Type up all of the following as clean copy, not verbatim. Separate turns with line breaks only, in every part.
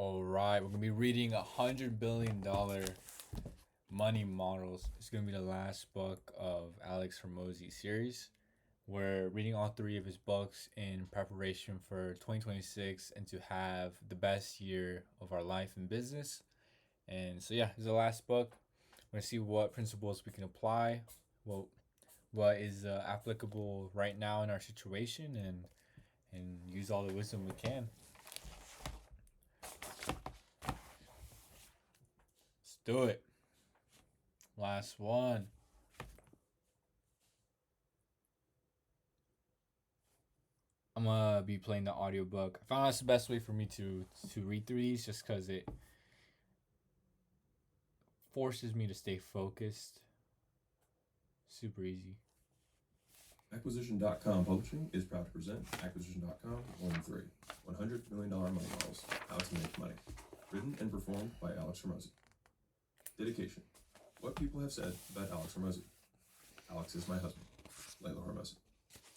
All right, we're gonna be reading $100 billion money models. It's gonna be the last book of Alex Hormozi series. We're reading all three of his books in preparation for 2026 and to have the best year of our life in business. And so yeah, this is the last book. We're gonna see what principles we can apply, what what is applicable right now in our situation, and use all the wisdom we can. Let's do it. Last one. I'm gonna be playing the audiobook. I found that's the best way for me to read through these just because it forces me to stay focused. Super easy.
Acquisition.com Publishing is proud to present Acquisition.com Volume 3, $100 Million Money Models, How to Make Money. Written and performed by Alex Hormozi. Dedication. What people have said about Alex Hormozi. Alex is my husband, Layla Hormozi.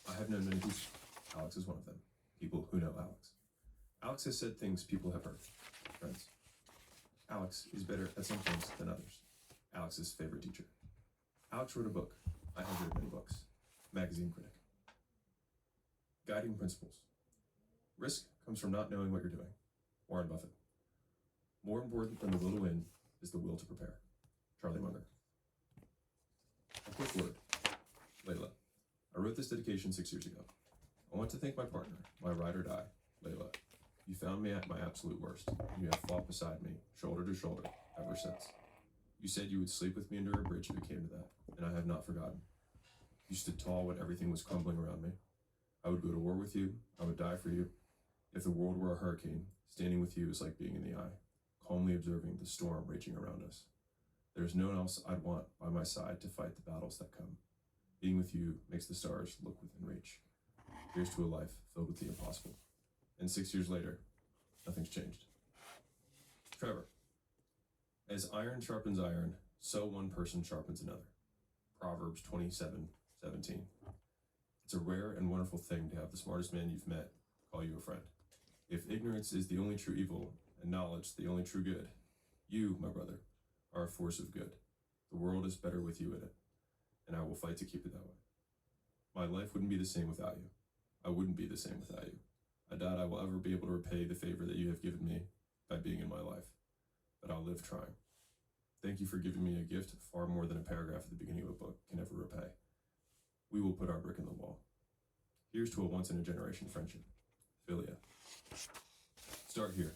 I have known many people. Alex is one of them. People who know Alex. Alex has said things people have heard. Friends. Alex is better at some things than others. Alex's favorite teacher. Alex wrote a book. I have read many books. Magazine critic. Guiding principles. Risk comes from not knowing what you're doing. Warren Buffett. More important than the will to win is the will to prepare. Charlie Munger. A quick word. Layla. I wrote this dedication 6 years ago. I want to thank my partner, my ride or die, Layla. You found me at my absolute worst, and you have fought beside me, shoulder to shoulder, ever since. You said you would sleep with me under a bridge if it came to that, and I have not forgotten. You stood tall when everything was crumbling around me. I would go to war with you. I would die for you. If the world were a hurricane, standing with you is like being in the eye, calmly observing the storm raging around us. There is no one else I'd want by my side to fight the battles that come. Being with you makes the stars look within reach. Here's to a life filled with the impossible. And 6 years later, nothing's changed. Trevor. As iron sharpens iron, so one person sharpens another. Proverbs 27:17. It's a rare and wonderful thing to have the smartest man you've met call you a friend. If ignorance is the only true evil and knowledge the only true good, you, my brother, are a force of good. The world is better with you in it, and I will fight to keep it that way. My life wouldn't be the same without you. I wouldn't be the same without you. I doubt I will ever be able to repay the favor that you have given me by being in my life, but I'll live trying. Thank you for giving me a gift far more than a paragraph at the beginning of a book can ever repay. We will put our brick in the wall. Here's to a once-in-a-generation friendship. Philia. Start here.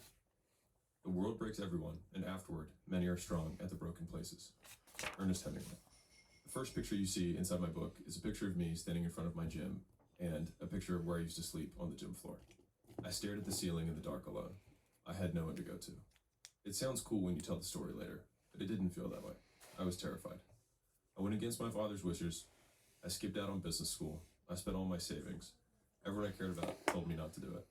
The world breaks everyone, and afterward, many are strong at the broken places. Ernest Hemingway. The first picture you see inside my book is a picture of me standing in front of my gym and a picture of where I used to sleep on the gym floor. I stared at the ceiling in the dark alone. I had no one to go to. It sounds cool when you tell the story later, but it didn't feel that way. I was terrified. I went against my father's wishes. I skipped out on business school. I spent all my savings. Everyone I cared about told me not to do it.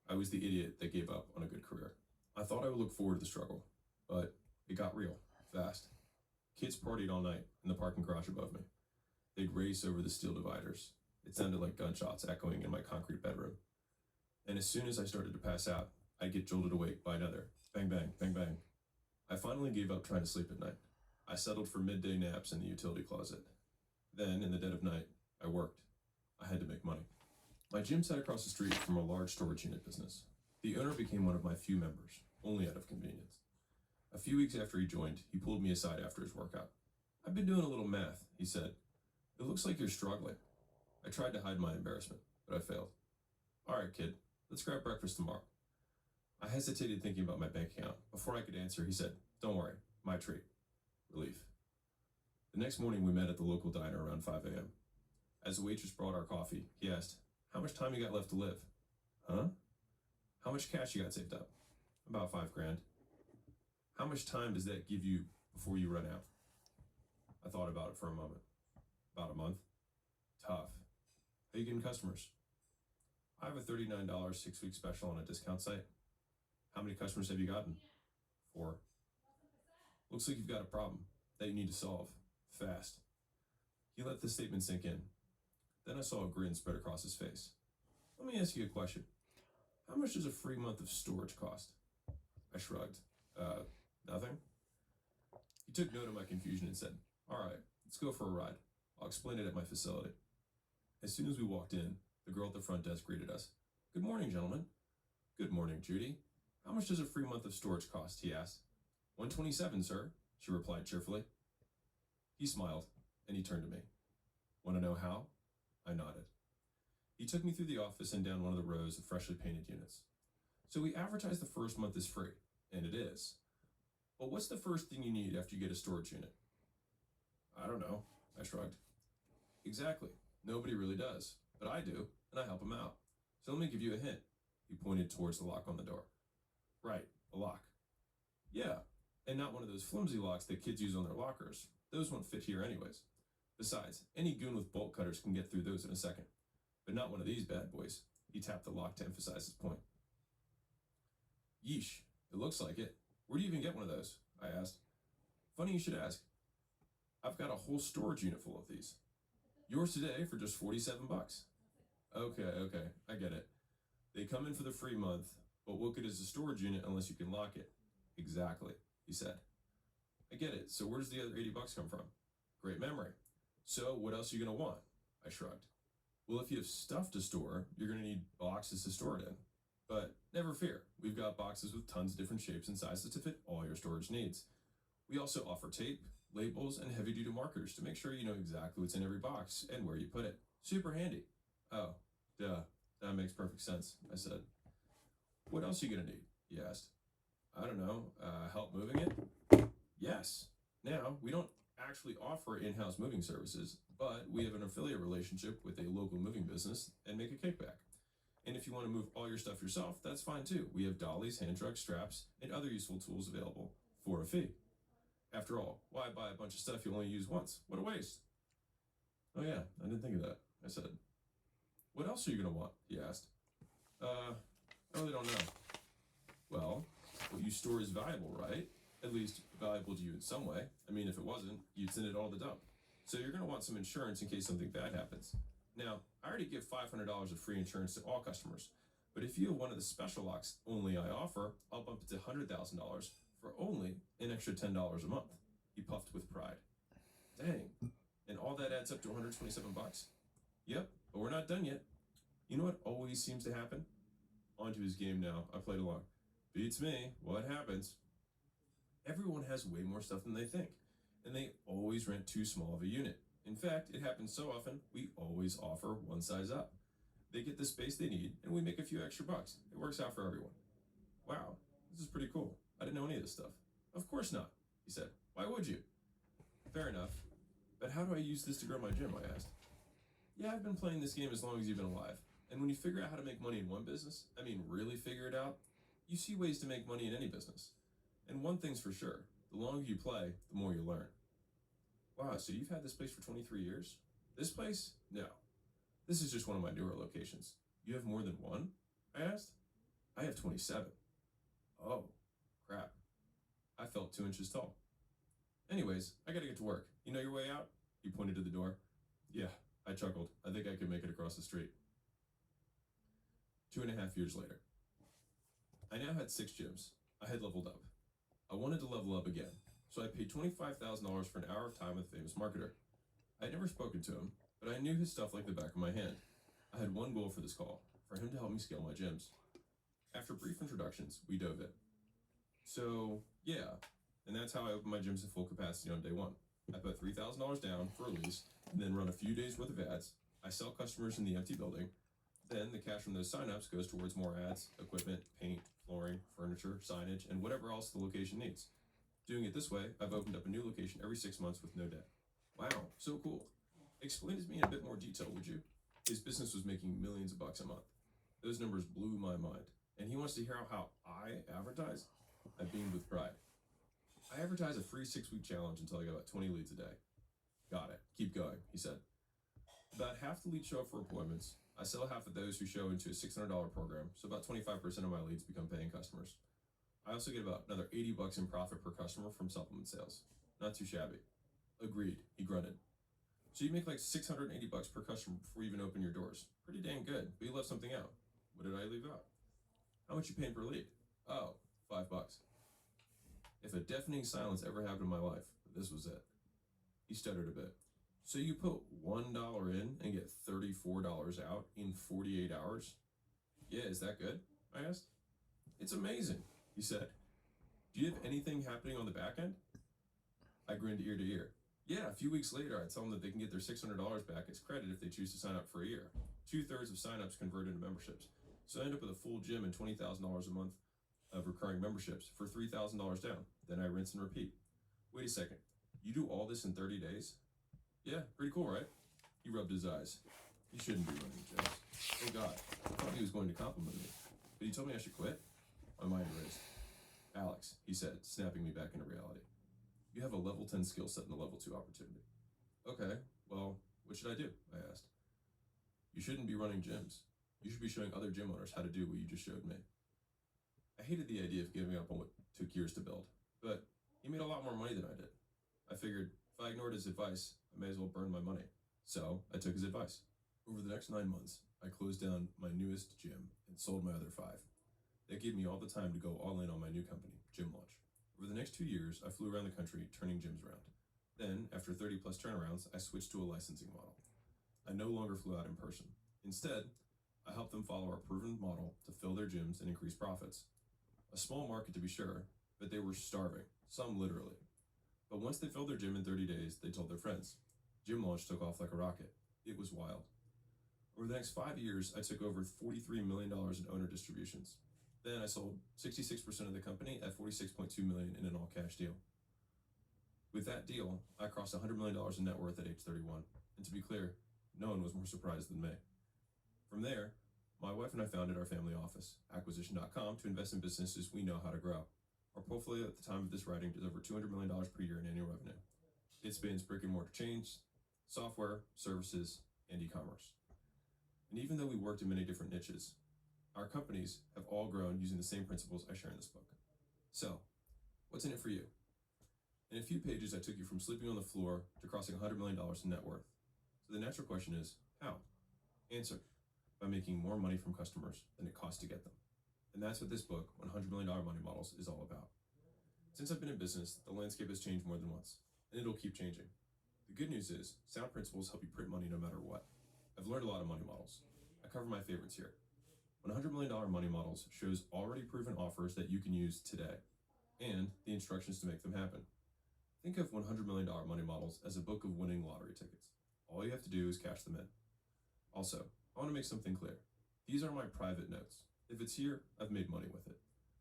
I was the idiot that gave up on a good career. I thought I would look forward to the struggle, but it got real, fast. Kids partied all night in the parking garage above me. They'd race over the steel dividers. It sounded like gunshots echoing in my concrete bedroom. And as soon as I started to pass out, I'd get jolted awake by another. Bang, bang, bang, bang. I finally gave up trying to sleep at night. I settled for midday naps in the utility closet. Then, in the dead of night, I worked. I had to make money. My gym sat across the street from a large storage unit business. The owner became one of my few members, only out of convenience. A few weeks after he joined, he pulled me aside after his workout. I've been doing a little math, he said. It looks like you're struggling. I tried to hide my embarrassment, but I failed. All right, kid, let's grab breakfast tomorrow. I hesitated thinking about my bank account. Before I could answer, he said, don't worry, my treat. Relief. The next morning, we met at the local diner around 5 a.m. As the waitress brought our coffee, he asked, how much time you got left to live? Huh? How much cash you got saved up? About $5,000. How much time does that give you before you run out? I thought about it for a moment. About a month. Tough. How you getting customers? I have a $39 6-week special on a discount site. How many customers have you gotten? 4. Looks like you've got a problem that you need to solve. Fast. He let the statement sink in. Then I saw a grin spread across his face. Let me ask you a question. How much does a free month of storage cost? I shrugged. Nothing? He took note of my confusion and said, all right, let's go for a ride. I'll explain it at my facility. As soon as we walked in, the girl at the front desk greeted us. Good morning, gentlemen. Good morning, Judy. How much does a free month of storage cost? He asked. $127, sir, she replied cheerfully. He smiled, and he turned to me. Want to know how? I nodded. He took me through the office and down one of the rows of freshly painted units. So we advertise the first month is free, and it is. But what's the first thing you need after you get a storage unit? I don't know, I shrugged. Exactly. Nobody really does, but I do, and I help them out. So let me give you a hint. He pointed towards the lock on the door. Right, a lock. Yeah, and not one of those flimsy locks that kids use on their lockers. Those won't fit here anyways. Besides, any goon with bolt cutters can get through those in a second. But not one of these bad boys. He tapped the lock to emphasize his point. Yeesh, it looks like it. Where do you even get one of those? I asked. Funny you should ask. I've got a whole storage unit full of these. Yours today for just $47. Okay, I get it. They come in for the free month, but what good is a storage unit unless you can lock it? Exactly, he said. I get it, so where does the other $80 come from? Great memory. So what else are you going to want? I shrugged. Well, if you have stuff to store, you're going to need boxes to store it in. But never fear, we've got boxes with tons of different shapes and sizes to fit all your storage needs. We also offer tape, labels, and heavy-duty markers to make sure you know exactly what's in every box and where you put it. Super handy. Oh, duh, that makes perfect sense, I said. What else are you going to need? He asked. I don't know, help moving it? Yes. Now, we don't actually offer in-house moving services, but we have an affiliate relationship with a local moving business and make a kickback. And if you want to move all your stuff yourself, that's fine too. We have dollies, hand trucks, straps, and other useful tools available for a fee. After all, why buy a bunch of stuff you only use once? What a waste. Oh yeah, I didn't think of that, I said. What else are you going to want? He asked. I really don't know. Well, what you store is valuable, right? At least valuable to you in some way. I mean, if it wasn't, you'd send it all to the dump. So you're going to want some insurance in case something bad happens. Now, I already give $500 of free insurance to all customers, but if you have one of the special locks only I offer, I'll bump it to $100,000 for only an extra $10 a month. He puffed with pride. Dang, and all that adds up to $127? Yep, but we're not done yet. You know what always seems to happen? On to his game now. I played along. Beats me. What happens? Everyone has way more stuff than they think, and they always rent too small of a unit. In fact, it happens so often, we always offer one size up. They get the space they need, and we make a few extra bucks. It works out for everyone. Wow, this is pretty cool. I didn't know any of this stuff. Of course not, he said. Why would you? Fair enough. But how do I use this to grow my gym, I asked. Yeah, I've been playing this game as long as you've been alive. And when you figure out how to make money in one business, I mean really figure it out, you see ways to make money in any business. And one thing's for sure, the longer you play, the more you learn. Wow, so you've had this place for 23 years? This place? No. This is just one of my newer locations. You have more than one? I asked. I have 27. Oh, crap. I felt 2 inches tall. Anyways, I gotta get to work. You know your way out? He pointed to the door. Yeah, I chuckled. I think I could make it across the street. 2.5 years later. I now had 6 gyms. I had leveled up. I wanted to level up again, so I paid $25,000 for an hour of time with a famous marketer. I had never spoken to him, but I knew his stuff like the back of my hand. I had one goal for this call, for him to help me scale my gyms. After brief introductions, we dove in. So, yeah, and that's how I opened my gyms at full capacity on day one. I put $3,000 down for a lease, and then run a few days worth of ads. I sell customers in the empty building. Then the cash from those signups goes towards more ads, equipment, paint, flooring, furniture, signage, and whatever else the location needs. Doing it this way, I've opened up a new location every 6 months with no debt. Wow, so cool. Explain it to me in a bit more detail, would you? His business was making millions of bucks a month. Those numbers blew my mind. And he wants to hear how I advertise? I beamed with pride. I advertise a free 6-week challenge until I get about 20 leads a day. Got it. Keep going, he said. About half the leads show up for appointments. I sell half of those who show into a $600 program, so about 25% of my leads become paying customers. I also get about another $80 in profit per customer from supplement sales. Not too shabby. Agreed, he grunted. So you make like $680 per customer before you even open your doors. Pretty dang good, but you left something out. What did I leave out? How much you paying per lead? Oh, $5. If a deafening silence ever happened in my life, this was it. He stuttered a bit. So you put $1 in and get $34 out in 48 hours? Yeah, is that good? I asked. It's amazing, he said. Do you have anything happening on the back end? I grinned ear to ear. Yeah, a few weeks later, I tell them that they can get their $600 back as credit if they choose to sign up for a year. 2/3 of signups convert into memberships. So I end up with a full gym and $20,000 a month of recurring memberships for $3,000 down. Then I rinse and repeat. Wait a second. You do all this in 30 days? Yeah, pretty cool, right? He rubbed his eyes. He shouldn't be running gyms. Oh God, I thought he was going to compliment me. But he told me I should quit? My mind erased. Alex, he said, snapping me back into reality. You have a level 10 skill set and a level 2 opportunity. Okay, well, what should I do? I asked. You shouldn't be running gyms. You should be showing other gym owners how to do what you just showed me. I hated the idea of giving up on what took years to build, but he made a lot more money than I did. I figured if I ignored his advice, I may as well burn my money. So I took his advice. Over the next 9 months, I closed down my newest gym and sold my other 5. That gave me all the time to go all in on my new company, Gym Launch. Over the next 2 years, I flew around the country turning gyms around. Then, after 30 plus turnarounds, I switched to a licensing model. I no longer flew out in person. Instead, I helped them follow our proven model to fill their gyms and increase profits. A small market to be sure, but they were starving, some literally. But once they filled their gym in 30 days, they told their friends. Gym Launch took off like a rocket. It was wild. Over the next 5 years, I took over $43 million in owner distributions. Then I sold 66% of the company at $46.2 million in an all-cash deal. With that deal, I crossed $100 million in net worth at age 31. And to be clear, no one was more surprised than me. From there, my wife and I founded our family office, acquisition.com, to invest in businesses we know how to grow. Our portfolio at the time of this writing is over $200 million per year in annual revenue. It spans brick and mortar chains, software, services, and e-commerce. And even though we worked in many different niches, our companies have all grown using the same principles I share in this book. So, what's in it for you? In a few pages, I took you from sleeping on the floor to crossing $100 million in net worth. So the natural question is, how? Answer, by making more money from customers than it costs to get them. And that's what this book, $100 Million Money Models, is all about. Since I've been in business, the landscape has changed more than once, and it'll keep changing. The good news is, sound principles help you print money no matter what. I've learned a lot of money models. I cover my favorites here. $100 Million Money Models shows already proven offers that you can use today, and the instructions to make them happen. Think of $100 Million Money Models as a book of winning lottery tickets. All you have to do is cash them in. Also, I want to make something clear. These are my private notes. If it's here, I've made money with it.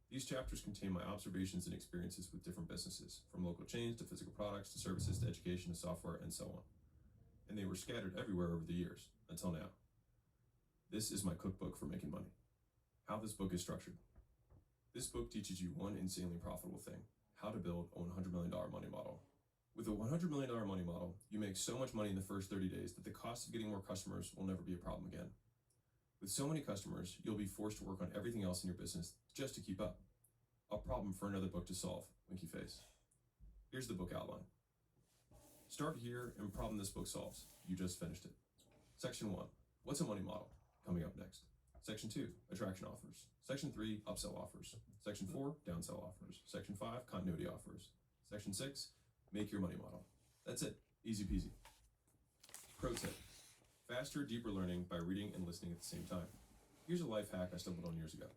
These chapters contain my observations and experiences with different businesses, from local chains to physical products to services to education to software and so on. And they were scattered everywhere over the years, until now. This is my cookbook for making money. How this book is structured. This book teaches you one insanely profitable thing: how to build a $100 million money model. With a $100 million money model, you make so much money in the first 30 days that the cost of getting more customers will never be a problem again. With so many customers, you'll be forced to work on everything else in your business just to keep up. A problem for another book to solve, winky face. Here's the book outline. Start here and problem this book solves. You just finished it. Section 1, what's a money model? Coming up next. Section 2, attraction offers. Section 3, upsell offers. Section 4, downsell offers. Section 5, continuity offers. Section 6, make your money model. That's it. Easy peasy. Pro tip. Faster, deeper learning by reading and listening at the same time. Here's a life hack I stumbled on years ago.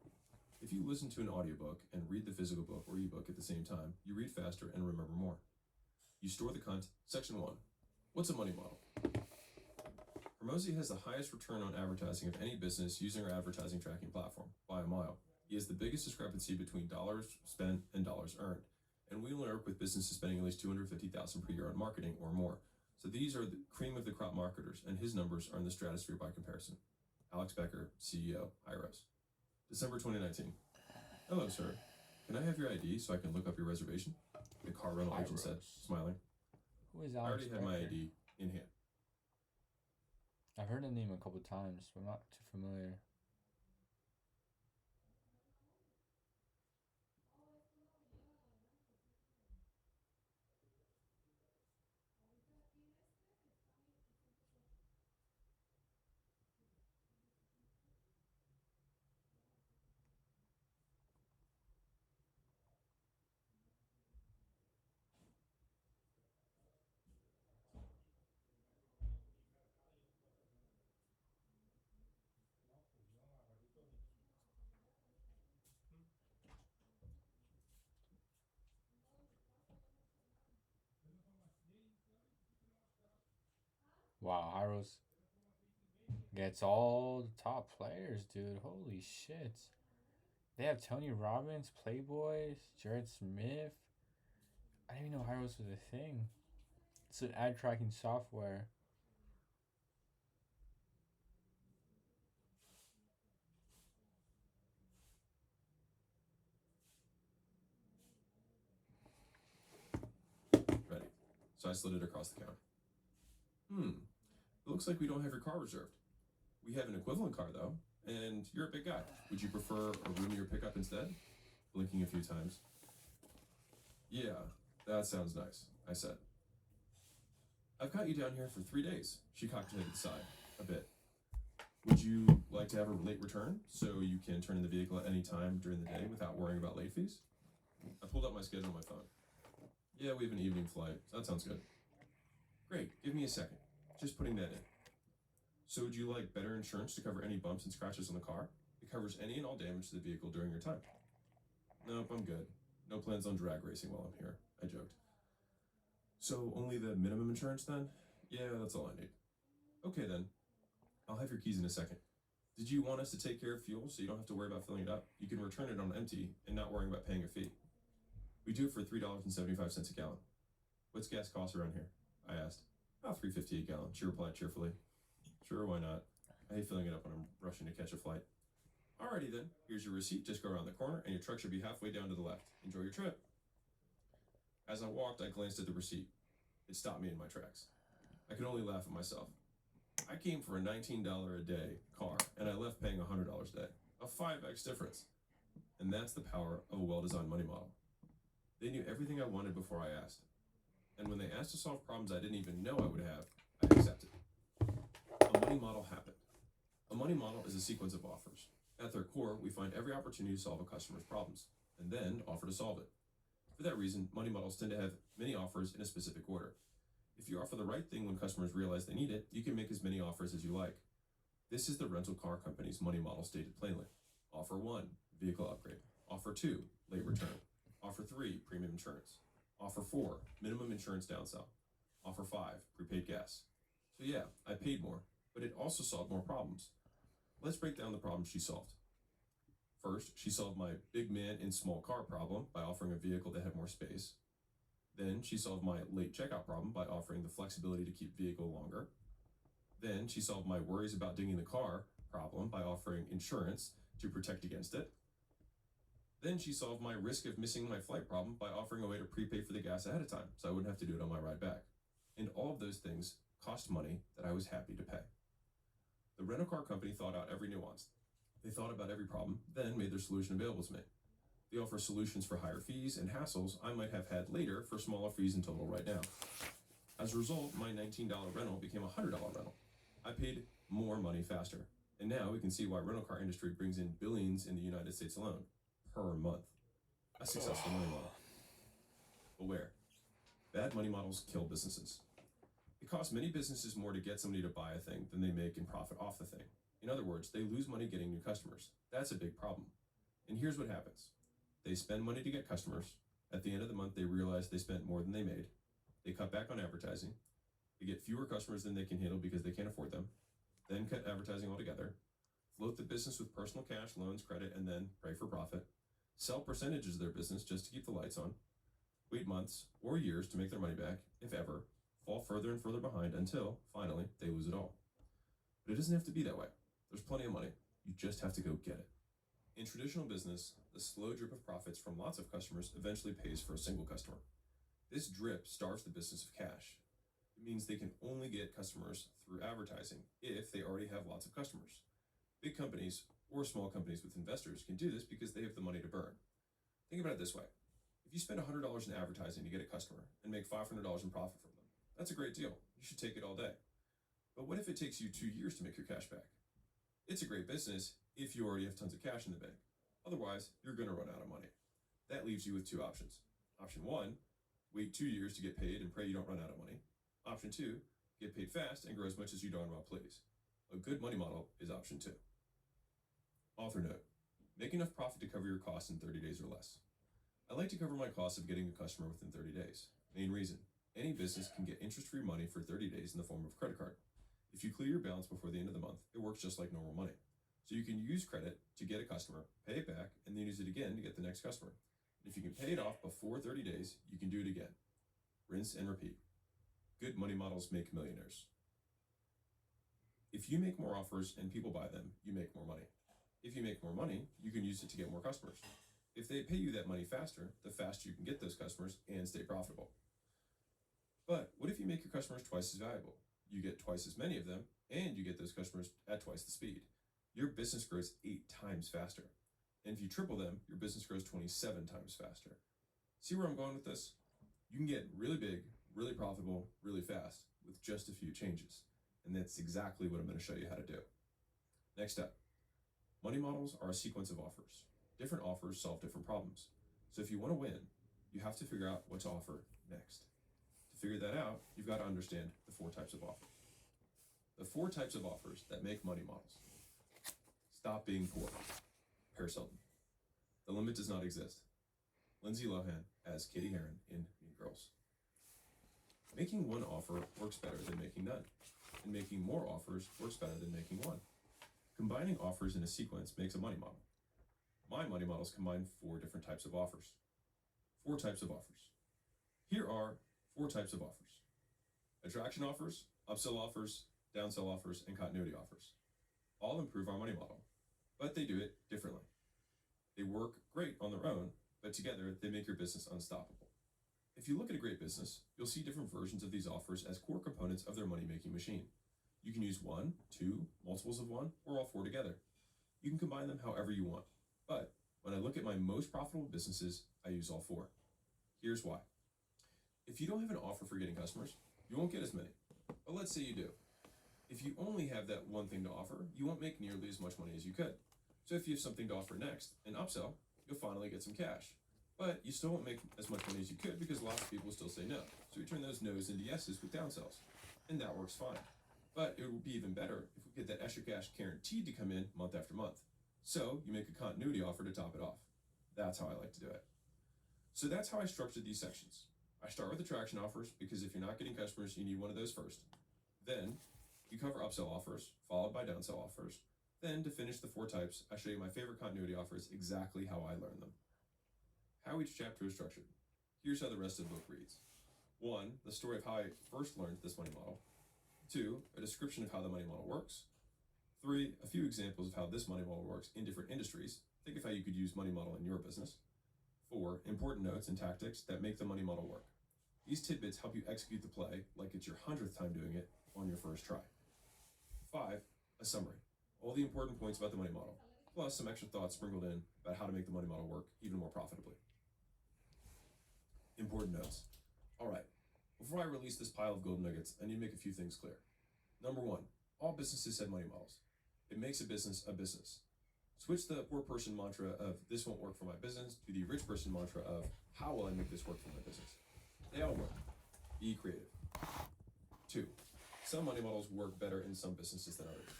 If you listen to an audiobook and read the physical book or ebook at the same time, you read faster and remember more. You store the content. Section 1. What's a money model? HORMOZI has the highest return on advertising of any business using our advertising tracking platform, by a mile. He has the biggest discrepancy between dollars spent and dollars earned. And we only work with businesses spending at least $250,000 per year on marketing or more. So these are the cream of the crop marketers, and his numbers are in the stratosphere by comparison. Alex Becker, CEO, IROS. December 2019. Hello, sir. Can I have your ID so I can look up your reservation? The car rental agent said, smiling.
Who is
I
Alex
already had my
Becker?
ID in hand.
I've heard the name a couple times, but I'm not too familiar. Wow, Hyros gets all the top players, dude. Holy shit. They have Tony Robbins, Playboy, Jared Smith. I didn't even know Hyros was a thing. It's an ad tracking software.
Ready. So I slid it across the counter. It looks like we don't have your car reserved. We have an equivalent car, though, and you're a big guy. Would you prefer a roomier pickup instead? Blinking a few times. Yeah, that sounds nice, I said. I've got you down here for 3 days. She cocked her head to the side, a bit. Would you like to have a late return so you can turn in the vehicle at any time during the day without worrying about late fees? I pulled up my schedule on my phone. Yeah, we have an evening flight. That sounds good. Great, give me a second. Just putting that in. So would you like better insurance to cover any bumps and scratches on the car? It covers any and all damage to the vehicle during your time. Nope, I'm good. No plans on drag racing while I'm here, I joked. So only the minimum insurance then? Yeah, that's all I need. Okay then. I'll have your keys in a second. Did you want us to take care of fuel so you don't have to worry about filling it up? You can return it on empty and not worrying about paying a fee. We do it for $3.75 a gallon. What's gas cost around here? I asked. About $3.50 a gallon, she replied cheerfully. Sure, why not? I hate filling it up when I'm rushing to catch a flight. Alrighty then, here's your receipt. Just go around the corner and your truck should be halfway down to the left. Enjoy your trip. As I walked, I glanced at the receipt. It stopped me in my tracks. I could only laugh at myself. I came for a $19 a day car and I left paying $100 a day. A 5x difference. And that's the power of a well-designed money model. They knew everything I wanted before I asked. And when they asked to solve problems I didn't even know I would have, I accepted. A money model happened. A money model is a sequence of offers. At their core, we find every opportunity to solve a customer's problems, and then offer to solve it. For that reason, money models tend to have many offers in a specific order. If you offer the right thing when customers realize they need it, you can make as many offers as you like. This is the rental car company's money model stated plainly. Offer 1, vehicle upgrade. Offer 2, late return. Offer 3, premium insurance. Offer 4, minimum insurance downsell. Offer 5, prepaid gas. So yeah, I paid more, but it also solved more problems. Let's break down the problems she solved. First, she solved my big man in small car problem by offering a vehicle that had more space. Then she solved my late checkout problem by offering the flexibility to keep vehicle longer. Then she solved my worries about dinging the car problem by offering insurance to protect against it. Then she solved my risk of missing my flight problem by offering a way to prepay for the gas ahead of time so I wouldn't have to do it on my ride back. And all of those things cost money that I was happy to pay. The rental car company thought out every nuance. They thought about every problem, then made their solution available to me. They offer solutions for higher fees and hassles I might have had later for smaller fees in total right now. As a result, my $19 rental became a $100 rental. I paid more money faster. And now we can see why rental car industry brings in billions in the United States alone, per month. A successful money model. Beware. Bad money models kill businesses. It costs many businesses more to get somebody to buy a thing than they make in profit off the thing. In other words, they lose money getting new customers. That's a big problem. And here's what happens. They spend money to get customers. At the end of the month, they realize they spent more than they made. They cut back on advertising. They get fewer customers than they can handle because they can't afford them. Then cut advertising altogether. Float the business with personal cash, loans, credit, and then pray for profit. Sell percentages of their business just to keep the lights on. Wait months or years to make their money back, if ever. Fall further and further behind until, finally, they lose it all. But it doesn't have to be that way. There's plenty of money. You just have to go get it. In traditional business, the slow drip of profits from lots of customers eventually pays for a single customer. This drip starves the business of cash. It means they can only get customers through advertising if they already have lots of customers. Big companies or small companies with investors can do this because they have the money to burn. Think about it this way. If you spend $100 in advertising to get a customer and make $500 in profit from them, that's a great deal. You should take it all day. But what if it takes you 2 years to make your cash back? It's a great business if you already have tons of cash in the bank. Otherwise, you're going to run out of money. That leaves you with 2 options. Option 1, wait 2 years to get paid and pray you don't run out of money. Option 2, get paid fast and grow as much as you darn well please. A good money model is option 2. Author note, make enough profit to cover your costs in 30 days or less. I like to cover my costs of getting a customer within 30 days. Main reason, any business can get interest-free money for 30 days in the form of a credit card. If you clear your balance before the end of the month, it works just like normal money. So you can use credit to get a customer, pay it back, and then use it again to get the next customer. And if you can pay it off before 30 days, you can do it again. Rinse and repeat. Good money models make millionaires. If you make more offers and people buy them, you make more money. If you make more money, you can use it to get more customers. If they pay you that money faster, the faster you can get those customers and stay profitable. But what if you make your customers twice as valuable? You get twice as many of them, and you get those customers at twice the speed. Your business grows 8 times faster. And if you triple them, your business grows 27 times faster. See where I'm going with this? You can get really big, really profitable, really fast with just a few changes. And that's exactly what I'm going to show you how to do. Next up, money models are a sequence of offers. Different offers solve different problems. So if you want to win, you have to figure out what to offer next. To figure that out, you've got to understand the 4 types of offers. The 4 types of offers that make money models. Stop being poor. Paris Hilton. The limit does not exist. Lindsay Lohan as Katie Heron in Mean Girls. Making one offer works better than making none, and making more offers works better than making one. Combining offers in a sequence makes a money model. My money models combine 4 different types of offers. 4 types of offers. Here are 4 types of offers. Attraction offers, upsell offers, downsell offers, and continuity offers. All improve our money model, but they do it differently. They work great on their own, but together they make your business unstoppable. If you look at a great business, you'll see different versions of these offers as core components of their money-making machine. You can use 1, 2, multiples of 1, or all 4 together. You can combine them however you want, but when I look at my most profitable businesses, I use all 4. Here's why. If you don't have an offer for getting customers, you won't get as many. But let's say you do. If you only have that one thing to offer, you won't make nearly as much money as you could. So if you have something to offer next, an upsell, you'll finally get some cash. But you still won't make as much money as you could because lots of people still say no. So we turn those no's into yeses with downsells. And that works fine. But it would be even better if we get that extra cash guaranteed to come in month after month. So you make a continuity offer to top it off. That's how I like to do it. So that's how I structured these sections. I start with attraction offers because if you're not getting customers, you need one of those first. Then you cover upsell offers, followed by downsell offers. Then to finish the 4 types, I show you my favorite continuity offers, exactly how I learned them. How each chapter is structured. Here's how the rest of the book reads. 1, the story of how I first learned this money model. 2, a description of how the money model works. 3, a few examples of how this money model works in different industries. Think of how you could use money model in your business. 4, important notes and tactics that make the money model work. These tidbits help you execute the play like it's your 100th time doing it on your first try. 5, a summary. All the important points about the money model, plus some extra thoughts sprinkled in about how to make the money model work even more profitably. Important notes. All right, before I release this pile of gold nuggets, I need to make a few things clear. Number 1, all businesses have money models. It makes a business a business. Switch the poor person mantra of this won't work for my business to the rich person mantra of how will I make this work for my business? They all work. Be creative. 2, some money models work better in some businesses than others.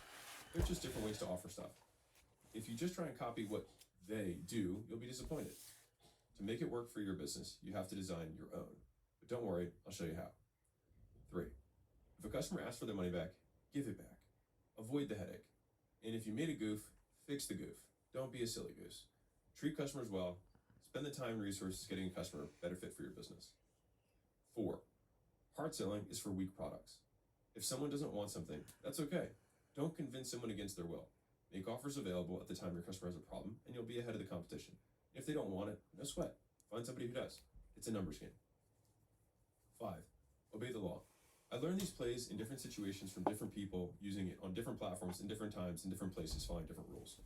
They're just different ways to offer stuff. If you just try and copy what they do, you'll be disappointed. To make it work for your business, you have to design your own. But don't worry, I'll show you how. 3, if a customer asks for their money back, give it back. Avoid the headache. And if you made a goof, fix the goof. Don't be a silly goose. Treat customers well. Spend the time and resources getting a customer better fit for your business. 4, hard selling is for weak products. If someone doesn't want something, that's okay. Don't convince someone against their will. Make offers available at the time your customer has a problem, and you'll be ahead of the competition. If they don't want it, no sweat. Find somebody who does. It's a numbers game. 5, obey the law. I learned these plays in different situations from different people, using it on different platforms in different times in different places, following different rules.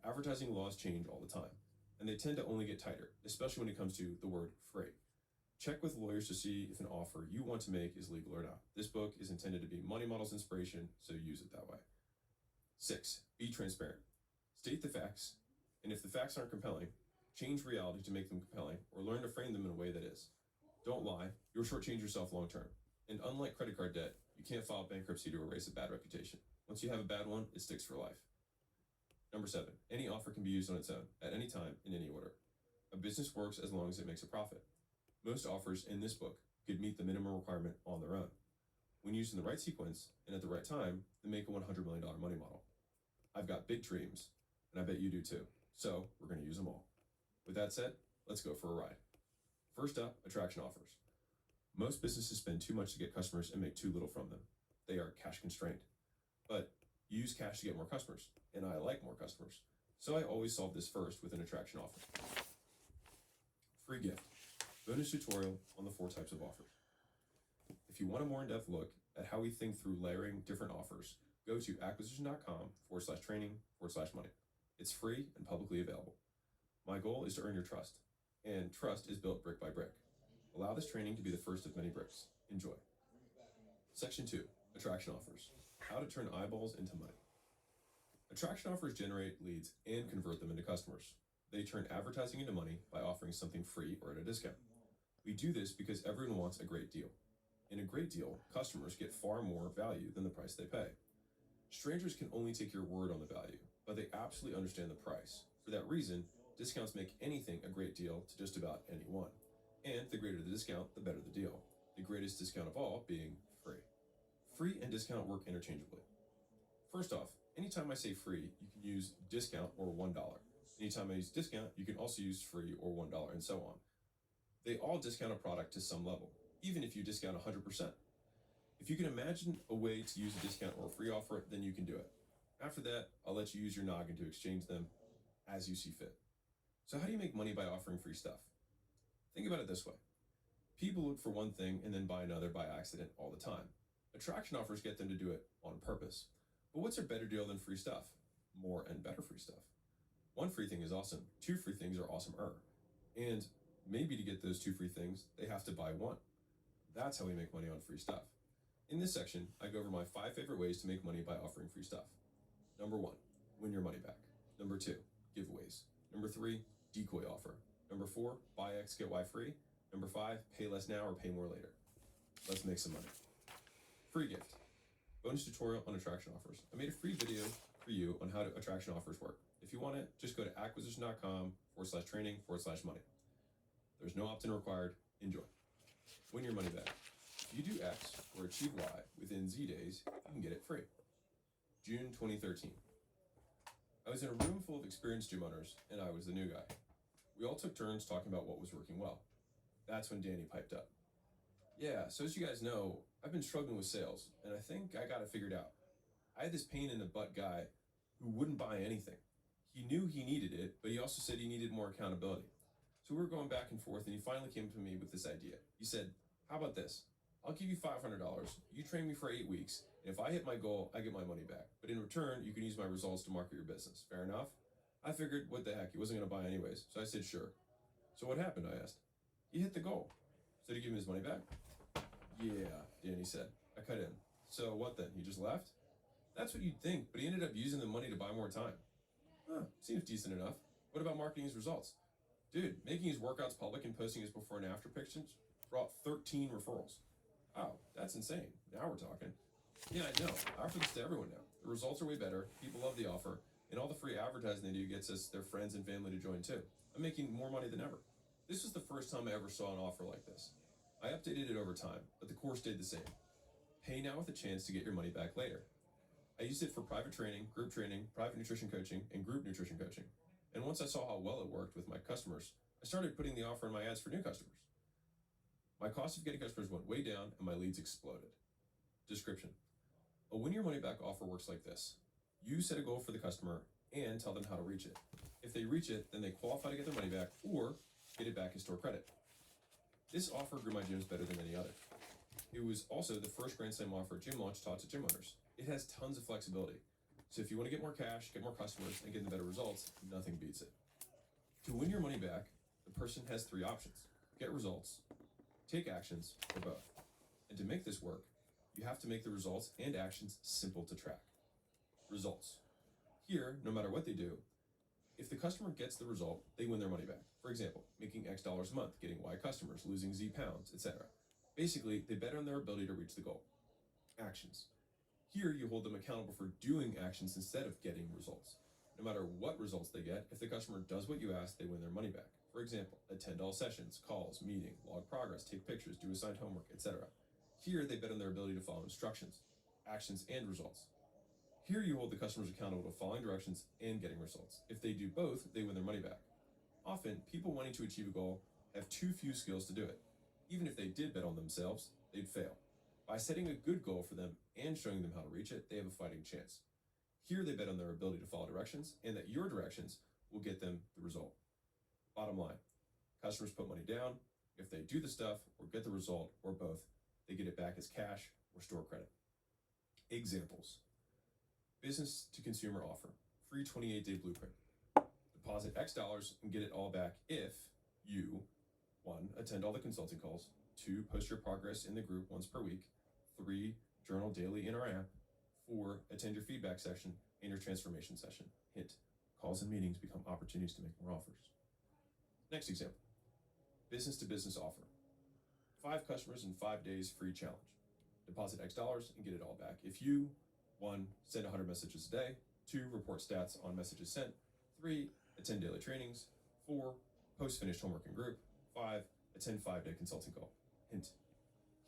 Advertising laws change all the time, and they tend to only get tighter, especially when it comes to the word freight. Check with lawyers to see if an offer you want to make is legal or not. This book is intended to be money models inspiration, so use it that way. 6, be transparent. State the facts, and if the facts aren't compelling, change reality to make them compelling, or learn to frame them in a way that is. Don't lie, you'll shortchange yourself long term. And unlike credit card debt, you can't file bankruptcy to erase a bad reputation. Once you have a bad one, it sticks for life. Number 7, any offer can be used on its own, at any time, in any order. A business works as long as it makes a profit. Most offers in this book could meet the minimum requirement on their own. When used in the right sequence and at the right time, they make a $100 million money model. I've got big dreams, and I bet you do too. So we're going to use them all. With that said, let's go for a ride. First up, attraction offers. Most businesses spend too much to get customers and make too little from them. They are cash constrained. But you use cash to get more customers, and I like more customers. So I always solve this first with an attraction offer. Free gift. Bonus tutorial on the 4 types of offers. If you want a more in-depth look at how we think through layering different offers, go to acquisition.com/training/money. It's free and publicly available. My goal is to earn your trust, and trust is built brick by brick. Allow this training to be the first of many bricks. Enjoy. Section 2, attraction offers. How to turn eyeballs into money. Attraction offers generate leads and convert them into customers. They turn advertising into money by offering something free or at a discount. We do this because everyone wants a great deal. In a great deal, customers get far more value than the price they pay. Strangers can only take your word on the value, but they absolutely understand the price. For that reason, discounts make anything a great deal to just about anyone. And the greater the discount, the better the deal. The greatest discount of all being free. Free and discount work interchangeably. First off, anytime I say free, you can use discount or $1. Anytime I use discount, you can also use free or $1 and so on. They all discount a product to some level, even if you discount 100%. If you can imagine a way to use a discount or a free offer, then you can do it. After that, I'll let you use your noggin to exchange them as you see fit. So how do you make money by offering free stuff? Think about it this way. People look for one thing and then buy another by accident all the time. Attraction offers get them to do it on purpose. But what's a better deal than free stuff? More and better free stuff. One free thing is awesome. 2 free things are awesomer. And maybe to get those 2 free things, they have to buy 1. That's how we make money on free stuff. In this section, I go over my 5 favorite ways to make money by offering free stuff. Number 1, win your money back. Number 2, giveaways. Number 3, decoy offer. Number 4, buy X, get Y free. Number 5, pay less now or pay more later. Let's make some money. Free gift. Bonus tutorial on attraction offers. I made a free video for you on how attraction offers work. If you want it, just go to acquisition.com/training/money. There's no opt-in required. Enjoy. Win your money back. If you do X or achieve Y within Z days, you can get it free. June 2013. I was in a room full of experienced gym owners, and I was the new guy. We all took turns talking about what was working well. That's when Danny piped up. Yeah, so as you guys know, I've been struggling with sales, and I think I got it figured out. I had this pain in the butt guy who wouldn't buy anything. He knew he needed it, but he also said he needed more accountability. So we were going back and forth, and he finally came to me with this idea. He said, how about this? I'll give you $500. You train me for 8 weeks, and if I hit my goal, I get my money back. But in return, you can use my results to market your business. Fair enough? I figured, what the heck, he wasn't going to buy anyways, so I said sure. So what happened, I asked. He hit the goal. So did he give him his money back? Yeah, Danny said. I cut in. So what then? He just left? That's what you'd think, but he ended up using the money to buy more time. Huh, seems decent enough. What about marketing his results? Dude, making his workouts public and posting his before and after pictures brought 13 referrals. Wow, that's insane. Now we're talking. Yeah, I know. I offer this to everyone now. The results are way better, people love the offer, and all the free advertising they do gets us their friends and family to join too. I'm making more money than ever. This was the first time I ever saw an offer like this. I updated it over time, but the core stayed the same. Pay now with a chance to get your money back later. I used it for private training, group training, private nutrition coaching, and group nutrition coaching. And once I saw how well it worked with my customers, I started putting the offer in my ads for new customers. My cost of getting customers went way down and my leads exploded. Description. A win your money back offer works like this. You set a goal for the customer and tell them how to reach it. If they reach it, then they qualify to get their money back or get it back as store credit. This offer grew my gyms better than any other. It was also the first Grand Slam offer at Gym Launch taught to gym owners. It has tons of flexibility. So if you want to get more cash, get more customers, and get the better results, nothing beats it. To win your money back, the person has 3 options. Get results, take actions, or both. And to make this work, you have to make the results and actions simple to track. Results. Here, no matter what they do, if the customer gets the result, they win their money back. For example, making X dollars a month, getting Y customers, losing Z pounds, etc. Basically, they bet on their ability to reach the goal. Actions. Here, you hold them accountable for doing actions instead of getting results. No matter what results they get, if the customer does what you ask, they win their money back. For example, attend all sessions, calls, meeting, log progress, take pictures, do assigned homework, etc. Here, they bet on their ability to follow instructions, actions, and results. Here, you hold the customers accountable to following directions and getting results. If they do both, they win their money back. Often, people wanting to achieve a goal have too few skills to do it. Even if they did bet on themselves, they'd fail. By setting a good goal for them and showing them how to reach it, they have a fighting chance. Here, they bet on their ability to follow directions and that your directions will get them the result. Bottom line, customers put money down. If they do the stuff or get the result or both, they get it back as cash or store credit. Examples: business to consumer offer, free 28-day blueprint. Deposit X dollars and get it all back if you 1. Attend all the consulting calls, 2. Post your progress in the group once per week, 3. Journal daily in our app, 4. Attend your feedback session and your transformation session. Hint: calls and meetings become opportunities to make more offers. Next example: business to business offer, 5 customers in 5 days free challenge. Deposit X dollars and get it all back if you 1. Send 100 messages a day, 2. Report stats on messages sent, 3. Attend daily trainings, 4. Post finished homework in group, 5. Attend 5-day consulting call. Hint: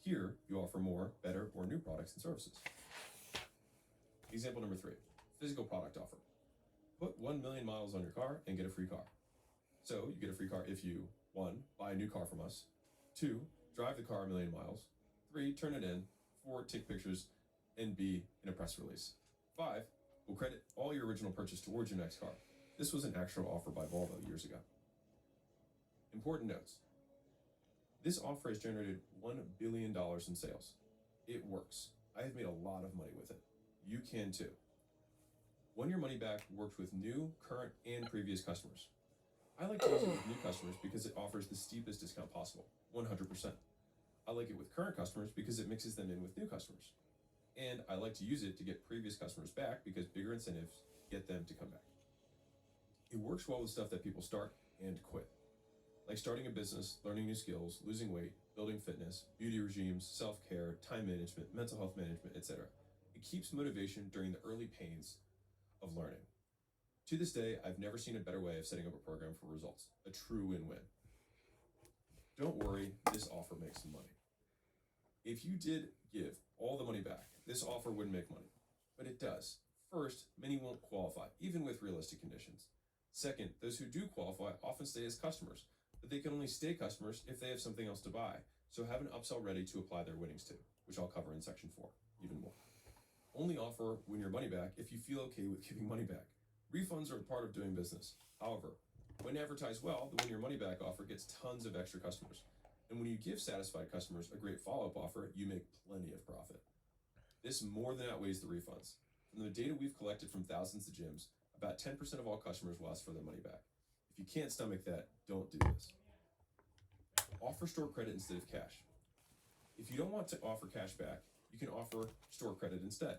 here you offer more, better, or new products and services. Example number 3, physical product offer. Put 1 million miles on your car and get a free car. So you get a free car if you 1. Buy a new car from us, 2. Drive the car 1 million miles, 3. Turn it in, 4. Take pictures, and B. In a press release. 5. We'll credit all your original purchase towards your next car. This was an actual offer by Volvo years ago. Important notes: this offer has generated $1 billion in sales. It works. I have made a lot of money with it. You can too. Won Your Money Back works with new, current, and previous customers. I like to use it with new customers because it offers the steepest discount possible, 100%. I like it with current customers because it mixes them in with new customers. And I like to use it to get previous customers back because bigger incentives get them to come back. It works well with stuff that people start and quit, like starting a business, learning new skills, losing weight, building fitness, beauty regimes, self-care, time management, mental health management, etc. It keeps motivation during the early pains of learning. To this day, I've never seen a better way of setting up a program for results, a true win-win. Don't worry, this offer makes some money. If you did give all the money back, this offer wouldn't make money, but it does. First, many won't qualify, even with realistic conditions. Second, those who do qualify often stay as customers, but they can only stay customers if they have something else to buy, so have an upsell ready to apply their winnings to, which I'll cover in section 4, even more. Only offer Win Your Money Back if you feel okay with giving money back. Refunds are a part of doing business. However, when advertised well, the Win Your Money Back offer gets tons of extra customers. And when you give satisfied customers a great follow-up offer, you make plenty of profit. This more than outweighs the refunds. From the data we've collected from thousands of gyms, about 10% of all customers will ask for their money back. If you can't stomach that, don't do this. Offer store credit instead of cash. If you don't want to offer cash back, you can offer store credit instead.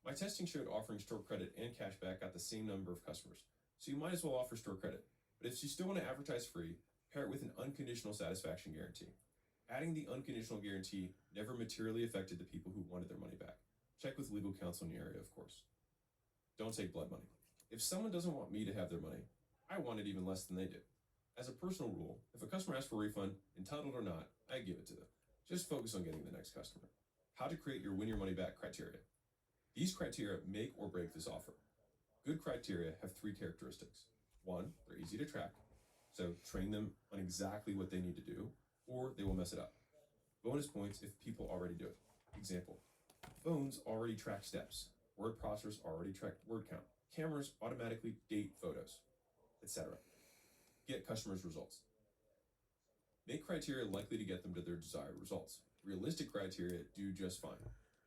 My testing showed offering store credit and cash back got the same number of customers, so you might as well offer store credit. But if you still want to advertise free, pair it with an unconditional satisfaction guarantee. Adding the unconditional guarantee never materially affected the people who wanted their money back. Check with legal counsel in your area, of course. Don't take blood money. If someone doesn't want me to have their money, I want it even less than they do. As a personal rule, if a customer asks for a refund, entitled or not, I give it to them. Just focus on getting the next customer. How to create your Win Your Money Back criteria. These criteria make or break this offer. Good criteria have 3 characteristics. 1, they're easy to track, so train them on exactly what they need to do, or they will mess it up. Bonus points if people already do it. Example: phones already track steps, word processors already track word count, cameras automatically date photos, etc. Get customers' results. Make criteria likely to get them to their desired results. Realistic criteria do just fine.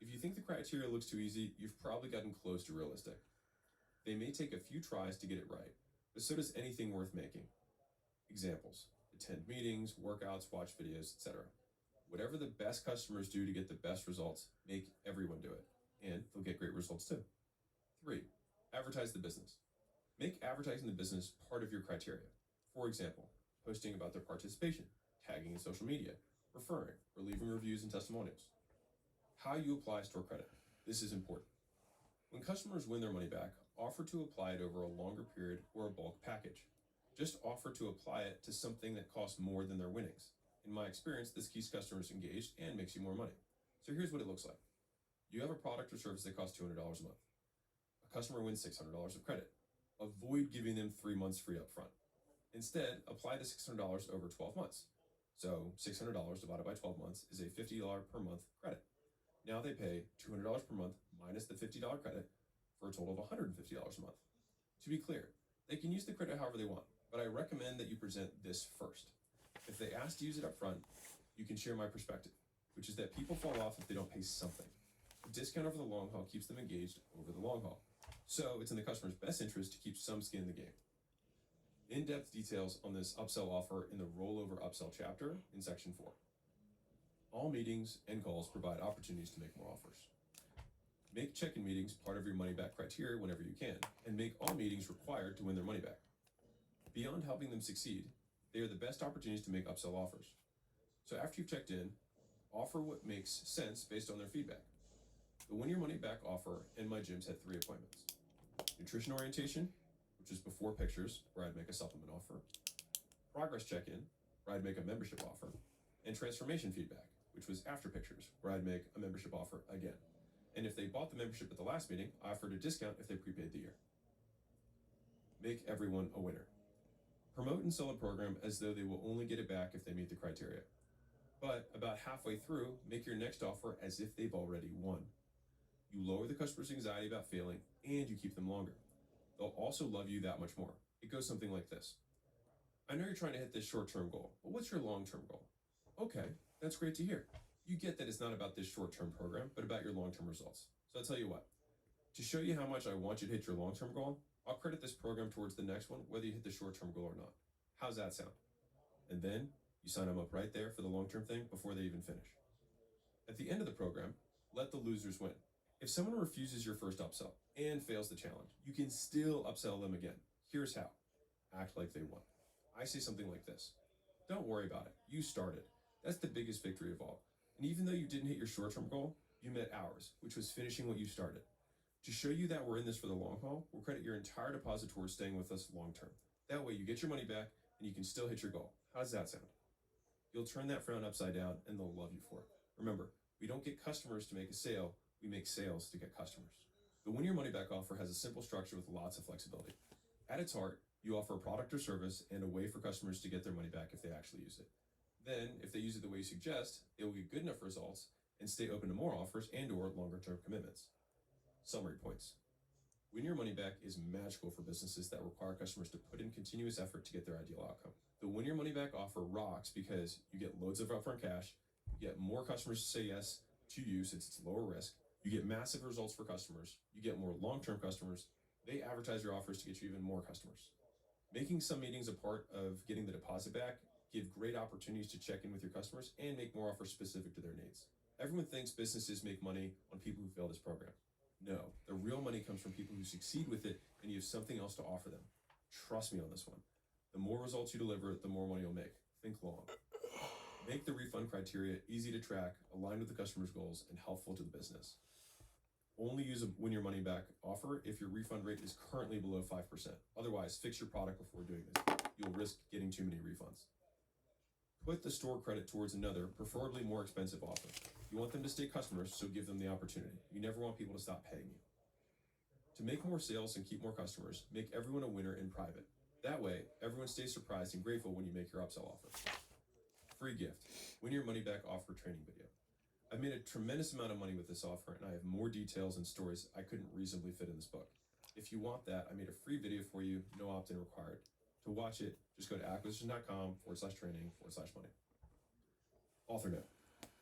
If you think the criteria looks too easy, you've probably gotten close to realistic. They may take a few tries to get it right, but so does anything worth making. Examples: attend meetings, workouts, watch videos, etc. Whatever the best customers do to get the best results, make everyone do it, and they'll get great results too. 3, advertise the business. Make advertising the business part of your criteria. For example, posting about their participation, tagging in social media, referring, or leaving reviews and testimonials. How you apply store credit. This is important. When customers win their money back, offer to apply it over a longer period or a bulk package. Just offer to apply it to something that costs more than their winnings. In my experience, this keeps customers engaged and makes you more money. So here's what it looks like. You have a product or service that costs $200 a month. A customer wins $600 of credit. Avoid giving them 3 months free up front. Instead, apply the $600 over 12 months. So $600 divided by 12 months is a $50 per month credit. Now they pay $200 per month minus the $50 credit for a total of $150 a month. To be clear, they can use the credit however they want, but I recommend that you present this first. If they ask to use it up front, you can share my perspective, which is that people fall off if they don't pay something. A discount over the long haul keeps them engaged over the long haul. So it's in the customer's best interest to keep some skin in the game. In-depth details on this upsell offer in the rollover upsell chapter in section 4. All meetings and calls provide opportunities to make more offers. Make check-in meetings part of your money-back criteria whenever you can, and make all meetings required to win their money back. Beyond helping them succeed, they are the best opportunities to make upsell offers. So after you've checked in, offer what makes sense based on their feedback. The Win Your Money Back offer in my gyms had 3 appointments. Nutrition orientation, which is before pictures, where I'd make a supplement offer. Progress check-in, where I'd make a membership offer. And transformation feedback, which was after pictures, where I'd make a membership offer again. And if they bought the membership at the last meeting, I offered a discount if they prepaid the year. Make everyone a winner. Promote and sell a program as though they will only get it back if they meet the criteria. But about halfway through, make your next offer as if they've already won. You lower the customer's anxiety about failing, and you keep them longer. They'll also love you that much more. It goes something like this. I know you're trying to hit this short-term goal, but what's your long-term goal? Okay, that's great to hear. You get that it's not about this short-term program, but about your long-term results. So I'll tell you what, to show you how much I want you to hit your long-term goal, I'll credit this program towards the next one, whether you hit the short-term goal or not. How's that sound? And then you sign them up right there for the long-term thing before they even finish. At the end of the program, let the losers win. If someone refuses your first upsell and fails the challenge, you can still upsell them again. Here's how. Act like they won. I say something like this. Don't worry about it. You started. That's the biggest victory of all. And even though you didn't hit your short-term goal, you met ours, which was finishing what you started. To show you that we're in this for the long haul, we'll credit your entire deposit towards staying with us long-term. That way you get your money back and you can still hit your goal. How does that sound? You'll turn that frown upside down and they'll love you for it. Remember, we don't get customers to make a sale, we make sales to get customers. The Win Your Money Back offer has a simple structure with lots of flexibility. At its heart, you offer a product or service and a way for customers to get their money back if they actually use it. Then, if they use it the way you suggest, they will get good enough results and stay open to more offers and/or longer-term commitments. Summary points. Win Your Money Back is magical for businesses that require customers to put in continuous effort to get their ideal outcome. The Win Your Money Back offer rocks because you get loads of upfront cash, you get more customers to say yes to you since it's lower risk, you get massive results for customers, you get more long-term customers, they advertise your offers to get you even more customers. Making some meetings a part of getting the deposit back give great opportunities to check in with your customers and make more offers specific to their needs. Everyone thinks businesses make money on people who fail this program. No, the real money comes from people who succeed with it and you have something else to offer them. Trust me on this one. The more results you deliver, the more money you'll make. Think long. Make the refund criteria easy to track, aligned with the customer's goals, and helpful to the business. Only use a Win Your Money Back offer if your refund rate is currently below 5%. Otherwise, fix your product before doing this. You'll risk getting too many refunds. Put the store credit towards another, preferably more expensive offer. You want them to stay customers, so give them the opportunity. You never want people to stop paying you. To make more sales and keep more customers, make everyone a winner in private. That way, everyone stays surprised and grateful when you make your upsell offer. Free gift. Win Your Money Back offer training video. I've made a tremendous amount of money with this offer, and I have more details and stories I couldn't reasonably fit in this book. If you want that, I made a free video for you, no opt-in required. To watch it, just go to acquisition.com/training/money. Author note.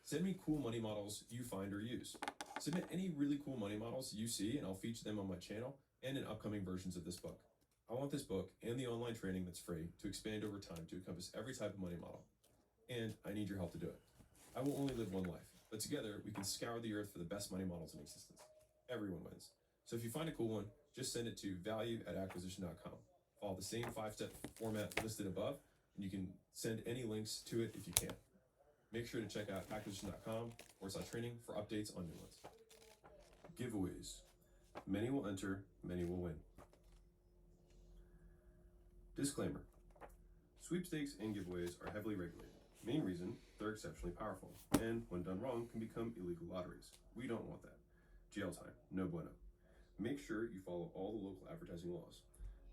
Send me cool money models you find or use. Submit any really cool money models you see, and I'll feature them on my channel and in upcoming versions of this book. I want this book and the online training that's free to expand over time to encompass every type of money model. And I need your help to do it. I will only live one life, but together we can scour the earth for the best money models in existence. Everyone wins. So if you find a cool one, just send it to value@acquisition.com. Follow the same 5-step format listed above, and you can send any links to it if you can. Make sure to check out acquisition.com/training for updates on new ones. Giveaways. Many will enter, many will win. Disclaimer. Sweepstakes and giveaways are heavily regulated. Main reason, they're are exceptionally powerful, and when done wrong, can become illegal lotteries. We don't want that. Jail time, no bueno. Make sure you follow all the local advertising laws.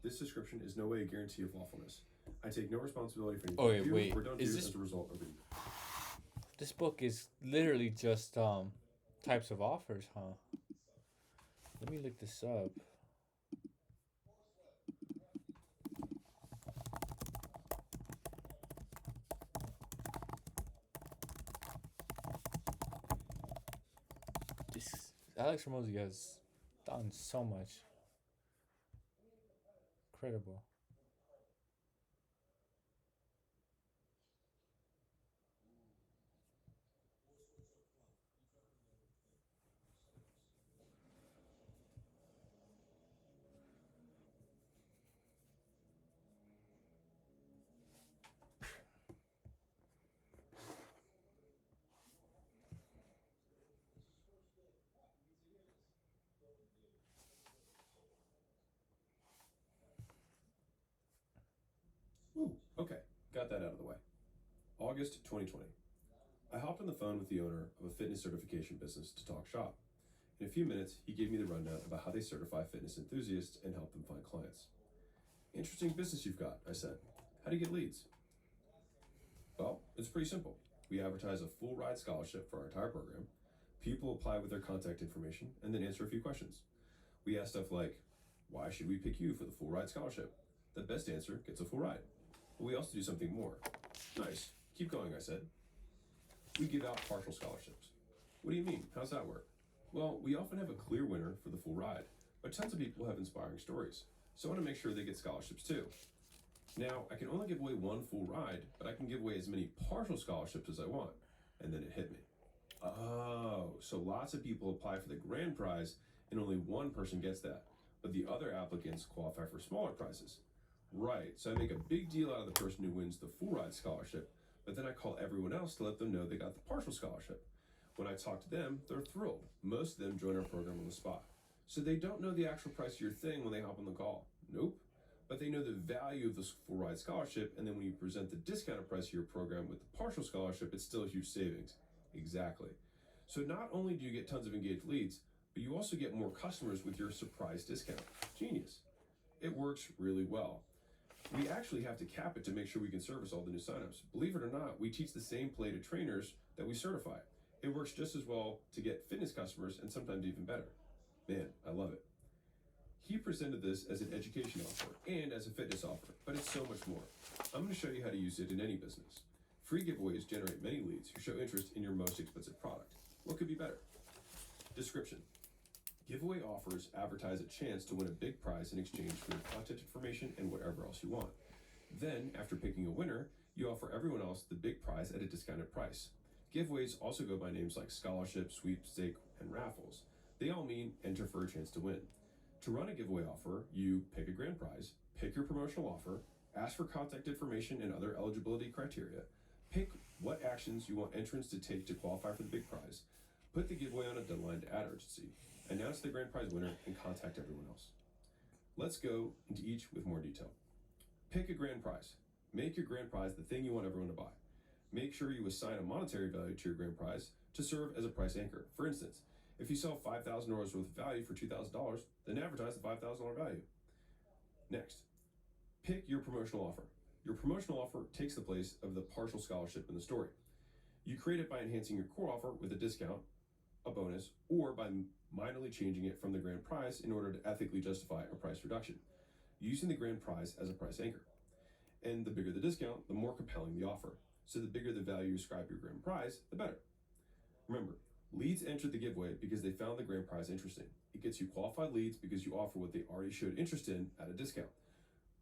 This description is no way a guarantee of lawfulness. I take no responsibility for anything you do or don't do as a result of reading it.
This book is literally just types of offers, huh? Let me look this up. This Alex Hormozi has done so much. Incredible.
Ooh, okay, got that out of the way. August 2020. I hopped on the phone with the owner of a fitness certification business to talk shop. In a few minutes, he gave me the rundown about how they certify fitness enthusiasts and help them find clients. Interesting business you've got, I said. How do you get leads? Well, it's pretty simple. We advertise a full ride scholarship for our entire program. People apply with their contact information and then answer a few questions. We ask stuff like, why should we pick you for the full ride scholarship? The best answer gets a full ride. But we also do something more. Nice. Keep going, I said. We give out partial scholarships. What do you mean? How's that work? Well, we often have a clear winner for the full ride, but tons of people have inspiring stories, so I want to make sure they get scholarships too. Now, I can only give away one full ride, but I can give away as many partial scholarships as I want. And then it hit me. Oh, so lots of people apply for the grand prize and only one person gets that, but the other applicants qualify for smaller prizes. Right, so I make a big deal out of the person who wins the full ride scholarship, but then I call everyone else to let them know they got the partial scholarship. When I talk to them, they're thrilled. Most of them join our program on the spot. So they don't know the actual price of your thing when they hop on the call. Nope. But they know the value of the full ride scholarship, and then when you present the discounted price of your program with the partial scholarship, it's still a huge savings. Exactly. So not only do you get tons of engaged leads, but you also get more customers with your surprise discount. Genius. It works really well. We actually have to cap it to make sure we can service all the new signups. Believe it or not, we teach the same play to trainers that we certify. It works just as well to get fitness customers and sometimes even better. Man, I love it. He presented this as an education offer and as a fitness offer, but it's so much more. I'm going to show you how to use it in any business. Free giveaways generate many leads who show interest in your most expensive product. What could be better? Description. Giveaway offers advertise a chance to win a big prize in exchange for your contact information and whatever else you want. Then, after picking a winner, you offer everyone else the big prize at a discounted price. Giveaways also go by names like scholarship, sweepstake, and raffles. They all mean enter for a chance to win. To run a giveaway offer, you pick a grand prize, pick your promotional offer, ask for contact information and other eligibility criteria, pick what actions you want entrants to take to qualify for the big prize, put the giveaway on a deadline to add urgency, announce the grand prize winner, and contact everyone else. Let's go into each with more detail. Pick a grand prize. Make your grand prize the thing you want everyone to buy. Make sure you assign a monetary value to your grand prize to serve as a price anchor. For instance, if you sell $5,000 worth of value for $2,000, then advertise the $5,000 value. Next, pick your promotional offer. Your promotional offer takes the place of the partial scholarship in the story. You create it by enhancing your core offer with a discount, a bonus, or by minorly changing it from the grand prize in order to ethically justify a price reduction, using the grand prize as a price anchor. And the bigger the discount, the more compelling the offer. So the bigger the value you ascribe your grand prize, the better. Remember, leads enter the giveaway because they found the grand prize interesting. It gets you qualified leads because you offer what they already showed interest in at a discount.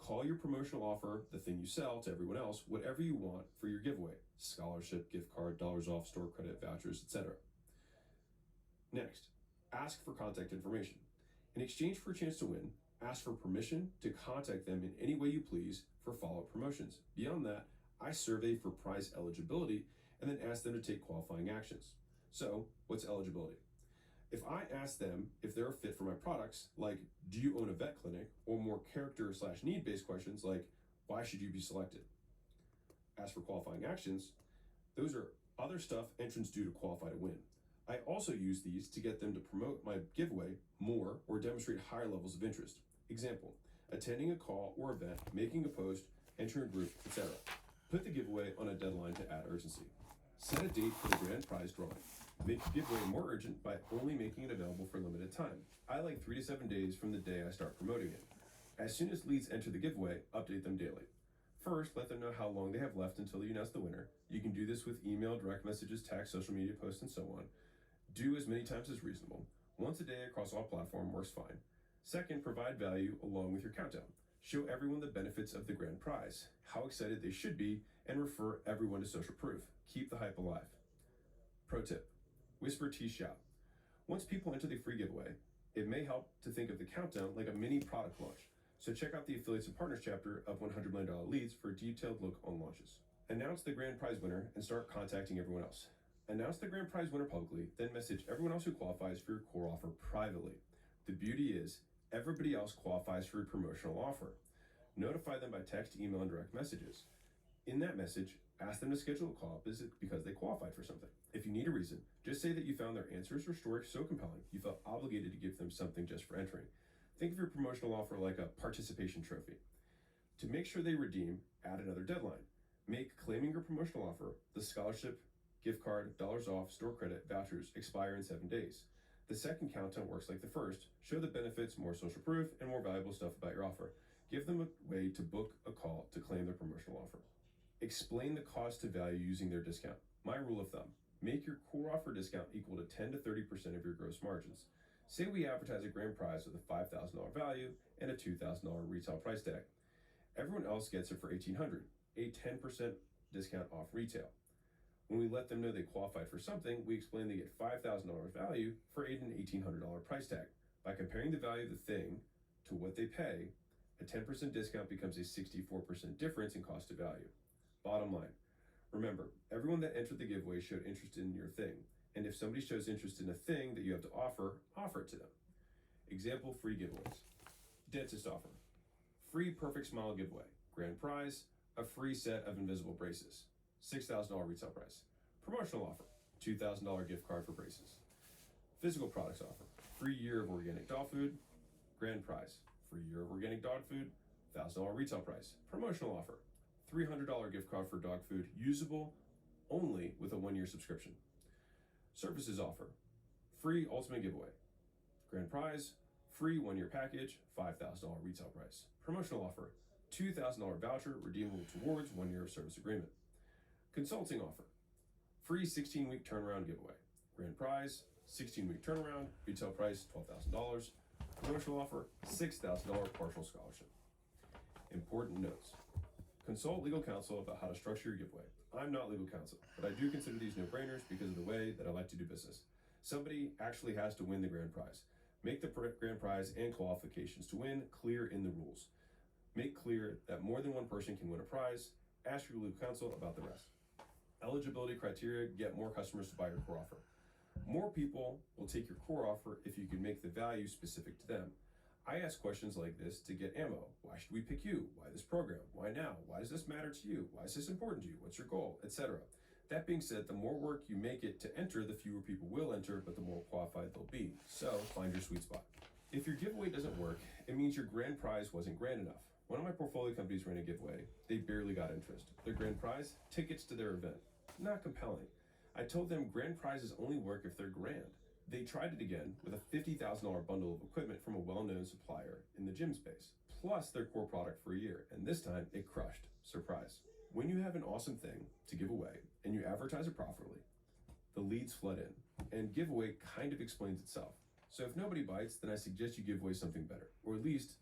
Call your promotional offer the thing you sell to everyone else, whatever you want for your giveaway: scholarship, gift card, dollars off, store credit, vouchers, etc. Next, ask for contact information. In exchange for a chance to win, ask for permission to contact them in any way you please for follow-up promotions. Beyond that, I survey for prize eligibility and then ask them to take qualifying actions. So, what's eligibility? If I ask them if they're a fit for my products, like, do you own a vet clinic, or more character/need-based questions like, why should you be selected? As for qualifying actions, those are Other stuff entrants do to qualify to win. I also use these to get them to promote my giveaway more or demonstrate higher levels of interest. Example, attending a call or event, making a post, entering a group, etc. Put the giveaway on a deadline to add urgency. Set a date for the grand prize drawing. Make the giveaway more urgent by only making it available for a limited time. I like 3 to 7 days from the day I start promoting it. As soon as leads enter the giveaway, update them daily. First, let them know how long they have left until you announce the winner. You can do this with email, direct messages, text, social media posts, and so on. Do as many times as reasonable. Once a day across all platforms works fine. Second, provide value along with your countdown. Show everyone the benefits of the grand prize, how excited they should be, and refer everyone to social proof. Keep the hype alive. Pro tip, whisper, tease, shout. Once people enter the free giveaway, it may help to think of the countdown like a mini product launch. So check out the Affiliates and Partners chapter of $100 Million Leads for a detailed look on launches. Announce the grand prize winner and start contacting everyone else. Announce the grand prize winner publicly, then message everyone else who qualifies for your core offer privately. The beauty is, everybody else qualifies for your promotional offer. Notify them by text, email, and direct messages. In that message, ask them to schedule a call because they qualified for something. If you need a reason, just say that you found their answers or story so compelling you felt obligated to give them something just for entering. Think of your promotional offer like a participation trophy. To make sure they redeem, add another deadline. Make claiming your promotional offer, the scholarship, gift card, dollars off, store credit, vouchers expire in 7 days. The second countdown works like the first. Show the benefits, more social proof, and more valuable stuff about your offer. Give them a way to book a call to claim their promotional offer. Explain the cost to value using their discount. My rule of thumb, make your core offer discount equal to 10 to 30% of your gross margins. Say we advertise a grand prize with a $5,000 value and a $2,000 retail price tag. Everyone else gets it for $1,800, a 10% discount off retail. When we let them know they qualified for something, we explain they get $5,000 value for an $1,800 price tag. By comparing the value of the thing to what they pay, a 10% discount becomes a 64% difference in cost to value. Bottom line, remember, everyone that entered the giveaway showed interest in your thing. And if somebody shows interest in a thing that you have to offer it to them. Example, free giveaways. Dentist offer. Free Perfect Smile giveaway. Grand prize, a free set of invisible braces. $6,000 retail price. Promotional offer, $2,000 gift card for braces. Physical products offer. Free year of organic dog food. Grand prize, free year of organic dog food, $1,000 retail price. Promotional offer, $300 gift card for dog food, usable only with a 1-year subscription. Services offer, free ultimate giveaway. Grand prize, free 1-year package, $5,000 retail price. Promotional offer, $2,000 voucher redeemable towards 1 year of service agreement. Consulting offer, free 16-week turnaround giveaway. Grand prize, 16-week turnaround, retail price $12,000. Promotional offer, $6,000 partial scholarship. Important notes. Consult legal counsel about how to structure your giveaway. I'm not legal counsel, but I do consider these no-brainers because of the way that I like to do business. Somebody actually has to win the grand prize. Make the grand prize and qualifications to win clear in the rules. Make clear that more than one person can win a prize. Ask your legal counsel about the rest. Eligibility criteria get more customers to buy your core offer. More people will take your core offer if you can make the value specific to them. I ask questions like this to get ammo. Why should we pick you? Why this program? Why now? Why does this matter to you? Why is this important to you? What's your goal? Etc. That being said, the more work you make it to enter, the fewer people will enter, but the more qualified they'll be. So find your sweet spot. If your giveaway doesn't work, it means your grand prize wasn't grand enough. One of my portfolio companies ran a giveaway. They barely got interest. Their grand prize? Tickets to their event. Not compelling. I told them grand prizes only work if they're grand. They tried it again with a $50,000 bundle of equipment from a well-known supplier in the gym space, plus their core product for a year, and this time it crushed. Surprise. When you have an awesome thing to give away and you advertise it properly, the leads flood in, and giveaway kind of explains itself. So if nobody bites, then I suggest you give away something better, or at least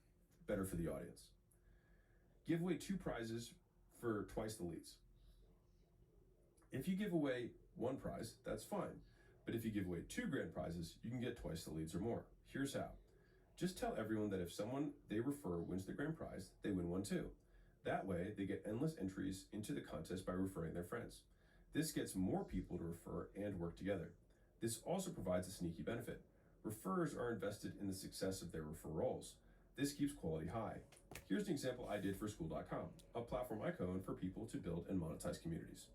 better for the audience. Give away 2 prizes for twice the leads. If you give away 1 prize, that's fine. But if you give away 2 grand prizes, you can get twice the leads or more. Here's how. Just tell everyone that if someone they refer wins the grand prize, they win one too. That way, they get endless entries into the contest by referring their friends. This gets more people to refer and work together. This also provides a sneaky benefit. Referrers are invested in the success of their referrals. This keeps quality high. Here's an example I did for Skool.com, a platform I co-own for people to build and monetize communities.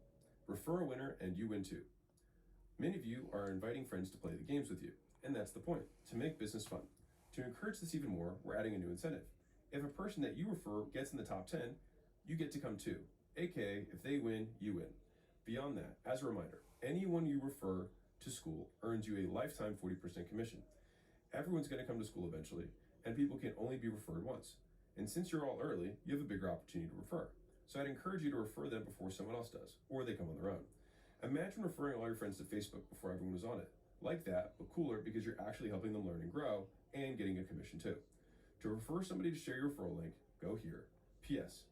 Refer a winner and you win too. Many of you are inviting friends to play the games with you, and that's the point, to make business fun. To encourage this even more, we're adding a new incentive. If a person that you refer gets in the top 10, you get to come too. AKA, if they win, you win. Beyond that, as a reminder, anyone you refer to Skool earns you a lifetime 40% commission. Everyone's going to come to Skool eventually, and people can only be referred once. And since you're all early, you have a bigger opportunity to refer. So I'd encourage you to refer them before someone else does, or they come on their own. Imagine referring all your friends to Facebook before everyone was on it. Like that, but cooler because you're actually helping them learn and grow, and getting a commission too. To refer somebody to share your referral link, go here. P.S.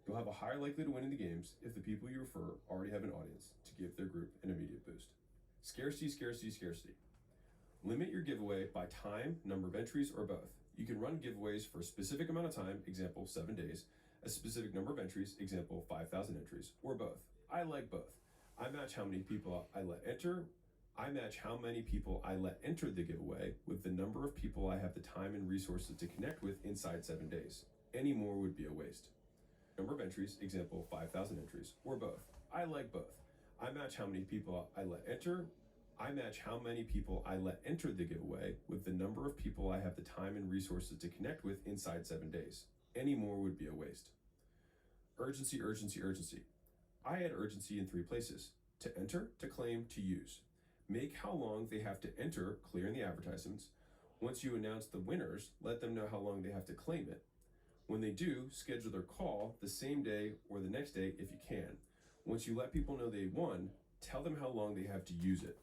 You'll have a higher likelihood of winning the games if the people you refer already have an audience to give their group an immediate boost. Scarcity, scarcity, scarcity. Limit your giveaway by time, number of entries, or both. You can run giveaways for a specific amount of time, example 7 days, a specific number of entries, example 5,000 entries, or both. I like both. I match how many people I let enter the giveaway with the number of people I have the time and resources to connect with inside 7 days. Any more would be a waste. Number of entries, example 5,000 entries, or both. I like both. I match how many people I let enter the giveaway with the number of people I have the time and resources to connect with inside 7 days. Any more would be a waste. Urgency, urgency, urgency. I add urgency in 3 places: to enter, to claim, to use. Make how long they have to enter clear in the advertisements. Once you announce the winners, let them know how long they have to claim it. When they do, schedule their call the same day or the next day if you can. Once you let people know they won, tell them how long they have to use it.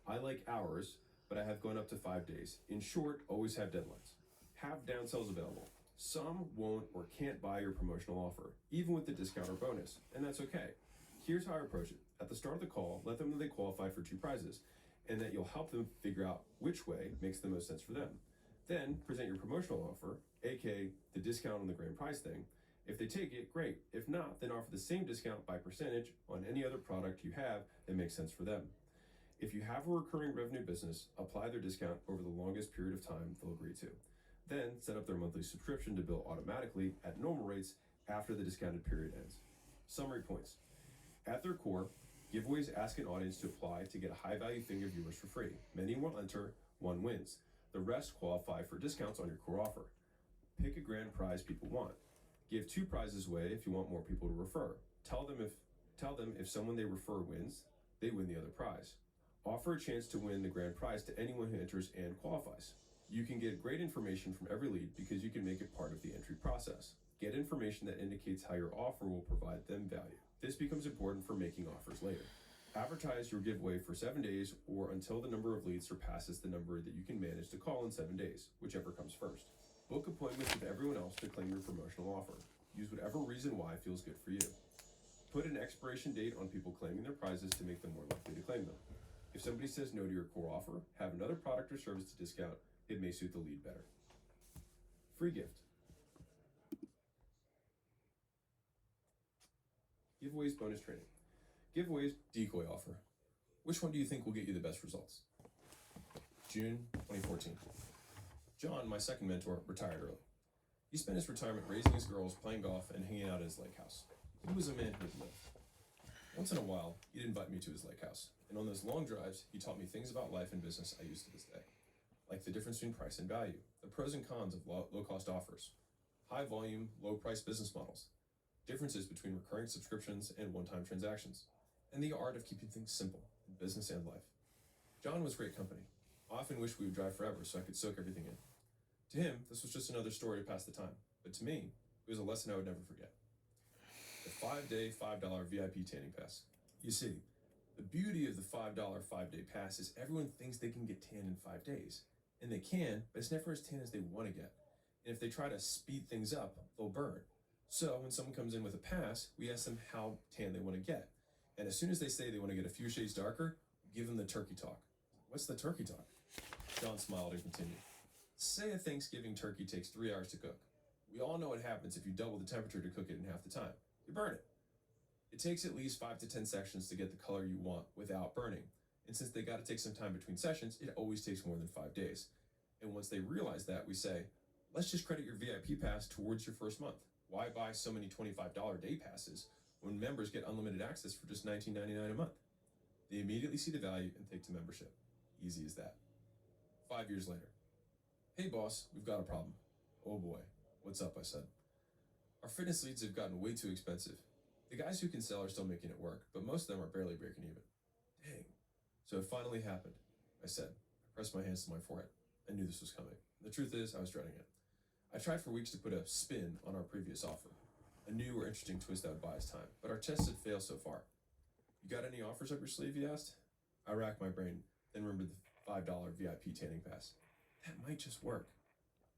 I like hours, but I have gone up to 5 days. In short, always have deadlines. Have downsells available. Some won't or can't buy your promotional offer, even with the discount or bonus, and that's okay. Here's how I approach it. At the start of the call, let them know they qualify for 2 prizes, and that you'll help them figure out which way makes the most sense for them. Then present your promotional offer, aka the discount on the grand prize thing. If they take it, great. If not, then offer the same discount by percentage on any other product you have that makes sense for them. If you have a recurring revenue business, apply their discount over the longest period of time they'll agree to. Then set up their monthly subscription to bill automatically at normal rates after the discounted period ends. Summary points. At their core, giveaways ask an audience to apply to get a high value thing of yours for free. Many will enter, one wins. The rest qualify for discounts on your core offer. Pick a grand prize people want. Give 2 prizes away if you want more people to refer. Tell them if someone they refer wins, they win the other prize. Offer a chance to win the grand prize to anyone who enters and qualifies. You can get great information from every lead because you can make it part of the entry process. Get information that indicates how your offer will provide them value. This becomes important for making offers later. Advertise your giveaway for 7 days or until the number of leads surpasses the number that you can manage to call in 7 days, whichever comes first. Book appointments with everyone else to claim your promotional offer. Use whatever reason why feels good for you. Put an expiration date on people claiming their prizes to make them more likely to claim them. If somebody says no to your core offer, have another product or service to discount. It may suit the lead better. Free gift. Giveaways bonus training. Giveaways decoy offer. Which one do you think will get you the best results? June 2014. John, my second mentor, retired early. He spent his retirement raising his girls, playing golf, and hanging out at his lake house. He was a man who would live. Once in a while, he'd invite me to his lake house, and on those long drives, he taught me things about life and business I use to this day, like the difference between price and value, the pros and cons of low-cost offers, high volume, low-price business models, differences between recurring subscriptions and one-time transactions, and the art of keeping things simple in business and life. John was great company. I often wished we would drive forever so I could soak everything in. To him, this was just another story to pass the time, but to me, it was a lesson I would never forget. The 5-day, $5 VIP tanning pass. You see, the beauty of the $5 5-day pass is everyone thinks they can get tan in 5 days. And they can, but it's never as tan as they want to get. And if they try to speed things up, they'll burn. So when someone comes in with a pass, we ask them how tan they want to get. And as soon as they say they want to get a few shades darker, give them the turkey talk. What's the turkey talk? John smiled and continued. Say a Thanksgiving turkey takes 3 hours to cook. We all know what happens if you double the temperature to cook it in half the time. You burn it. It takes at least 5 to 10 sections to get the color you want without burning. And since they got to take some time between sessions, it always takes more than 5 days. And once they realize that, we say, let's just credit your VIP pass towards your first month. Why buy so many $25 day passes when members get unlimited access for just $19.99 a month. They immediately see the value and take to membership. Easy as that. 5 years later. Hey boss, we've got a problem. Oh boy. What's up, I said. Our fitness leads have gotten way too expensive. The guys who can sell are still making it work, but most of them are barely breaking even. Dang. So it finally happened, I said. I pressed my hands to my forehead. I knew this was coming. The truth is, I was dreading it. I tried for weeks to put a spin on our previous offer. A new or interesting twist that would buy us time, but our tests had failed so far. You got any offers up your sleeve, he asked? I racked my brain, then remembered the $5 VIP tanning pass. That might just work.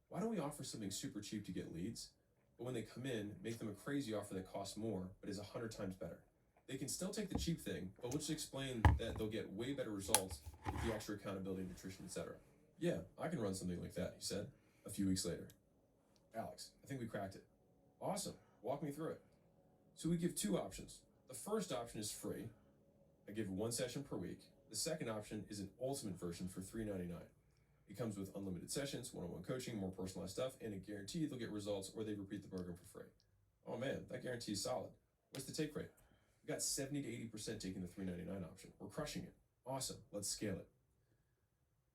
Why don't we offer something super cheap to get leads, but when they come in, make them a crazy offer that costs more, but is 100 times better? They can still take the cheap thing, but we'll just explain that they'll get way better results with the extra accountability, nutrition, etc. Yeah, I can run something like that, he said, a few weeks later. Alex, I think we cracked it. Awesome, walk me through it. So we give two options. The first option is free. I give one session per week. The second option is an ultimate version for $3.99. It comes with unlimited sessions, one-on-one coaching, more personalized stuff, and a guarantee they'll get results or they repeat the program for free. Oh man, that guarantee is solid. What's the take rate? We got 70 to 80% taking the $3.99 option. We're crushing it. Awesome, let's scale it.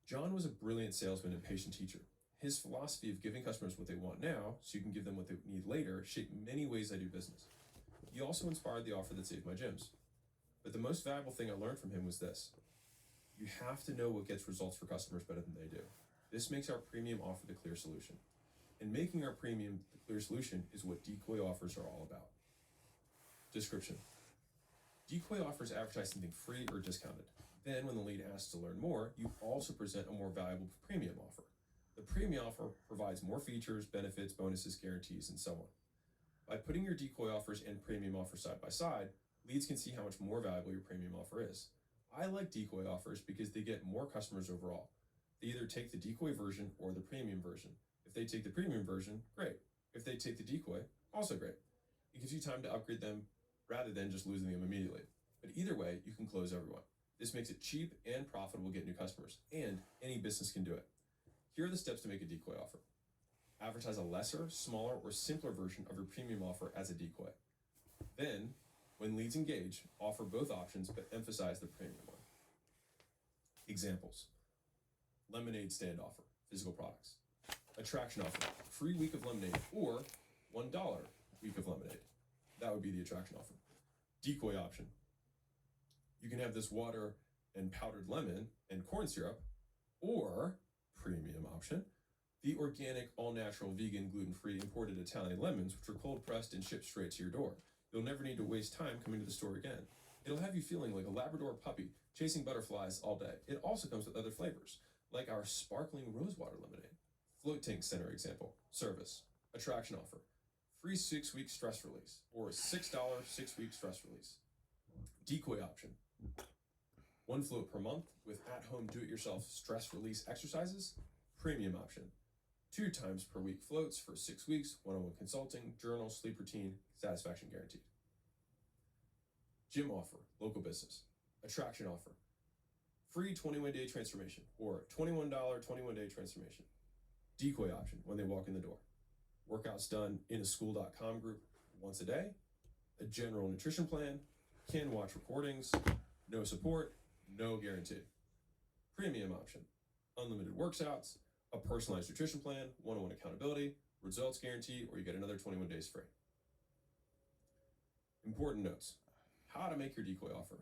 John was a brilliant salesman and patient teacher. His philosophy of giving customers what they want now so you can give them what they need later shaped many ways I do business. He also inspired the offer that saved my gyms. But the most valuable thing I learned from him was this. You have to know what gets results for customers better than they do. This makes our premium offer the clear solution. And making our premium the clear solution is what decoy offers are all about. Description. Decoy offers advertise something free or discounted. Then when the lead asks to learn more, you also present a more valuable premium offer. The premium offer provides more features, benefits, bonuses, guarantees, and so on. By putting your decoy offers and premium offers side by side, leads can see how much more valuable your premium offer is. I like decoy offers because they get more customers overall. They either take the decoy version or the premium version. If they take the premium version, great. If they take the decoy, also great. It gives you time to upgrade them rather than just losing them immediately. But either way, you can close everyone. This makes it cheap and profitable to get new customers, and any business can do it. Here are the steps to make a decoy offer. Advertise a lesser, smaller, or simpler version of your premium offer as a decoy. Then, when leads engage, offer both options but emphasize the premium one. Examples. Lemonade stand offer, physical products. Attraction offer, free week of lemonade or $1 week of lemonade. That would be the attraction offer. Decoy option. You can have this water and powdered lemon and corn syrup, or premium option, the organic, all-natural, vegan, gluten-free, imported Italian lemons, which are cold-pressed and shipped straight to your door. You'll never need to waste time coming to the store again. It'll have you feeling like a Labrador puppy chasing butterflies all day. It also comes with other flavors, like our sparkling rosewater lemonade. Float tank center example. Service. Attraction offer. Free 6-week stress release, or $6 6-week stress release. Decoy option. 1 float per month with at-home do-it-yourself stress release exercises. Premium option. 2 times per week floats for 6 weeks, one-on-one consulting, journal, sleep routine, satisfaction guaranteed. Gym offer, local business. Attraction offer. Free 21-day transformation, or $21 21-day transformation. Decoy option when they walk in the door. Workouts done in a Skool.com group once a day. A general nutrition plan. Can watch recordings. No support. No guarantee. Premium option. Unlimited workouts. A personalized nutrition plan. One-on-one accountability. Results guarantee, or you get another 21 days free. Important notes. How to make your decoy offer.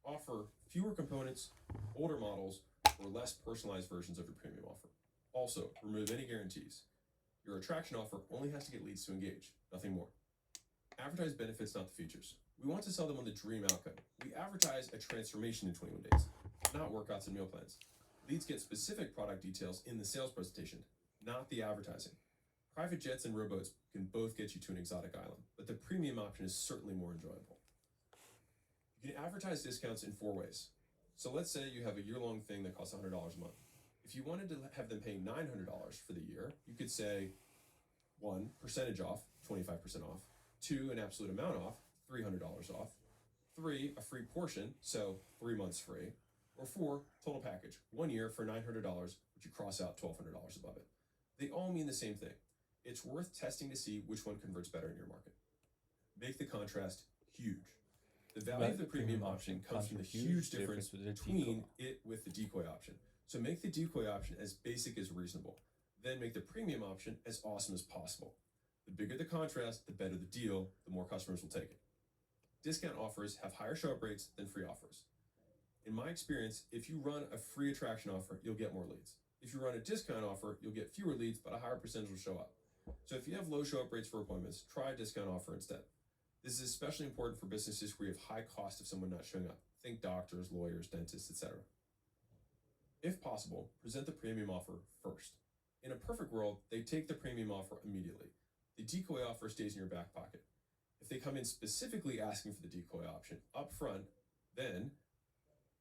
Offer fewer components, older models, or less personalized versions of your premium offer. Also, remove any guarantees. Your attraction offer only has to get leads to engage, nothing more. Advertise benefits, not the features. We want to sell them on the dream outcome. We advertise a transformation in 21 days, not workouts and meal plans. Leads get specific product details in the sales presentation, not the advertising. Private jets and rowboats can both get you to an exotic island, but the premium option is certainly more enjoyable. You can advertise discounts in 4 ways. So let's say you have a year-long thing that costs $100 a month. If you wanted to have them pay $900 for the year, you could say 1, percentage off, 25% off, 2, an absolute amount off, $300 off, 3, a free portion, so 3 months free, or 4, total package, 1 year for $900, but you cross out $1,200 above it. They all mean the same thing. It's worth testing to see which one converts better in your market. Make the contrast huge. The value of the premium option comes from the huge difference between it with the decoy option. So make the decoy option as basic as reasonable. Then make the premium option as awesome as possible. The bigger the contrast, the better the deal, the more customers will take it. Discount offers have higher show-up rates than free offers. In my experience, if you run a free attraction offer, you'll get more leads. If you run a discount offer, you'll get fewer leads, but a higher percentage will show up. So if you have low show-up rates for appointments, try a discount offer instead. This is especially important for businesses where you have high cost of someone not showing up. Think doctors, lawyers, dentists, etc. If possible, present the premium offer first. In a perfect world, they take the premium offer immediately. The decoy offer stays in your back pocket. If they come in specifically asking for the decoy option up front, then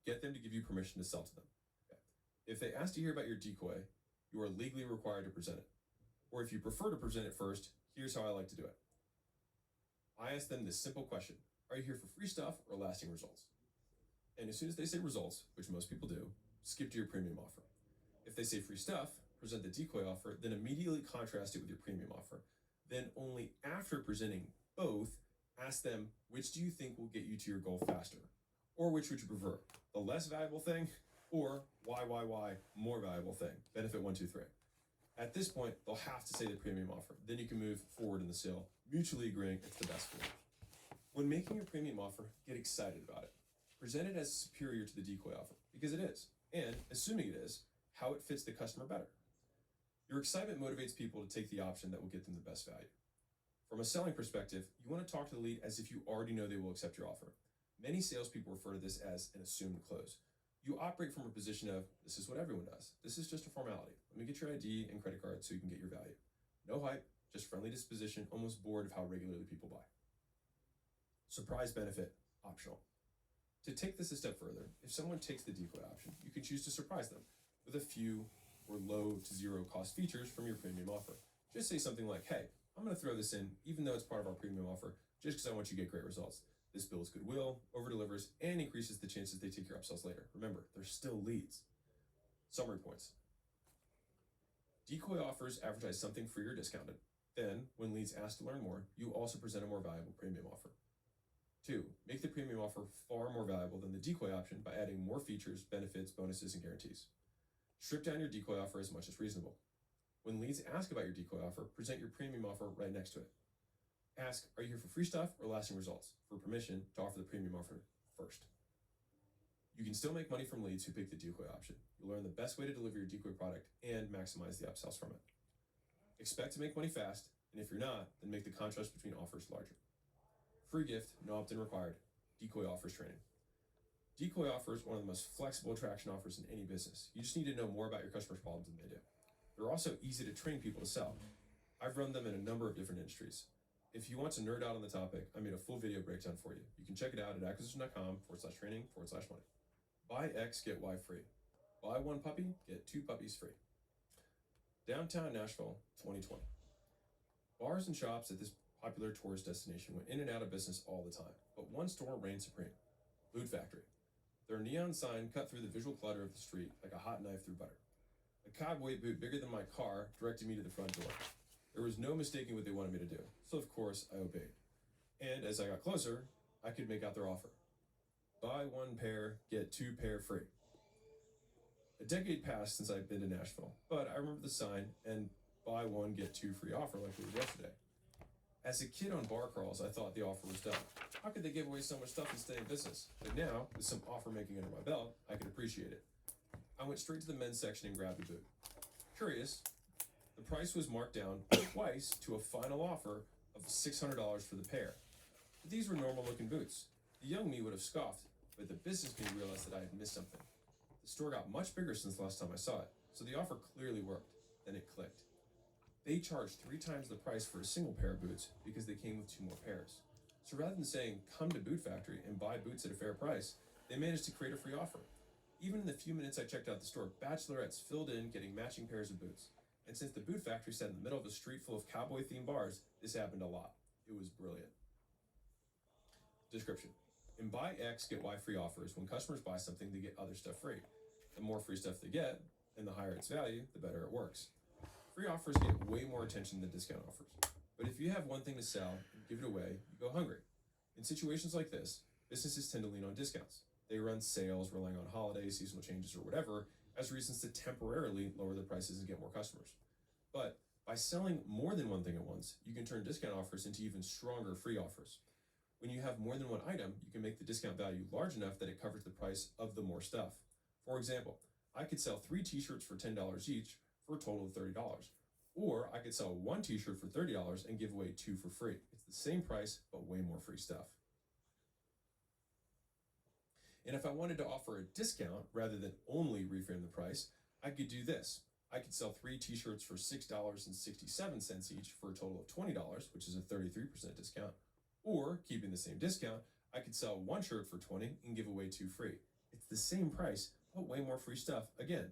get them to give you permission to sell to them. Okay. If they ask to hear about your decoy, you are legally required to present it. Or if you prefer to present it first, here's how I like to do it. I ask them this simple question: are you here for free stuff or lasting results? And as soon as they say results, which most people do, skip to your premium offer. If they say free stuff, present the decoy offer, then immediately contrast it with your premium offer. Then only after presenting both, ask them, which do you think will get you to your goal faster? Or which would you prefer? The less valuable thing, or why, more valuable thing? Benefit 1, 2, 3. At this point, they'll have to say the premium offer. Then you can move forward in the sale, mutually agreeing it's the best for you. When making your premium offer, get excited about it. Present it as superior to the decoy offer, because it is. And, assuming it is, how it fits the customer better. Your excitement motivates people to take the option that will get them the best value. From a selling perspective, you want to talk to the lead as if you already know they will accept your offer. Many salespeople refer to this as an assumed close. You operate from a position of, this is what everyone does. This is just a formality. Let me get your ID and credit card so you can get your value. No hype, just friendly disposition, almost bored of how regularly people buy. Surprise benefit, optional. To take this a step further, if someone takes the decoy option, you can choose to surprise them with a few or low to zero cost features from your premium offer. Just say something like, hey, I'm going to throw this in, even though it's part of our premium offer, just because I want you to get great results. This builds goodwill, over-delivers, and increases the chances they take your upsells later. Remember, they're still leads. Summary points. Decoy offers advertise something free or discounted. Then, when leads ask to learn more, you also present a more valuable premium offer. 2. Make the premium offer far more valuable than the decoy option by adding more features, benefits, bonuses, and guarantees. Strip down your decoy offer as much as reasonable. When leads ask about your decoy offer, present your premium offer right next to it. Ask, are you here for free stuff or lasting results? For permission to offer the premium offer first. You can still make money from leads who pick the decoy option. You'll learn the best way to deliver your decoy product and maximize the upsells from it. Expect to make money fast, and if you're not, then make the contrast between offers larger. Free gift, no opt-in required. Decoy offers training. Decoy offers one of the most flexible attraction offers in any business. You just need to know more about your customers' problems than they do. They're also easy to train people to sell. I've run them in a number of different industries. If you want to nerd out on the topic, I made a full video breakdown for you. You can check it out at acquisition.com/training/money. Buy X, get Y free. Buy one puppy, get 2 puppies free. Downtown Nashville, 2020. Bars and shops at this popular tourist destination went in and out of business all the time, but one store reigned supreme: Boot Factory. Their neon sign cut through the visual clutter of the street like a hot knife through butter. A cowboy boot bigger than my car directed me to the front door. There was no mistaking what they wanted me to do, so of course I obeyed. And as I got closer, I could make out their offer. Buy 1 pair, get 2 pair free. A decade passed since I've been to Nashville, but I remember the sign and buy 1, get 2 free offer like it was yesterday. As a kid on bar crawls, I thought the offer was dumb. How could they give away so much stuff and stay in business? But now, with some offer making under my belt, I could appreciate it. I went straight to the men's section and grabbed a boot. Curious, the price was marked down twice to a final offer of $600 for the pair. But these were normal looking boots. The young me would have scoffed, but the business me realized that I had missed something. The store got much bigger since the last time I saw it, so the offer clearly worked. Then it clicked. They charged 3 times the price for a single pair of boots because they came with 2 more pairs. So rather than saying, come to Boot Factory and buy boots at a fair price, they managed to create a free offer. Even in the few minutes I checked out the store, bachelorettes filled in getting matching pairs of boots. And since the Boot Factory sat in the middle of a street full of cowboy-themed bars, this happened a lot. It was brilliant. Description. In Buy X, Get Y free offers, when customers buy something, they get other stuff free. The more free stuff they get, and the higher its value, the better it works. Free offers get way more attention than discount offers. But if you have one thing to sell and give it away, you go hungry. In situations like this, businesses tend to lean on discounts. They run sales, relying on holidays, seasonal changes, or whatever as reasons to temporarily lower their prices and get more customers. But by selling more than one thing at once, you can turn discount offers into even stronger free offers. When you have more than one item, you can make the discount value large enough that it covers the price of the more stuff. For example, I could sell 3 t-shirts for $10 each for a total of $30. Or I could sell 1 t-shirt for $30 and give away 2 for free. It's the same price, but way more free stuff. And if I wanted to offer a discount rather than only reframe the price, I could do this. I could sell 3 t-shirts for $6.67 each for a total of $20, which is a 33% discount. Or, keeping the same discount, I could sell 1 shirt for $20 and give away 2 free. It's the same price, but way more free stuff again.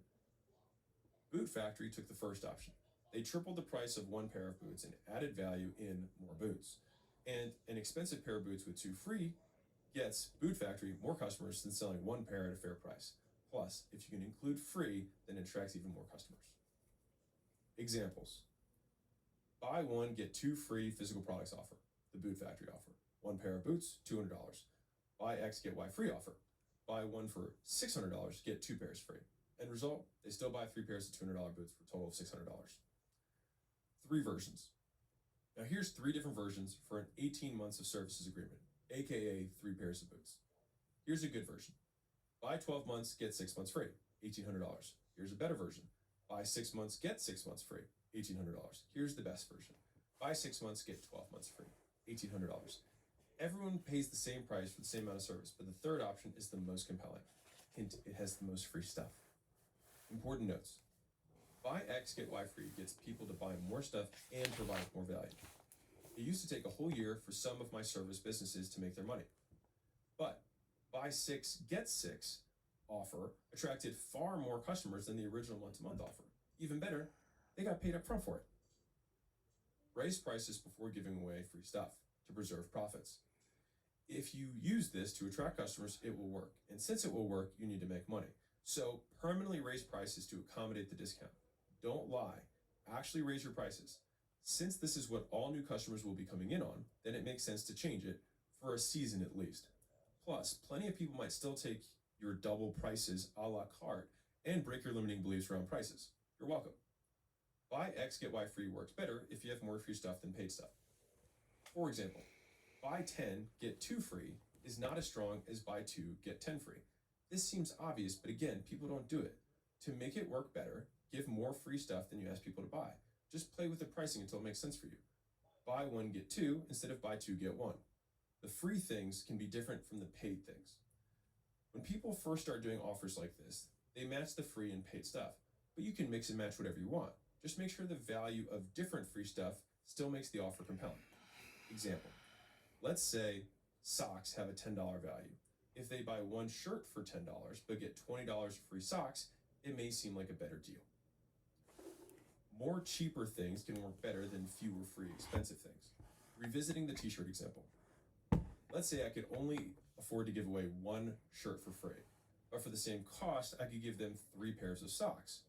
Boot Factory took the first option. They tripled the price of 1 pair of boots and added value in more boots. And an expensive pair of boots with 2 free gets Boot Factory more customers than selling 1 pair at a fair price. Plus, if you can include free, then it attracts even more customers. Examples. Buy 1, get 2 free physical products offer, the Boot Factory offer. 1 pair of boots, $200. Buy X, get Y free offer. Buy 1 for $600, get 2 pairs free. End result, they still buy 3 pairs of $200 boots for a total of $600. 3 versions. Now here's 3 different versions for an 18 months of services agreement, aka 3 pairs of boots. Here's a good version. Buy 12 months, get 6 months free, $1,800. Here's a better version. Buy 6 months, get 6 months free, $1,800. Here's the best version. Buy 6 months, get 12 months free, $1,800. Everyone pays the same price for the same amount of service, but the third option is the most compelling. Hint, it has the most free stuff. Important notes. Buy X, get Y free gets people to buy more stuff and provide more value. It used to take a whole year for some of my service businesses to make their money. But buy 6, get 6 offer attracted far more customers than the original month-to-month offer. Even better, they got paid up front for it. Raise prices before giving away free stuff to preserve profits. If you use this to attract customers, it will work. And since it will work, you need to make money. So permanently raise prices to accommodate the discount. Don't lie. Actually raise your prices. Since this is what all new customers will be coming in on, then it makes sense to change it for a season at least. Plus, plenty of people might still take your double prices a la carte and break your limiting beliefs around prices. You're welcome. Buy X, get Y free works better if you have more free stuff than paid stuff. For example, buy 10, get 2 free is not as strong as buy 2, get 10 free. This seems obvious, but again, people don't do it. To make it work better, give more free stuff than you ask people to buy. Just play with the pricing until it makes sense for you. Buy 1, get 2 instead of buy 2, get 1. The free things can be different from the paid things. When people first start doing offers like this, they match the free and paid stuff, but you can mix and match whatever you want. Just make sure the value of different free stuff still makes the offer compelling. Example, let's say socks have a $10 value. If they buy 1 shirt for $10 but get $20 free socks, it may seem like a better deal. More cheaper things can work better than fewer free expensive things. Revisiting the t-shirt example. Let's say I could only afford to give away 1 shirt for free, but for the same cost, I could give them 3 pairs of socks.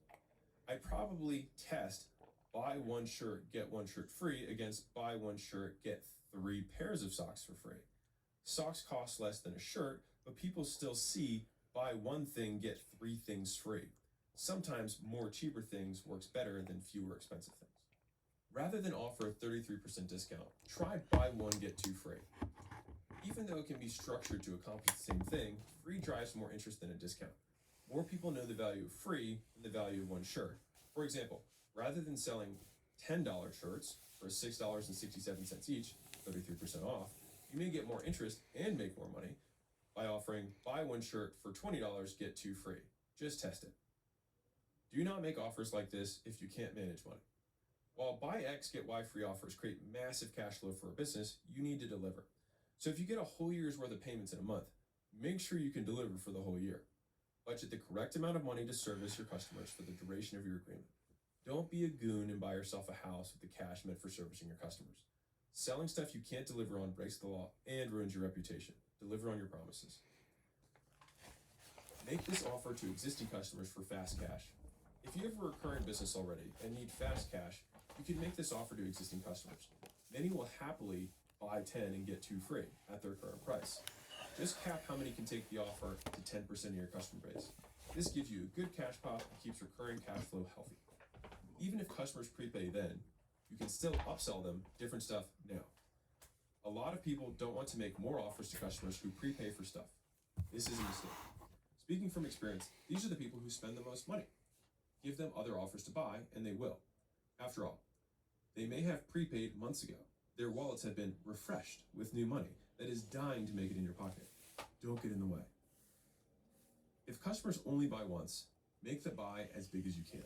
I'd probably test buy 1 shirt, get 1 shirt free against buy 1 shirt, get 3 pairs of socks for free. Socks cost less than a shirt, but people still see buy 1 thing, get 3 things free. Sometimes more cheaper things works better than fewer expensive things. Rather than offer a 33% discount, try buy 1, get 2 free. Even though it can be structured to accomplish the same thing, free drives more interest than a discount. More people know the value of free than the value of 1 shirt. For example, rather than selling $10 shirts for $6.67 each, 33% off, you may get more interest and make more money by offering buy 1 shirt for $20, get 2 free. Just test it. Do not make offers like this if you can't manage money. While buy X, get Y free offers create massive cash flow for a business, you need to deliver. So if you get a whole year's worth of payments in a month, make sure you can deliver for the whole year. Budget the correct amount of money to service your customers for the duration of your agreement. Don't be a goon and buy yourself a house with the cash meant for servicing your customers. Selling stuff you can't deliver on breaks the law and ruins your reputation. Deliver on your promises. Make this offer to existing customers for fast cash. If you have a recurring business already and need fast cash, you can make this offer to existing customers. Many will happily buy 10 and get 2 free at their current price. Just cap how many can take the offer to 10% of your customer base. This gives you a good cash pop and keeps recurring cash flow healthy. Even if customers prepay then, you can still upsell them different stuff now. A lot of people don't want to make more offers to customers who prepay for stuff. This is a mistake. Speaking from experience, these are the people who spend the most money. Give them other offers to buy, and they will. After all, they may have prepaid months ago. Their wallets have been refreshed with new money that is dying to make it in your pocket. Don't get in the way. If customers only buy once, make the buy as big as you can.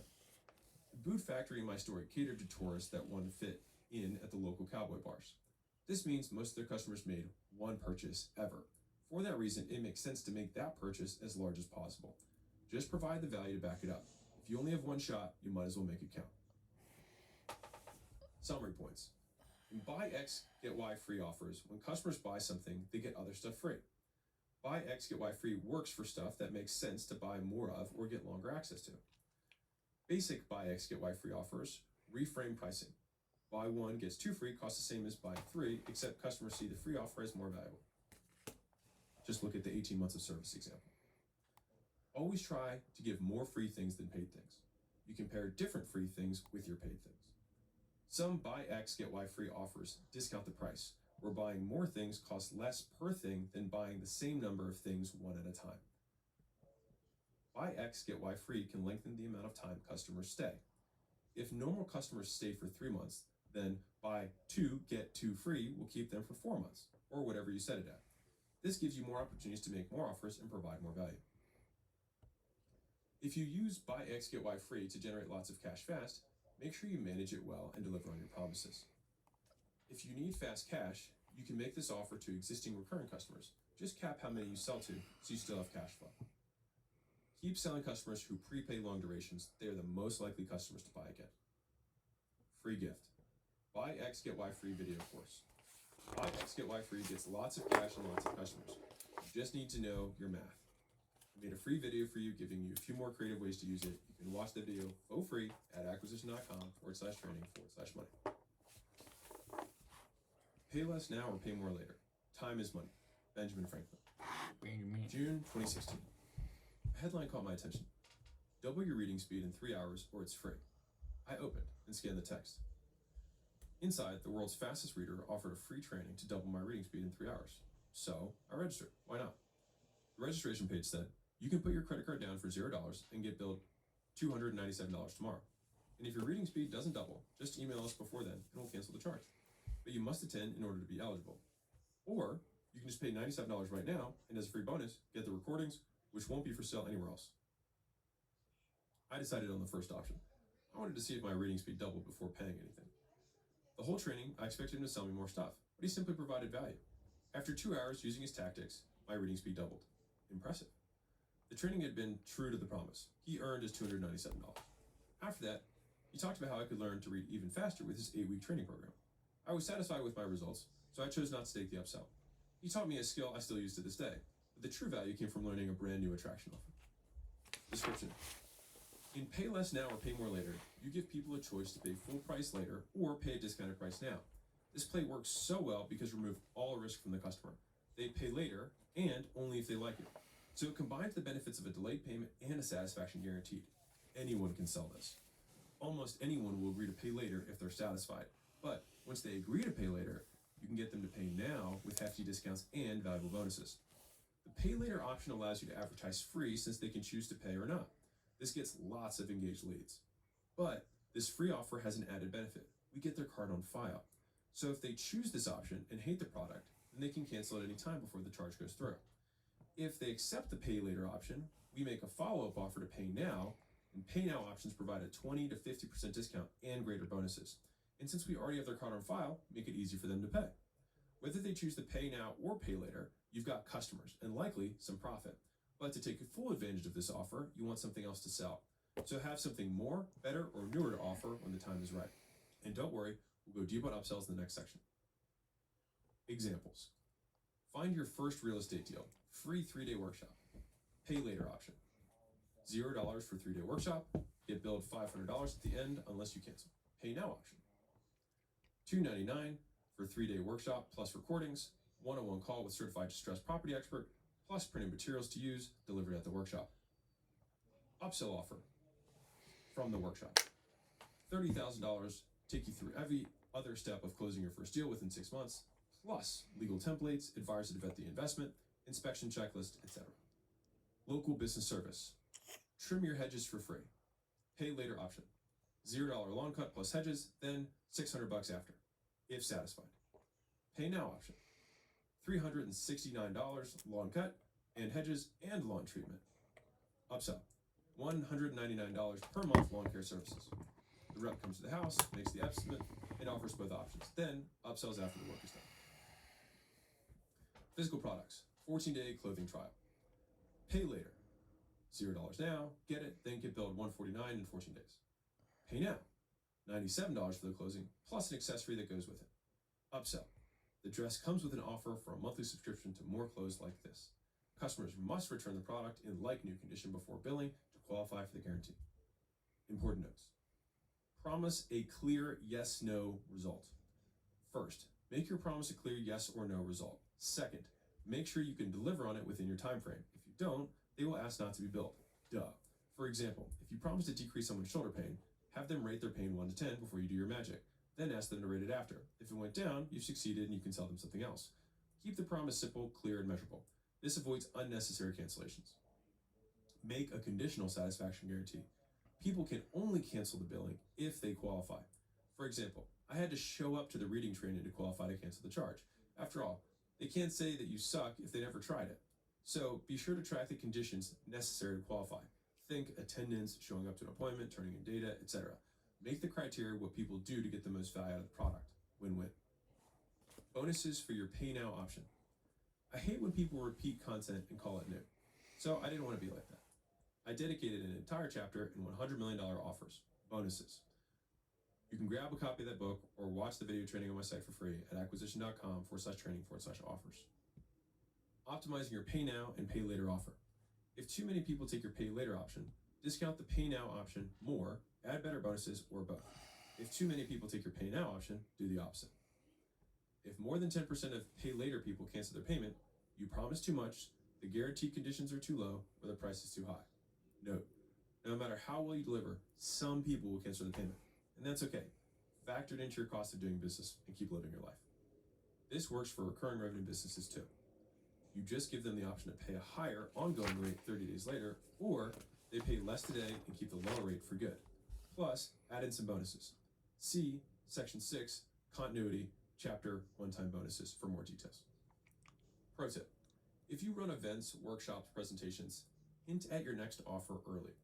The Boot Factory in my story catered to tourists that want to fit in at the local cowboy bars. This means most of their customers made one purchase ever. For that reason, it makes sense to make that purchase as large as possible. Just provide the value to back it up. If you only have one shot, you might as well make it count. Summary points. In Buy X, Get Y free offers, when customers buy something, they get other stuff free. Buy X, Get Y free works for stuff that makes sense to buy more of or get longer access to. Basic Buy X, Get Y free offers reframe pricing. Buy 1 gets 2 free costs the same as buy 3, except customers see the free offer as more valuable. Just look at the 18 months of service example. Always try to give more free things than paid things. You can pair different free things with your paid things. Some Buy X, Get Y free offers discount the price, where buying more things costs less per thing than buying the same number of things one at a time. Buy X, Get Y free can lengthen the amount of time customers stay. If normal customers stay for 3 months, then Buy 2, Get 2 free will keep them for 4 months, or whatever you set it at. This gives you more opportunities to make more offers and provide more value. If you use Buy X, Get Y free to generate lots of cash fast, make sure you manage it well and deliver on your promises. If you need fast cash, you can make this offer to existing recurring customers. Just cap how many you sell to so you still have cash flow. Keep selling customers who prepay long durations. They are the most likely customers to buy again. Free gift. Buy X, Get Y free video course. Buy X, Get Y free gets lots of cash and lots of customers. You just need to know your math. I made a free video for you giving you a few more creative ways to use it. You can watch the video for free at acquisition.com/training/money. Pay less now or pay more later. Time is money. Benjamin Franklin. June 2016. A headline caught my attention. Double your reading speed in 3 hours or it's free. I opened and scanned the text. Inside, the world's fastest reader offered a free training to double my reading speed in 3 hours. So I registered. Why not? The registration page said, you can put your credit card down for $0 and get billed $297 tomorrow. And if your reading speed doesn't double, just email us before then and we'll cancel the charge. But you must attend in order to be eligible. Or you can just pay $97 right now and as a free bonus, get the recordings, which won't be for sale anywhere else. I decided on the first option. I wanted to see if my reading speed doubled before paying anything. The whole training, I expected him to sell me more stuff, but he simply provided value. After 2 hours using his tactics, my reading speed doubled. Impressive. The training had been true to the promise. He earned his $297. After that, he talked about how I could learn to read even faster with his 8-week training program. I was satisfied with my results, so I chose not to take the upsell. He taught me a skill I still use to this day, but the true value came from learning a brand new attraction offer. Description. In Pay Less Now or Pay More Later, you give people a choice to pay full price later or pay a discounted price now. This play works so well because you remove all risk from the customer. They pay later and only if they like it. So it combines the benefits of a delayed payment and a satisfaction guaranteed. Anyone can sell this. Almost anyone will agree to pay later if they're satisfied. But once they agree to pay later, you can get them to pay now with hefty discounts and valuable bonuses. The pay later option allows you to advertise free since they can choose to pay or not. This gets lots of engaged leads. But this free offer has an added benefit. We get their card on file. So if they choose this option and hate the product, then they can cancel at any time before the charge goes through. If they accept the pay later option, we make a follow-up offer to pay now, and pay now options provide a 20 to 50% discount and greater bonuses. And since we already have their card on file, make it easy for them to pay. Whether they choose to pay now or pay later, you've got customers and likely some profit. But to take full advantage of this offer, you want something else to sell. So have something more, better, or newer to offer when the time is right. And don't worry, we'll go deep on upsells in the next section. Examples. Find your first real estate deal. Free 3-day workshop. Pay later option. $0 for 3-day workshop. Get billed $500 at the end unless you cancel. Pay now option. $299 for a 3-day workshop plus recordings, one-on-one call with certified distressed property expert, plus printed materials to use delivered at the workshop. Upsell offer from the workshop. $30,000, take you through every other step of closing your first deal within 6 months, plus legal templates, advisor to vet the investment, inspection checklist, etc. Local business service. Trim your hedges for free. Pay later option. $0 lawn cut plus hedges, then $600 after, if satisfied. Pay now option. $369 lawn cut and hedges and lawn treatment. Upsell. $199 per month lawn care services. The rep comes to the house, makes the estimate, and offers both options. Then upsells after the work is done. Physical products. 14-day clothing trial. Pay later. $0 now, get it, then get billed $149 in 14 days. Pay now. $97 for the closing, plus an accessory that goes with it. Upsell. The dress comes with an offer for a monthly subscription to more clothes like this. Customers must return the product in like new condition before billing to qualify for the guarantee. Important notes. Promise a clear yes-no result. First, make your promise a clear yes or no result. Second, make sure you can deliver on it within your time frame. If you don't, they will ask not to be billed. Duh. For example, if you promise to decrease someone's shoulder pain, have them rate their pain 1 to 10 before you do your magic. Then ask them to rate it after. If it went down, you've succeeded and you can tell them something else. Keep the promise simple, clear, and measurable. This avoids unnecessary cancellations. Make a conditional satisfaction guarantee. People can only cancel the billing if they qualify. For example, I had to show up to the reading training to qualify to cancel the charge. After all, they can't say that you suck if they never tried it. So be sure to track the conditions necessary to qualify. Think attendance, showing up to an appointment, turning in data, etc. Make the criteria what people do to get the most value out of the product. Win-win. Bonuses for your pay now option. I hate when people repeat content and call it new. So I didn't want to be like that. I dedicated an entire chapter in $100 million offers, bonuses. You can grab a copy of that book or watch the video training on my site for free at acquisition.com/training/offers. Optimizing your pay now and pay later offer. If too many people take your pay later option, discount the pay now option more, add better bonuses, or both. If too many people take your pay now option, do the opposite. If more than 10% of pay later people cancel their payment, you promise too much, the guarantee conditions are too low, or the price is too high. Note, no matter how well you deliver, some people will cancel the payment, and that's okay. Factor it into your cost of doing business and keep living your life. This works for recurring revenue businesses too. You just give them the option to pay a higher ongoing rate 30 days later, or they pay less today and keep the lower rate for good. Plus, add in some bonuses. See Section 6, Continuity, Chapter One-Time Bonuses for more details. Pro tip. If you run events, workshops, presentations, hint at your next offer early.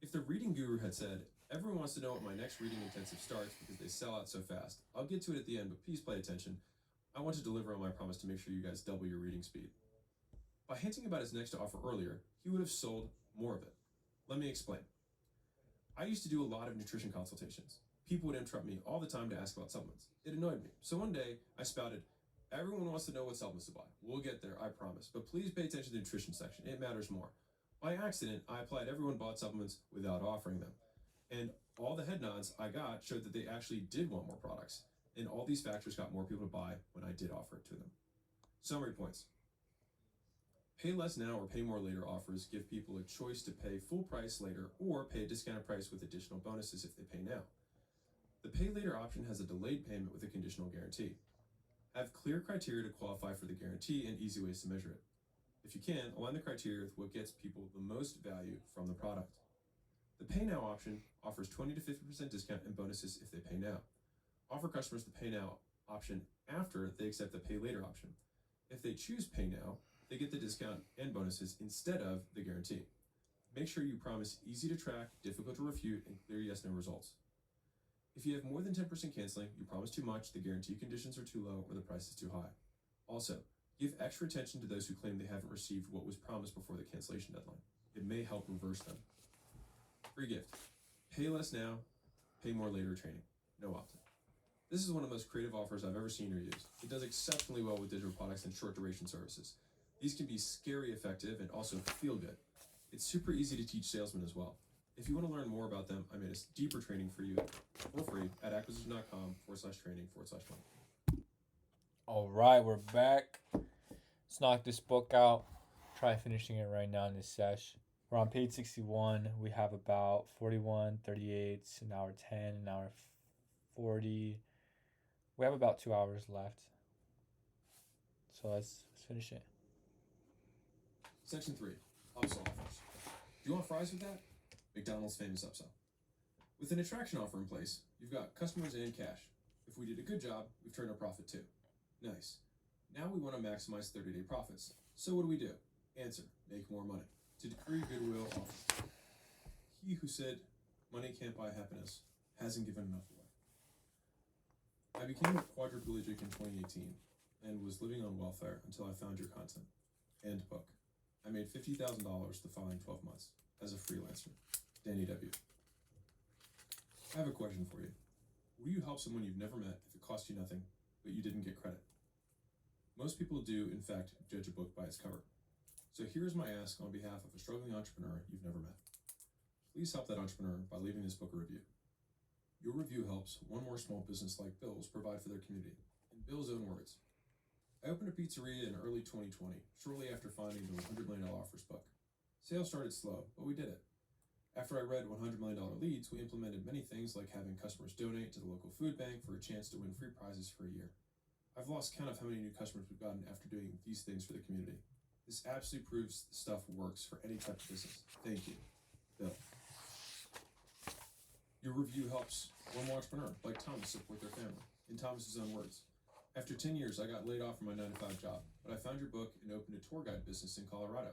If the reading guru had said, everyone wants to know what my next reading intensive starts because they sell out so fast, I'll get to it at the end, but please pay attention. I want to deliver on my promise to make sure you guys double your reading speed. By hinting about his next offer earlier, he would have sold more of it. Let me explain. I used to do a lot of nutrition consultations. People would interrupt me all the time to ask about supplements. It annoyed me. So one day, I spouted, everyone wants to know what supplements to buy. We'll get there, I promise. But please pay attention to the nutrition section. It matters more. By accident, I applied everyone bought supplements without offering them. And all the head nods I got showed that they actually did want more products. And all these factors got more people to buy when I did offer it to them. Summary points. Pay less now or pay more later offers give people a choice to pay full price later or pay a discounted price with additional bonuses if they pay now. The pay later option has a delayed payment with a conditional guarantee. Have clear criteria to qualify for the guarantee and easy ways to measure it. If you can, align the criteria with what gets people the most value from the product. The pay now option offers 20 to 50% discount and bonuses if they pay now. Offer customers the pay now option after they accept the pay later option. If they choose pay now, they get the discount and bonuses instead of the guarantee. Make sure you promise easy to track, difficult to refute, and clear yes-no results. If you have more than 10% canceling, you promise too much, the guarantee conditions are too low, or the price is too high. Also, give extra attention to those who claim they haven't received what was promised before the cancellation deadline. It may help reverse them. Free gift. Pay less now, pay more later training. No opt-in. This is one of the most creative offers I've ever seen or used. It does exceptionally well with digital products and short duration services. These can be scary effective and also feel good. It's super easy to teach salesmen as well. If you want to learn more about them, I made a deeper training for you for free at acquisition.com/training/20.
All right, we're back. Let's knock this book out. Try finishing it right now in this sesh. We're on page 61. We have about 41, 38, an hour 10, an hour 40. We have about 2 hours left. So let's finish it.
Section 3. Upsell offers. Do you want fries with that? McDonald's famous upsell. With an attraction offer in place, you've got customers and cash. If we did a good job, we've turned a profit too. Nice. Now we want to maximize 30-day profits. So what do? Answer, make more money. To decree goodwill offer. He who said money can't buy happiness hasn't given enough away. I became a quadriplegic in 2018 and was living on welfare until I found your content and book. I made $50,000 the following 12 months as a freelancer. Danny W. I have a question for you. Will you help someone you've never met if it cost you nothing, but you didn't get credit? Most people do, in fact, judge a book by its cover. So here's my ask on behalf of a struggling entrepreneur you've never met. Please help that entrepreneur by leaving this book a review. Your review helps one more small business like Bill's provide for their community. In Bill's own words, I opened a pizzeria in early 2020, shortly after finding the $100 million offers book. Sales started slow, but we did it. After I read $100 million leads, we implemented many things like having customers donate to the local food bank for a chance to win free prizes for a year. I've lost count of how many new customers we've gotten after doing these things for the community. This absolutely proves the stuff works for any type of business. Thank you, Bill. Your review helps one more entrepreneur like Thomas support their family. In Thomas's own words, after 10 years, I got laid off from my 9-to-5 job, but I found your book and opened a tour guide business in Colorado.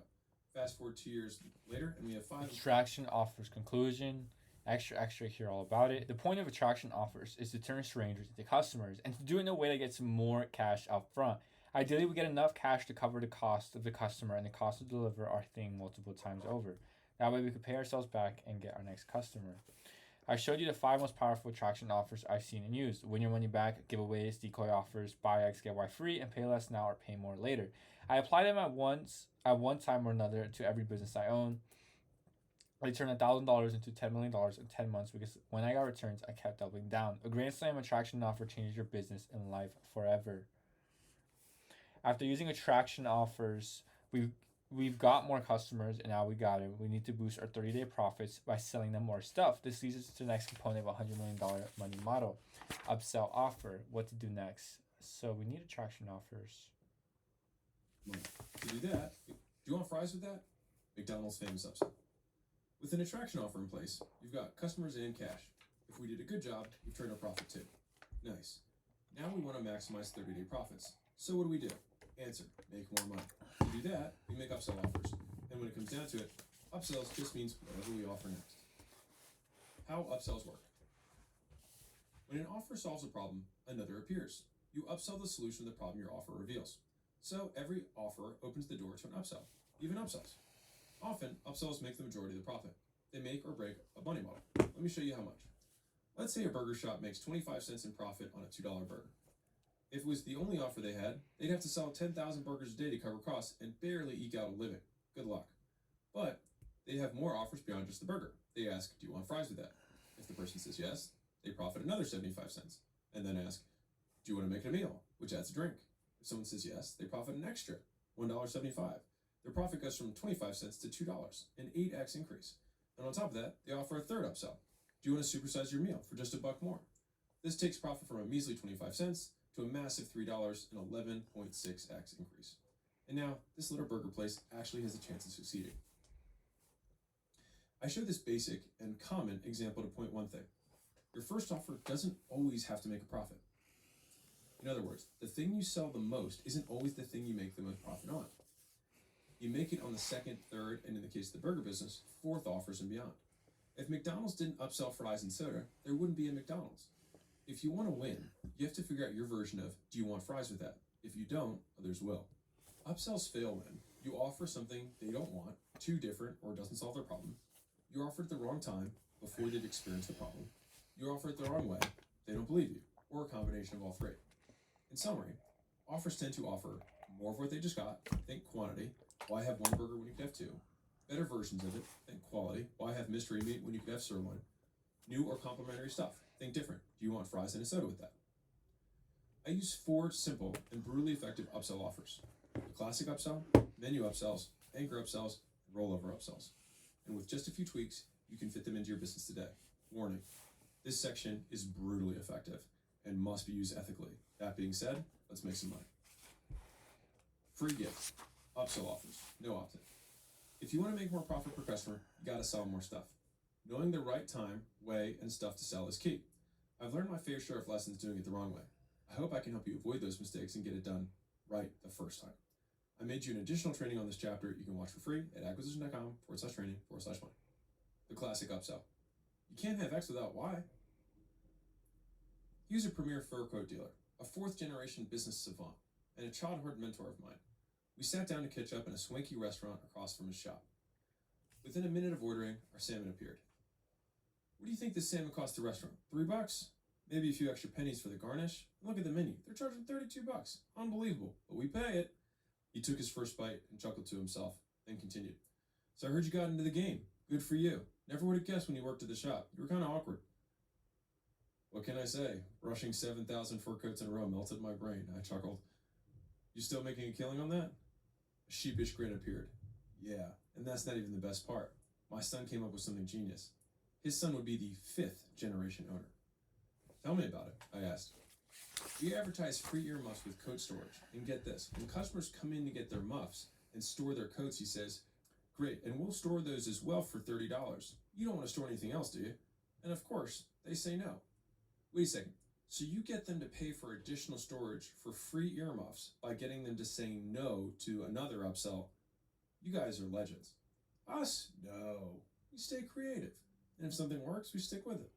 Fast forward 2 years later, and we have 5...
Attraction offers conclusion. Extra here all about it. The point of attraction offers is to turn strangers into customers and to do it in a way that gets more cash up front. Ideally, we get enough cash to cover the cost of the customer and the cost to deliver our thing multiple times over. That way we could pay ourselves back and get our next customer. I showed you the 5 most powerful attraction offers I've seen and used. Win your money back, giveaways, decoy offers, buy X, get Y free, and pay less now or pay more later. I apply them at one time or another to every business I own. I turned $1,000 into $10 million in 10 months because when I got returns, I kept doubling down. A Grand Slam attraction offer changes your business and life forever. After using attraction offers, we've got more customers and now we got it. We need to boost our 30-day profits by selling them more stuff. This leads us to the next component of a $100 million money model. Upsell offer. What to do next? So we need attraction offers.
To do that, do you want fries with that? McDonald's famous upsell. With an attraction offer in place, you've got customers and cash. If we did a good job, we've turned a profit too. Nice. Now we want to maximize 30-day profits. So what do? Answer, make more money. To do that, we make upsell offers. And when it comes down to it, upsells just means whatever we offer next. How upsells work. When an offer solves a problem, another appears. You upsell the solution to the problem your offer reveals. So every offer opens the door to an upsell, even upsells. Often, upsells make the majority of the profit. They make or break a money model. Let me show you how much. Let's say a burger shop makes 25 cents in profit on a $2 burger. If it was the only offer they had, they'd have to sell 10,000 burgers a day to cover costs and barely eke out a living. Good luck. But they have more offers beyond just the burger. They ask, do you want fries with that? If the person says yes, they profit another 75 cents. And then ask, do you want to make it a meal, which adds a drink? If someone says yes, they profit an extra, $1.75. Their profit goes from 25 cents to $2, an 8x increase. And on top of that, they offer a third upsell. Do you want to supersize your meal for just $1 more? This takes profit from a measly 25 cents to a massive $3, an 11.6x increase. And now, this little burger place actually has a chance of succeeding. I show this basic and common example to point one thing. Your first offer doesn't always have to make a profit. In other words, the thing you sell the most isn't always the thing you make the most profit on. You make it on the second, third, and in the case of the burger business, fourth offers and beyond. If McDonald's didn't upsell fries and soda, there wouldn't be a McDonald's. If you want to win, you have to figure out your version of, do you want fries with that? If you don't, others will. Upsells fail when you offer something they don't want, too different, or doesn't solve their problem. You offer it at the wrong time, before they've experienced the problem. You offer it the wrong way, they don't believe you, or a combination of all three. In summary, offers tend to offer more of what they just got, think quantity, why have one burger when you could have two? Better versions of it, think quality, why have mystery meat when you could have sirloin? New or complementary stuff, think different, do you want fries and a soda with that? I use 4 simple and brutally effective upsell offers: the classic upsell, menu upsells, anchor upsells, and rollover upsells. And with just a few tweaks, you can fit them into your business today. Warning, this section is brutally effective and must be used ethically. That being said, let's make some money. Free gift, upsell offers, no opt-in. If you want to make more profit per customer, you gotta sell more stuff. Knowing the right time, way, and stuff to sell is key. I've learned my fair share of lessons doing it the wrong way. I hope I can help you avoid those mistakes and get it done right the first time. I made you an additional training on this chapter you can watch for free at acquisition.com/training/money. The classic upsell. You can't have X without Y. He's a premier fur coat dealer, a 4th generation business savant, and a childhood mentor of mine. We sat down to catch up in a swanky restaurant across from his shop. Within a minute of ordering, our salmon appeared. What do you think this salmon cost the restaurant? $3? Maybe a few extra pennies for the garnish? Look at the menu. They're charging $32. Unbelievable, but we pay it. He took his first bite and chuckled to himself, then continued. So I heard you got into the game. Good for you. Never would have guessed when you worked at the shop. You were kind of awkward. What can I say? Brushing 7,000 fur coats in a row melted my brain. I chuckled. You still making a killing on that? A sheepish grin appeared. Yeah, and that's not even the best part. My son came up with something genius. His son would be the 5th generation owner. Tell me about it, I asked. We advertise free earmuffs with coat storage. And get this, when customers come in to get their muffs and store their coats, he says, great, and we'll store those as well for $30. You don't want to store anything else, do you? And of course, they say no. Wait a second, so you get them to pay for additional storage for free earmuffs by getting them to say no to another upsell? You guys are legends. Us? No. We stay creative. And if something works, we stick with it.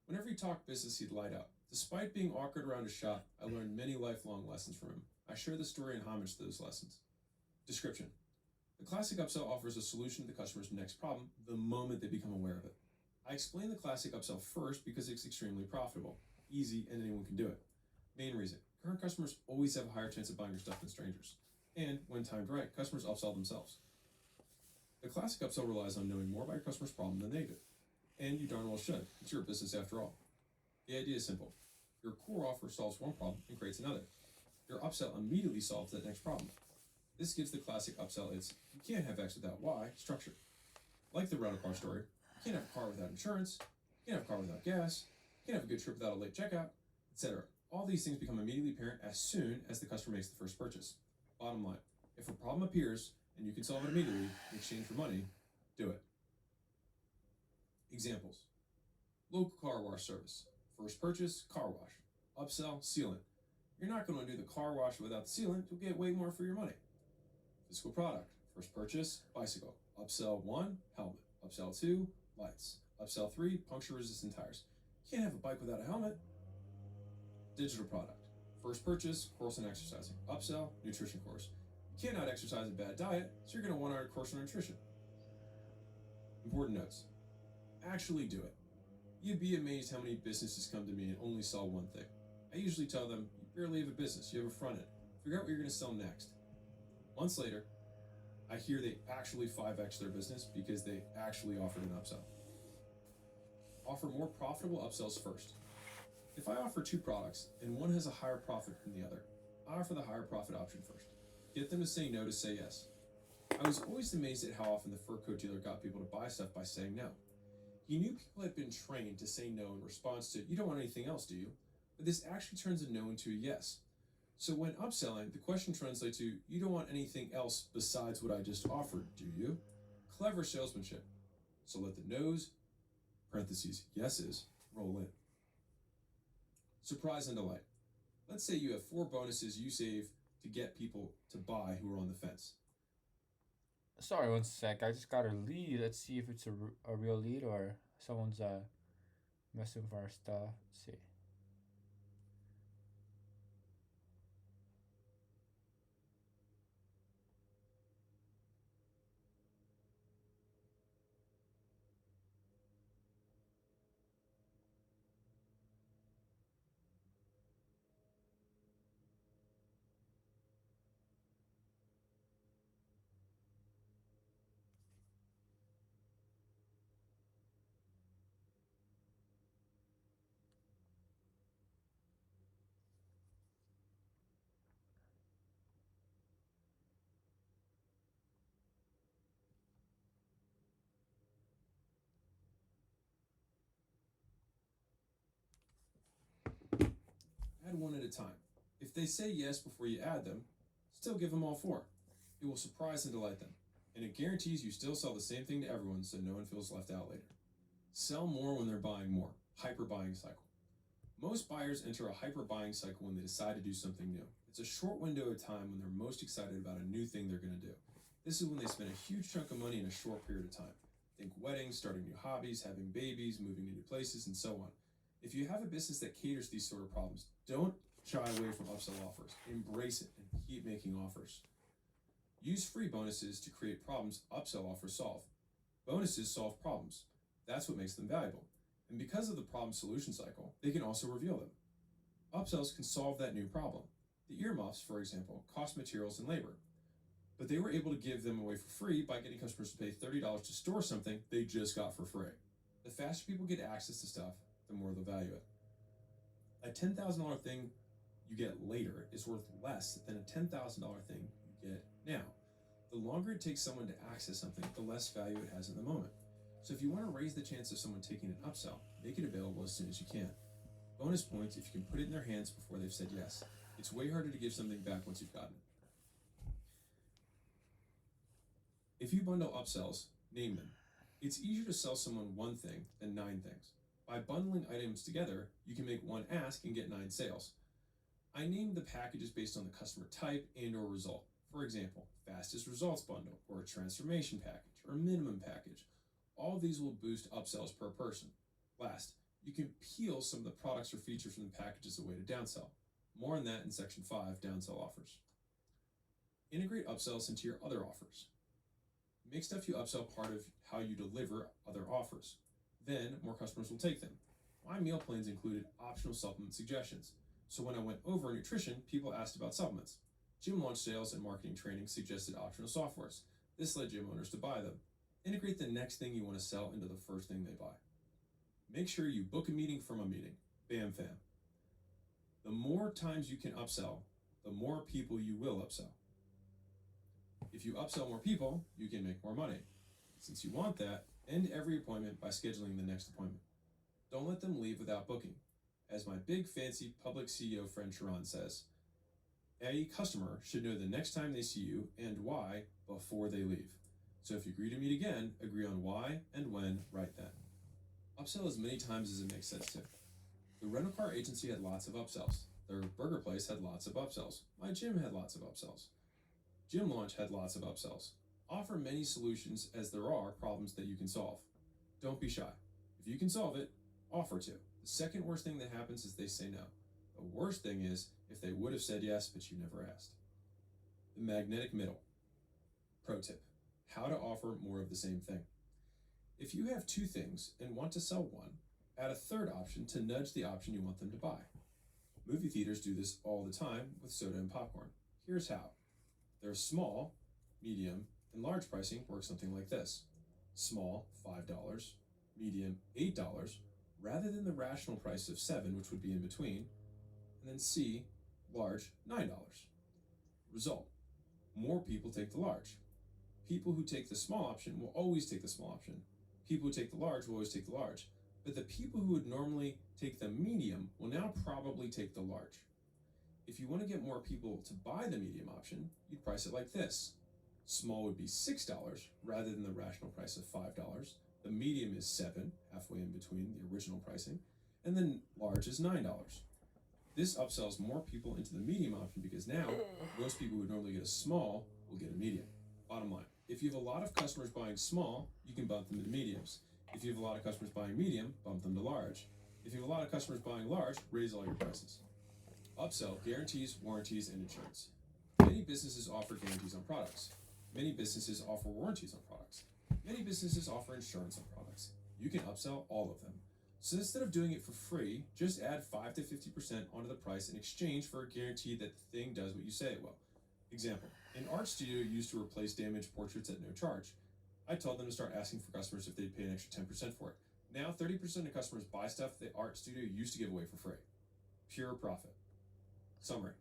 Whenever he talked business, he'd light up. Despite being awkward around his shop, I learned many lifelong lessons from him. I share the story in homage to those lessons. Description. The classic upsell offers a solution to the customer's next problem the moment they become aware of it. I explain the classic upsell first because it's extremely profitable, easy, and anyone can do it. Main reason, current customers always have a higher chance of buying your stuff than strangers. And when timed right, customers upsell themselves. The classic upsell relies on knowing more about your customer's problem than they do. And you darn well should. It's your business after all. The idea is simple. Your core offer solves one problem and creates another. Your upsell immediately solves that next problem. This gives the classic upsell its "you can't have X without Y" structure. Like the rental car story, you can't have a car without insurance, you can't have a car without gas, you can't have a good trip without a late checkout, etc. All these things become immediately apparent as soon as the customer makes the first purchase. Bottom line, if a problem appears and you can solve it immediately in exchange for money, do it. Examples. Local car wash service. First purchase, car wash. Upsell, sealant. You're not going to do the car wash without the sealant, you'll get way more for your money. Physical product. First purchase, bicycle. Upsell 1, helmet. Upsell 2, lights. Upsell 3, puncture resistant tires. You can't have a bike without a helmet. Digital product. First purchase, course on exercising. Upsell, nutrition course. You cannot exercise a bad diet, so you're going to want our course on nutrition. Important notes. Actually do it. You'd be amazed how many businesses come to me and only sell one thing. I usually tell them, you barely have a business, you have a front end. Figure out what you're going to sell next. Months later, I hear they actually 5x their business because they actually offered an upsell. Offer more profitable upsells first. If I offer 2 products and one has a higher profit than the other, I offer the higher profit option first. Get them to say no to say yes. I was always amazed at how often the fur coat dealer got people to buy stuff by saying no. He knew people had been trained to say no in response to, you don't want anything else, do you? But this actually turns a no into a yes. So when upselling, the question translates to, you don't want anything else besides what I just offered, do you? Clever salesmanship. So let the no's, parentheses, yeses, roll in. Surprise and delight. Let's say you have 4 bonuses you save to get people to buy who are on the fence.
Sorry, one sec. I just got a lead. Let's see if it's a real lead or someone's messing with our stuff. Let's see.
one at a time. If they say yes before you add them, still give them all 4. It will surprise and delight them, and it guarantees you still sell the same thing to everyone so no one feels left out later. Sell more when they're buying more. Hyper buying cycle. Most buyers enter a hyper buying cycle when they decide to do something new. It's a short window of time when they're most excited about a new thing they're going to do. This is when they spend a huge chunk of money in a short period of time. Think weddings, starting new hobbies, having babies, moving to new places, and so on. If you have a business that caters to these sort of problems, don't shy away from upsell offers. Embrace it and keep making offers. Use free bonuses to create problems upsell offers solve. Bonuses solve problems. That's what makes them valuable. And because of the problem solution cycle, they can also reveal them. Upsells can solve that new problem. The earmuffs, for example, cost materials and labor. But they were able to give them away for free by getting customers to pay $30 to store something they just got for free. The faster people get access to stuff, the more they'll value it. A $10,000 thing you get later is worth less than a $10,000 thing you get now. The longer it takes someone to access something, the less value it has in the moment. So if you want to raise the chance of someone taking an upsell, make it available as soon as you can. Bonus points if you can put it in their hands before they've said yes. It's way harder to give something back once you've gotten it. If you bundle upsells, name them. It's easier to sell someone one thing than 9 things. By bundling items together, you can make one ask and get 9 sales. I named the packages based on the customer type and or result. For example, fastest results bundle, or a transformation package, or a minimum package. All of these will boost upsells per person. Last, you can peel some of the products or features from the packages away to downsell. More on that in section 5, downsell offers. Integrate upsells into your other offers. Make stuff you upsell part of how you deliver other offers. Then more customers will take them. My meal plans included optional supplement suggestions. So when I went over nutrition, people asked about supplements. Gym launch sales and marketing training suggested optional softwares. This led gym owners to buy them. Integrate the next thing you want to sell into the first thing they buy. Make sure you book a meeting from a meeting. Bam fam. The more times you can upsell, the more people you will upsell. If you upsell more people, you can make more money. Since you want that, end every appointment by scheduling the next appointment. Don't let them leave without booking. As my big fancy public CEO friend Sharon says, a customer should know the next time they see you and why before they leave. So if you agree to meet again, agree on why and when right then. Upsell as many times as it makes sense to. The rental car agency had lots of upsells. Their burger place had lots of upsells. My gym had lots of upsells. Gym launch had lots of upsells. Offer many solutions as there are problems that you can solve. Don't be shy. If you can solve it, offer to. The second worst thing that happens is they say no. The worst thing is if they would have said yes, but you never asked. The magnetic middle. Pro tip. How to offer more of the same thing. If you have 2 things and want to sell one, add a third option to nudge the option you want them to buy. Movie theaters do this all the time with soda and popcorn. Here's how. Their small, medium, and large pricing works something like this. Small, $5, medium, $8, rather than the rational price of $7, which would be in between, and then C, large, $9. Result. More people take the large. People who take the small option will always take the small option. People who take the large will always take the large. But the people who would normally take the medium will now probably take the large. If you want to get more people to buy the medium option, you'd price it like this. Small would be $6 rather than the rational price of $5. The medium is $7, halfway in between the original pricing, and then large is $9. This upsells more people into the medium option because now most people who would normally get a small will get a medium. Bottom line, if you have a lot of customers buying small, you can bump them to mediums. If you have a lot of customers buying medium, bump them to large. If you have a lot of customers buying large, raise all your prices. Upsell guarantees, warranties, and insurance. Many businesses offer guarantees on products. Many businesses offer warranties on products. Many businesses offer insurance on products. You can upsell all of them. So instead of doing it for free, just add 5 to 50% onto the price in exchange for a guarantee that the thing does what you say it will. Example, an art studio used to replace damaged portraits at no charge. I told them to start asking for customers if they'd pay an extra 10% for it. Now 30% of customers buy stuff the art studio used to give away for free. Pure profit. Summary.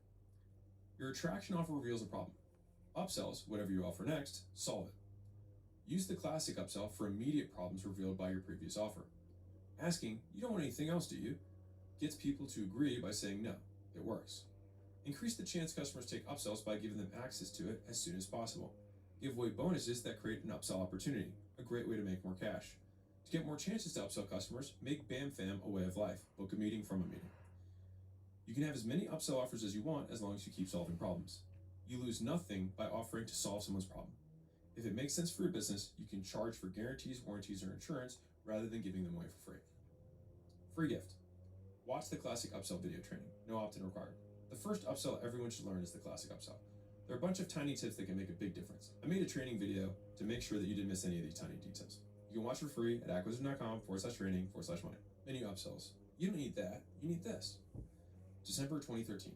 Your attraction offer reveals a problem. Upsells, whatever you offer next, solve it. Use the classic upsell for immediate problems revealed by your previous offer. Asking, "You don't want anything else, do you?" gets people to agree by saying no. It works. Increase the chance customers take upsells by giving them access to it as soon as possible. Give away bonuses that create an upsell opportunity, a great way to make more cash. To get more chances to upsell customers, make BAMFAM a way of life. Book a meeting from a meeting. You can have as many upsell offers as you want as long as you keep solving problems. You lose nothing by offering to solve someone's problem. If it makes sense for your business, you can charge for guarantees, warranties, or insurance rather than giving them away for free. Free gift. Watch the classic upsell video training. No opt-in required. The first upsell everyone should learn is the classic upsell. There are a bunch of tiny tips that can make a big difference. I made a training video to make sure that you didn't miss any of these tiny details. You can watch for free at acquisition.com/training/money. Menu upsells. You don't need that. You need this. December 2013.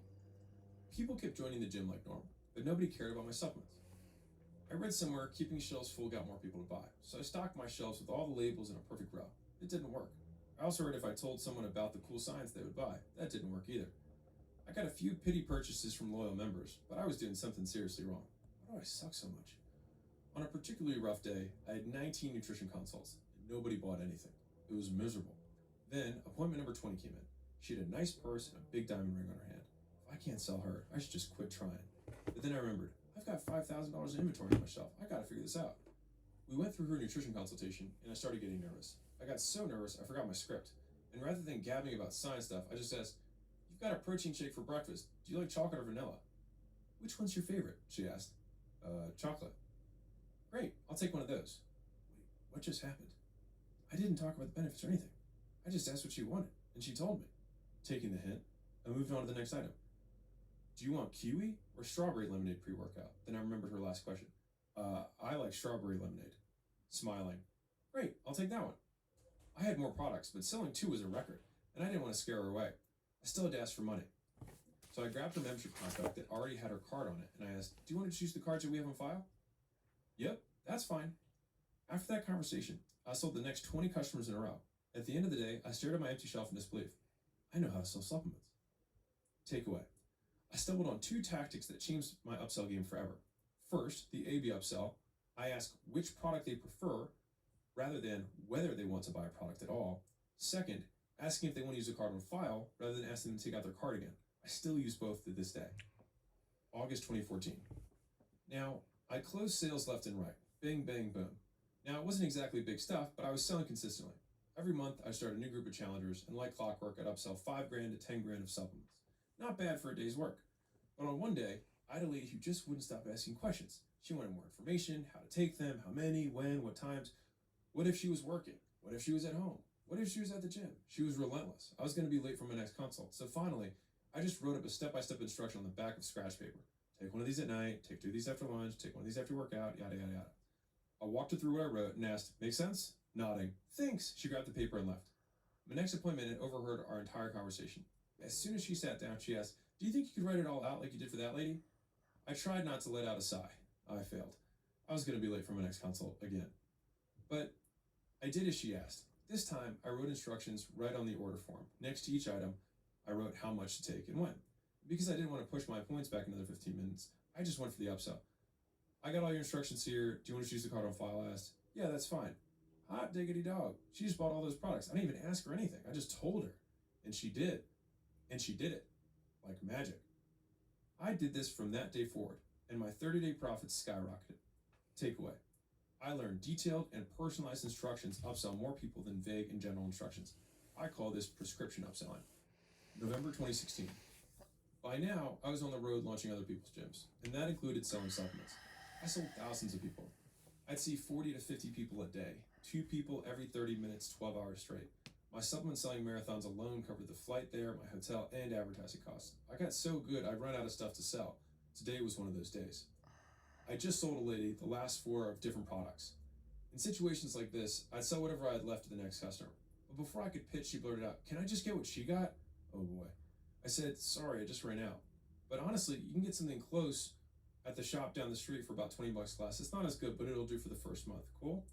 People kept joining the gym like normal, but nobody cared about my supplements. I read somewhere keeping shelves full got more people to buy, so I stocked my shelves with all the labels in a perfect row. It didn't work. I also read if I told someone about the cool science they would buy. That didn't work either. I got a few pity purchases from loyal members, but I was doing something seriously wrong. Why do I suck so much? On a particularly rough day, I had 19 nutrition consults, and nobody bought anything. It was miserable. Then, appointment number 20 came in. She had a nice purse and a big diamond ring on her hand. If I can't sell her, I should just quit trying. But then I remembered, I've got $5,000 in inventory on my shelf. I gotta figure this out. We went through her nutrition consultation, and I started getting nervous. I got so nervous, I forgot my script. And rather than gabbing about science stuff, I just asked, "You've got a protein shake for breakfast. Do you like chocolate or vanilla?" "Which one's your favorite?" she asked. Chocolate." "Great, I'll take one of those." Wait, what just happened? I didn't talk about the benefits or anything. I just asked what she wanted, and she told me. Taking the hint, I moved on to the next item. "Do you want kiwi or strawberry lemonade pre-workout?" Then I remembered her last question. I like strawberry lemonade." Smiling. "Great, I'll take that one." I had more products, but selling 2 was a record, and I didn't want to scare her away. I still had to ask for money. So I grabbed her membership contract that already had her card on it, and I asked, "Do you want to choose the cards that we have on file?" "Yep, that's fine." After that conversation, I sold the next 20 customers in a row. At the end of the day, I stared at my empty shelf in disbelief. I know how to sell supplements. Takeaway. I stumbled on 2 tactics that changed my upsell game forever. First, the A/B upsell. I ask which product they prefer rather than whether they want to buy a product at all. Second, asking if they want to use a card on file rather than asking them to take out their card again. I still use both to this day. August 2014. Now, I closed sales left and right. Bing, bang, boom. Now, it wasn't exactly big stuff, but I was selling consistently. Every month, I started a new group of challengers, and like clockwork, I'd upsell $5,000 to $10,000 of supplements. Not bad for a day's work. But on one day, I had a lady who just wouldn't stop asking questions. She wanted more information, how to take them, how many, when, what times. What if she was working? What if she was at home? What if she was at the gym? She was relentless. I was going to be late for my next consult. So finally, I just wrote up a step-by-step instruction on the back of scratch paper. Take one of these at night, take 2 of these after lunch, take one of these after workout, yada, yada, yada. I walked her through what I wrote and asked, "Make sense?" Nodding. "Thanks." She grabbed the paper and left. My next appointment had overheard our entire conversation. As soon as she sat down, she asked, "Do you think you could write it all out like you did for that lady?" I tried not to let out a sigh. I failed. I was going to be late for my next consult again. But I did as she asked. This time, I wrote instructions right on the order form. Next to each item, I wrote how much to take and when. Because I didn't want to push my points back another 15 minutes, I just went for the upsell. "I got all your instructions here. Do you want to choose the card on file?" I asked. "Yeah, that's fine." Hot diggity dog. She just bought all those products. I didn't even ask her anything. I just told her. And she did. And she did it. Like magic. I did this from that day forward, and my 30-day profits skyrocketed. Takeaway. I learned detailed and personalized instructions upsell more people than vague and general instructions. I call this prescription upselling. November 2016. By now, I was on the road launching other people's gyms, and that included selling supplements. I sold thousands of people. I'd see 40 to 50 people a day, 2 people every 30 minutes, 12 hours straight. My supplement selling marathons alone covered the flight there, my hotel, and advertising costs. I got so good, I'd run out of stuff to sell. Today was one of those days. I just sold a lady the last 4 of different products. In situations like this, I'd sell whatever I had left to the next customer. But before I could pitch, she blurted out, "Can I just get what she got?" Oh boy. I said, "Sorry, I just ran out. But honestly, you can get something close at the shop down the street for about $20 less. It's not as good, but it'll do for the first month. Cool?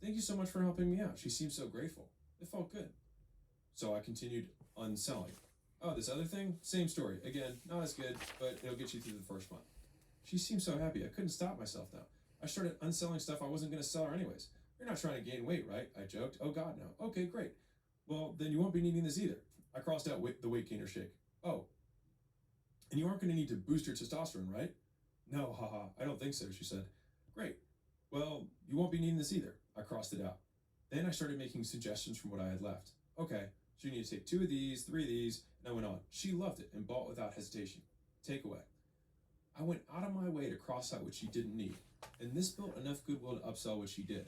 Thank you so much for helping me out." She seemed so grateful. It felt good. So I continued unselling. "Oh, this other thing? Same story. Again, not as good, but it'll get you through the first month." She seemed so happy. I couldn't stop myself now. I started unselling stuff I wasn't going to sell her anyways. "You're not trying to gain weight, right?" I joked. "Oh God, no." "Okay, great. Well, then you won't be needing this either." I crossed out the weight gainer shake. "Oh, And you aren't going to need to boost your testosterone, right? No, haha, I don't think so, she said. Great. Well, you won't be needing this either. I crossed it out. Then I started making suggestions from what I had left. Okay, so you need to take 2 of these, 3 of these, and I went on. She loved it and bought without hesitation. Takeaway. I went out of my way to cross out what she didn't need, and this built enough goodwill to upsell what she did.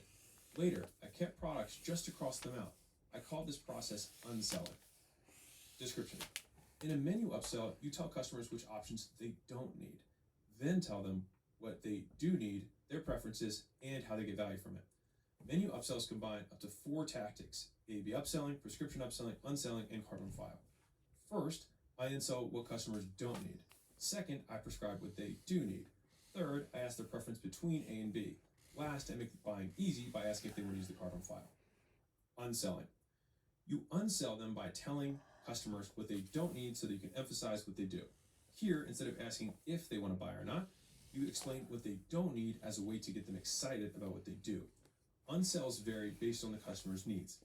Later, I kept products just to cross them out. I called this process unselling. Description. In a menu upsell, you tell customers which options they don't need, then tell them what they do need, their preferences, and how they get value from it. Menu upsells combine up to 4 tactics: A/B upselling, prescription upselling, unselling, and card on file. First, I unsell what customers don't need. Second, I prescribe what they do need. Third, I ask their preference between A and B. Last, I make buying easy by asking if they want to use the card on file. Unselling. You unsell them by telling customers what they don't need so that you can emphasize what they do. Here, instead of asking if they want to buy or not, you explain what they don't need as a way to get them excited about what they do. Unsells vary based on the customer's needs.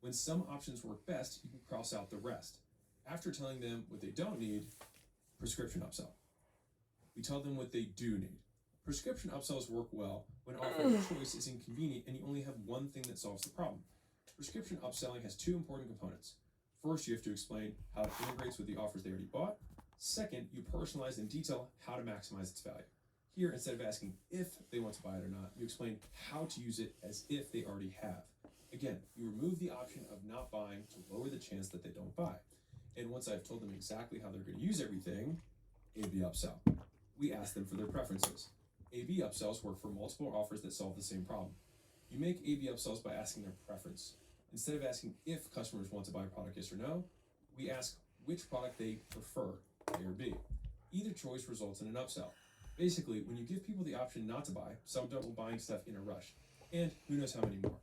When some options work best, you can cross out the rest. After telling them what they don't need, prescription upsell. We tell them what they do need. Prescription upsells work well when offering choice is inconvenient and you only have one thing that solves the problem. Prescription upselling has 2 important components. First, you have to explain how it integrates with the offers they already bought. Second, you personalize and detail how to maximize its value. Here, instead of asking if they want to buy it or not, you explain how to use it as if they already have. Again, you remove the option of not buying to lower the chance that they don't buy. And once I've told them exactly how they're going to use everything, A/B upsell. We ask them for their preferences. A/B upsells work for multiple offers that solve the same problem. You make A/B upsells by asking their preference. Instead of asking if customers want to buy a product, yes or no, we ask which product they prefer, A or B. Either choice results in an upsell. Basically, when you give people the option not to buy, some double buying stuff in a rush, and who knows how many more.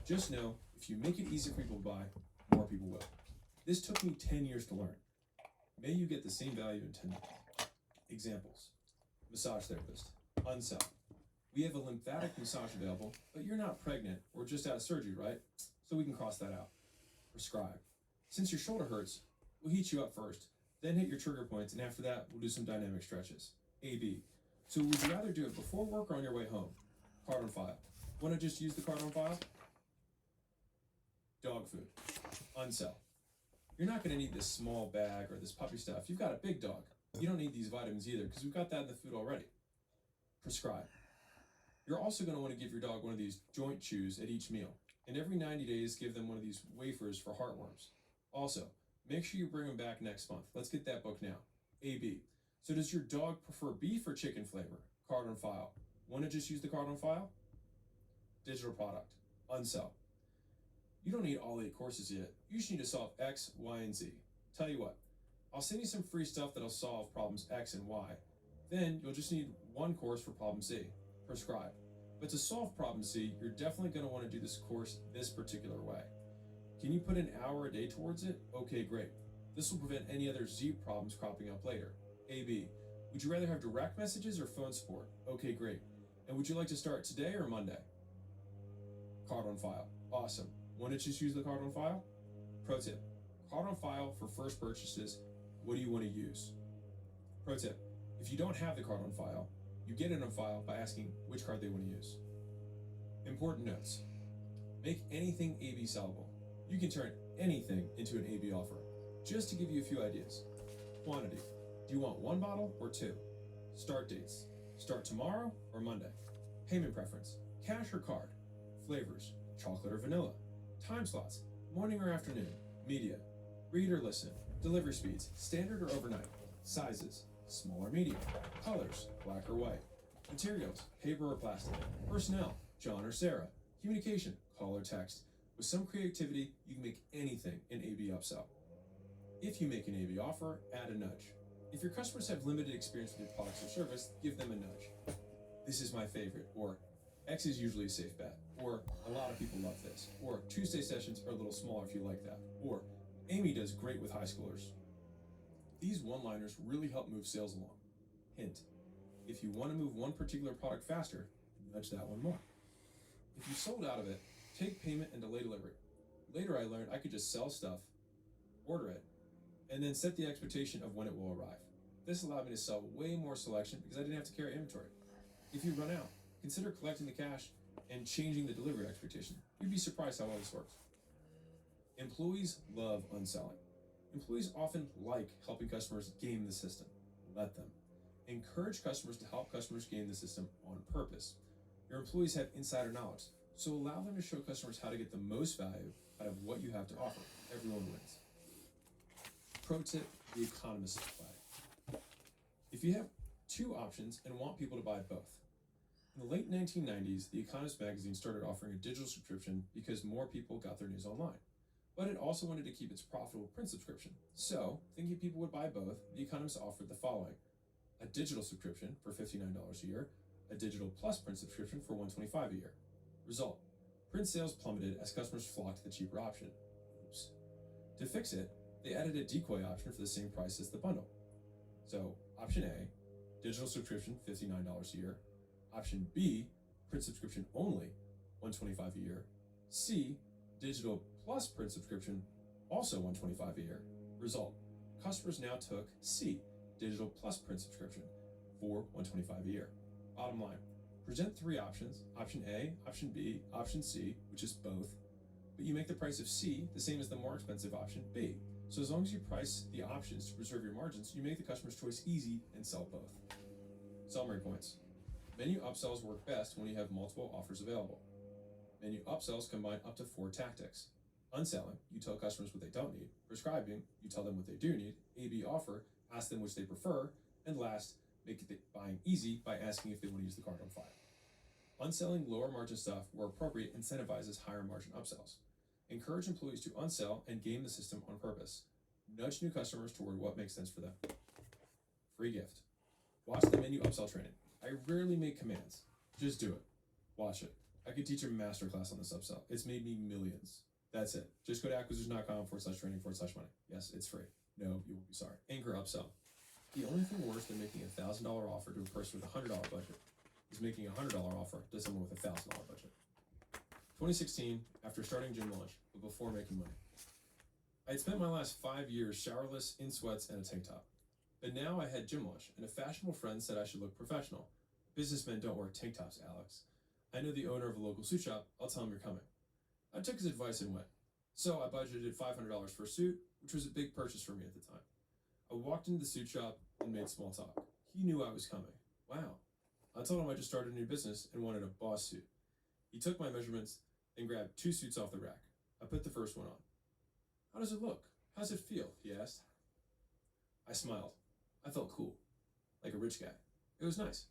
Just know, if you make it easy for people to buy, more people will. This took me 10 years to learn. May you get the same value in 10 minutes. Examples. Massage therapist. Unsell. We have a lymphatic massage available, but you're not pregnant or just out of surgery, right? So we can cross that out. Prescribe. Since your shoulder hurts, we'll heat you up first, then hit your trigger points, and after that, we'll do some dynamic stretches. A/B. So would you rather do it before work or on your way home? Card on file. Want to just use the card on file? Dog food. Unsell. You're not going to need this small bag or this puppy stuff. You've got a big dog. You don't need these vitamins either because we've got that in the food already. Prescribe. You're also going to want to give your dog one of these joint chews at each meal. And every 90 days, give them one of these wafers for heartworms. Also, make sure you bring them back next month. Let's get that book now. A/B. So does your dog prefer beef or chicken flavor? Card on file. Want to just use the card on file? Digital product. Unsell. You don't need all 8 courses yet. You just need to solve X, Y, and Z. Tell you what, I'll send you some free stuff that'll solve problems X and Y. Then you'll just need 1 course for problem Z. Prescribe. But to solve problem Z, you're definitely going to want to do this course this particular way. Can you put an hour a day towards it? Okay, great. This will prevent any other Z problems cropping up later. A/B. Would you rather have direct messages or phone support? Okay, great. And would you like to start today or Monday? Card on file. Awesome. Want to just use the card on file? Pro tip. Card on file for first purchases. What do you want to use? Pro tip. If you don't have the card on file, you get it on file by asking which card they want to use. Important notes. Make anything A/B sellable. You can turn anything into an A/B offer. Just to give you a few ideas. Quantity. Do you want 1 bottle or 2? Start dates. Start tomorrow or Monday? Payment preference. Cash or card? Flavors. Chocolate or vanilla? Time slots. Morning or afternoon? Media. Read or listen? Delivery speeds. Standard or overnight? Sizes. Small or medium? Colors. Black or white? Materials. Paper or plastic? Personnel. John or Sarah? Communication. Call or text. With some creativity, you can make anything an A/B upsell. If you make an A/B offer, add a nudge. If your customers have limited experience with your products or service, give them a nudge. This is my favorite, or X is usually a safe bet, or a lot of people love this, or Tuesday sessions are a little smaller if you like that, or Amy does great with high schoolers. These one-liners really help move sales along. Hint, if you want to move one particular product faster, nudge that one more. If you sold out of it, take payment and delay delivery. Later I learned I could just sell stuff, order it, and then set the expectation of when it will arrive. This allowed me to sell way more selection because I didn't have to carry inventory. If you run out, consider collecting the cash and changing the delivery expectation. You'd be surprised how well this works. Employees love unselling. Employees often like helping customers game the system. Let them. Encourage customers to help customers game the system on purpose. Your employees have insider knowledge, so allow them to show customers how to get the most value out of what you have to offer. Everyone wins. Pro tip, the economist's flag. If you have two options and want people to buy both. In the late 1990s, The Economist magazine started offering a digital subscription because more people got their news online. But it also wanted to keep its profitable print subscription. So, thinking people would buy both, The Economist offered the following: a digital subscription for $59 a year, a digital plus print subscription for $125 a year. Result: print sales plummeted as customers flocked to the cheaper option. Oops. To fix it, they added a decoy option for the same price as the bundle. So, option A, digital subscription, $59 a year. Option B, print subscription only, $125 a year. C, digital plus print subscription, also $125 a year. Result: customers now took C, digital plus print subscription, for $125 a year. Bottom line, present three options: option A, option B, option C, which is both, but you make the price of C the same as the more expensive option B. So as long as you price the options to preserve your margins, you make the customer's choice easy and sell both. Summary points. Menu upsells work best when you have multiple offers available. Menu upsells combine up to 4 tactics. Unselling, you tell customers what they don't need. Prescribing, you tell them what they do need. A/B offer, ask them which they prefer. And last, make buying easy by asking if they want to use the card on file. Unselling lower margin stuff where appropriate incentivizes higher margin upsells. Encourage employees to unsell and game the system on purpose. Nudge new customers toward what makes sense for them. Free gift. Watch the menu upsell training. I rarely make commands. Just do it. Watch it. I could teach a masterclass on this upsell. It's made me millions. That's it. Just go to acquisition.com/training/money. Yes, it's free. No, you won't be sorry. Anchor upsell. The only thing worse than making a $1,000 offer to a person with a $100 budget is making a $100 offer to someone with a $1,000 budget. 2016, after starting gym lunch, but before making money. I had spent my last 5 years showerless, in sweats, and a tank top. But now I had gym lunch, and a fashionable friend said I should look professional. Businessmen don't wear tank tops, Alex. I know the owner of a local suit shop. I'll tell him you're coming. I took his advice and went. So I budgeted $500 for a suit, which was a big purchase for me at the time. I walked into the suit shop and made small talk. He knew I was coming. Wow. I told him I just started a new business and wanted a boss suit. He took my measurements and grabbed 2 suits off the rack. I put the first one on. How does it look? How does it feel? He asked. I smiled. I felt cool. Like a rich guy. It was nice.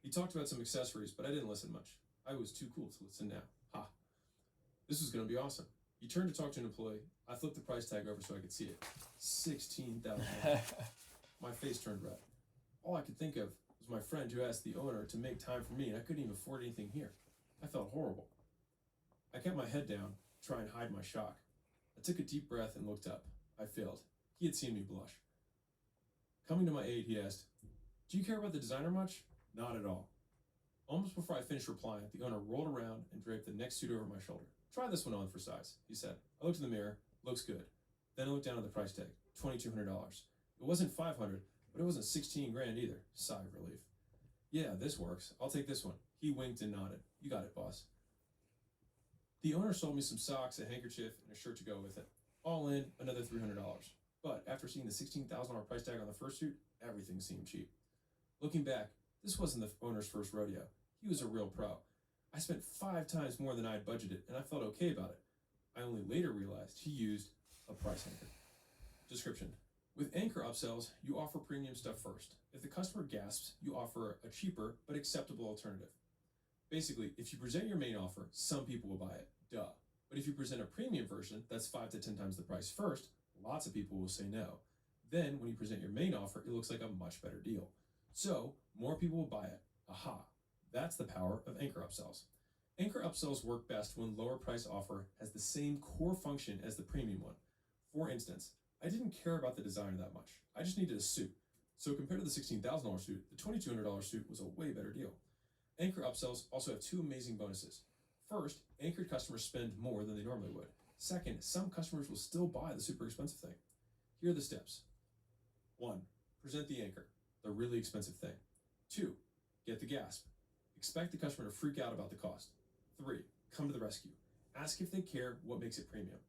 He talked about some accessories, but I didn't listen much. I was too cool to listen now. Ha. This was going to be awesome. He turned to talk to an employee. I flipped the price tag over so I could see it. $16,000. My face turned red. All I could think of was my friend who asked the owner to make time for me, and I couldn't even afford anything here. I felt horrible. I kept my head down, to try and hide my shock. I took a deep breath and looked up. I failed. He had seen me blush. Coming to my aid, he asked, "Do you care about the designer much?" Not at all. Almost before I finished replying, the owner rolled around and draped the next suit over my shoulder. "Try this one on for size," he said. I looked in the mirror. Looks good. Then I looked down at the price tag. $2,200. It wasn't $500, but it wasn't 16 grand either. Sigh of relief. Yeah, this works. I'll take this one. He winked and nodded. You got it, boss. The owner sold me some socks, a handkerchief, and a shirt to go with it. All in, another $300. But after seeing the $16,000 price tag on the first suit, everything seemed cheap. Looking back, this wasn't the owner's first rodeo. He was a real pro. I spent 5 times more than I had budgeted, and I felt okay about it. I only later realized he used a price anchor. Description. With anchor upsells, you offer premium stuff first. If the customer gasps, you offer a cheaper but acceptable alternative. Basically, if you present your main offer, some people will buy it. Duh. But if you present a premium version that's 5 to 10 times the price first, lots of people will say no. Then, when you present your main offer, it looks like a much better deal. So, more people will buy it. Aha. That's the power of anchor upsells. Anchor upsells work best when lower price offer has the same core function as the premium one. For instance, I didn't care about the designer that much. I just needed a suit. So compared to the $16,000 suit, the $2,200 suit was a way better deal. Anchor upsells also have 2 amazing bonuses. First, anchored customers spend more than they normally would. Second, some customers will still buy the super expensive thing. Here are the steps. 1. Present the anchor, the really expensive thing. 2. Get the gasp. Expect the customer to freak out about the cost. 3. Come to the rescue. Ask if they care what makes it premium.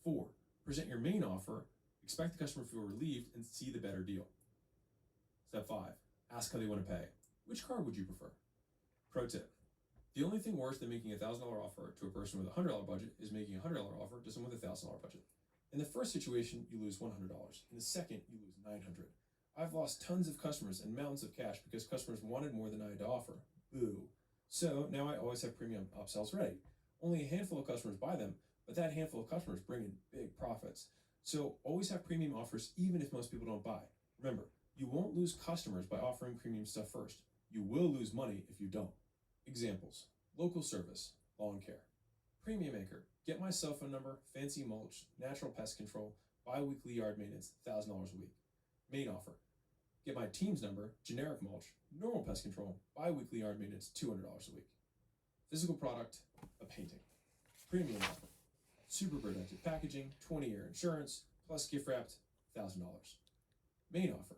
4. Present your main offer. Expect the customer to feel relieved and see the better deal. Step 5. Ask how they want to pay. Which card would you prefer? Pro tip. The only thing worse than making a $1,000 offer to a person with a $100 budget is making a $100 offer to someone with a $1,000 budget. In the first situation, you lose $100. In the second, you lose $900. I've lost tons of customers and mountains of cash because customers wanted more than I had to offer. Boo. So now I always have premium upsells ready. Only a handful of customers buy them, but that handful of customers bring in big profits. So always have premium offers even if most people don't buy. Remember, you won't lose customers by offering premium stuff first. You will lose money if you don't. Examples: local service, lawn care. Premium anchor, get my cell phone number, fancy mulch, natural pest control, bi-weekly yard maintenance, $1,000 a week. Main offer, get my team's number, generic mulch, normal pest control, bi-weekly yard maintenance, $200 a week. Physical product, a painting. Premium offer, super protected packaging, 20-year insurance, plus gift wrapped, $1,000. Main offer,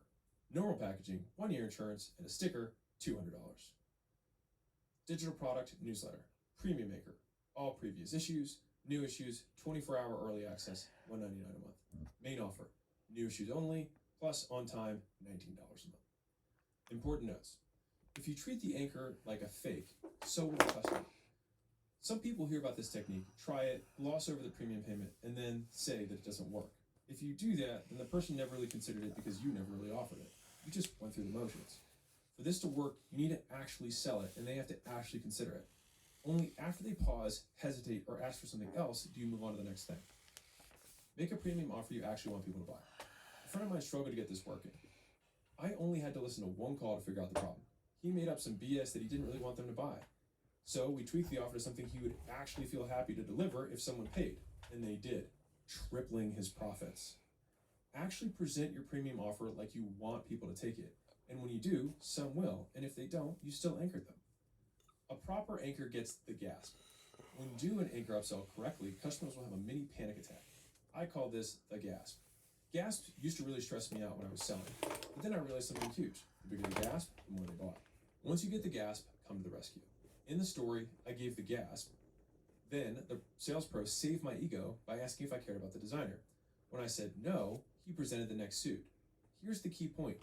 normal packaging, 1-year insurance, and a sticker, $200. Digital product newsletter, premium anchor, all previous issues, new issues, 24-hour early access, $199 a month. Main offer, new issues only, plus on time, $19 a month. Important notes. If you treat the anchor like a fake, so will the customer. Some people hear about this technique, try it, gloss over the premium payment, and then say that it doesn't work. If you do that, then the person never really considered it because you never really offered it. You just went through the motions. For this to work, you need to actually sell it, and they have to actually consider it. Only after they pause, hesitate, or ask for something else do you move on to the next thing. Make a premium offer you actually want people to buy. A friend of mine struggled to get this working. I only had to listen to one call to figure out the problem. He made up some BS that he didn't really want them to buy. So we tweaked the offer to something he would actually feel happy to deliver if someone paid, and they did, tripling his profits. Actually present your premium offer like you want people to take it. And when you do, some will, and if they don't, you still anchor them. A proper anchor gets the gasp. When you do an anchor upsell correctly, customers will have a mini panic attack. I call this the gasp. Gasps used to really stress me out when I was selling, but then I realized something huge. The bigger the gasp, the more they bought. Once you get the gasp, come to the rescue. In the story, I gave the gasp. Then the sales pro saved my ego by asking if I cared about the designer. When I said no, he presented the next suit. Here's the key point.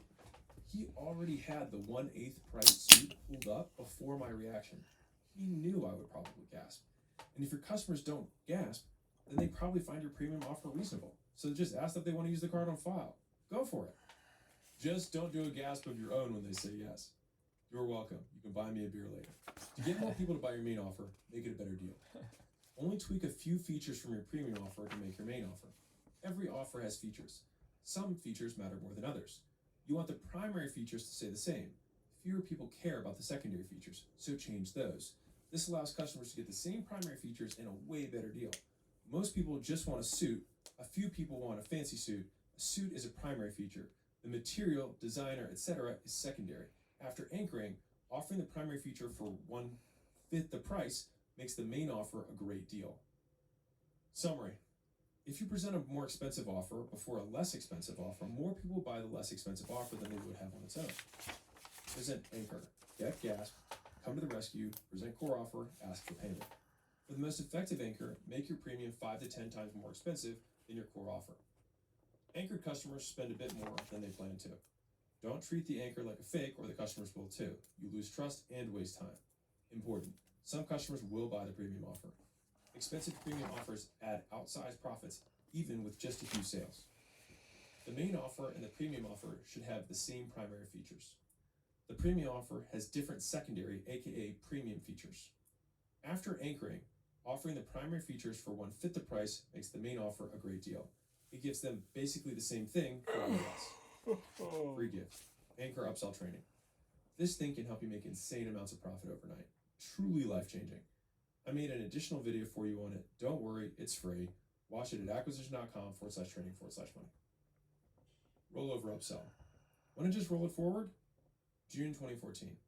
He already had the 1/8 price suit pulled up before my reaction. He knew I would probably gasp. And if your customers don't gasp, then they probably find your premium offer reasonable. So just ask if they want to use the card on file. Go for it. Just don't do a gasp of your own when they say yes. You're welcome. You can buy me a beer later. To get more people to buy your main offer, make it a better deal. Only tweak a few features from your premium offer to make your main offer. Every offer has features. Some features matter more than others. You want the primary features to stay the same. Fewer people care about the secondary features, so change those. This allows customers to get the same primary features and a way better deal. Most people just want a suit. A few people want a fancy suit. A suit is a primary feature. The material, designer, etc. is secondary. After anchoring, offering the primary feature for 1/5 the price makes the main offer a great deal. Summary. If you present a more expensive offer before a less expensive offer, more people buy the less expensive offer than they would have on its own. Present anchor, get gasp, come to the rescue, present core offer, ask for payment. For the most effective anchor, make your premium 5 to 10 times more expensive than your core offer. Anchored customers spend a bit more than they plan to. Don't treat the anchor like a fake or the customers will too. You lose trust and waste time. Important. Some customers will buy the premium offer. Expensive premium offers add outsized profits even with just a few sales. The main offer and the premium offer should have the same primary features. The premium offer has different secondary, aka premium features. After anchoring, offering the primary features for 1/5 the price makes the main offer a great deal. It gives them basically the same thing for less. Free gift. Anchor upsell training. This thing can help you make insane amounts of profit overnight. Truly life-changing. I made an additional video for you on it. Don't worry, it's free. Watch it at acquisition.com/training/money. Rollover upsell. Want to just roll it forward? June 2014.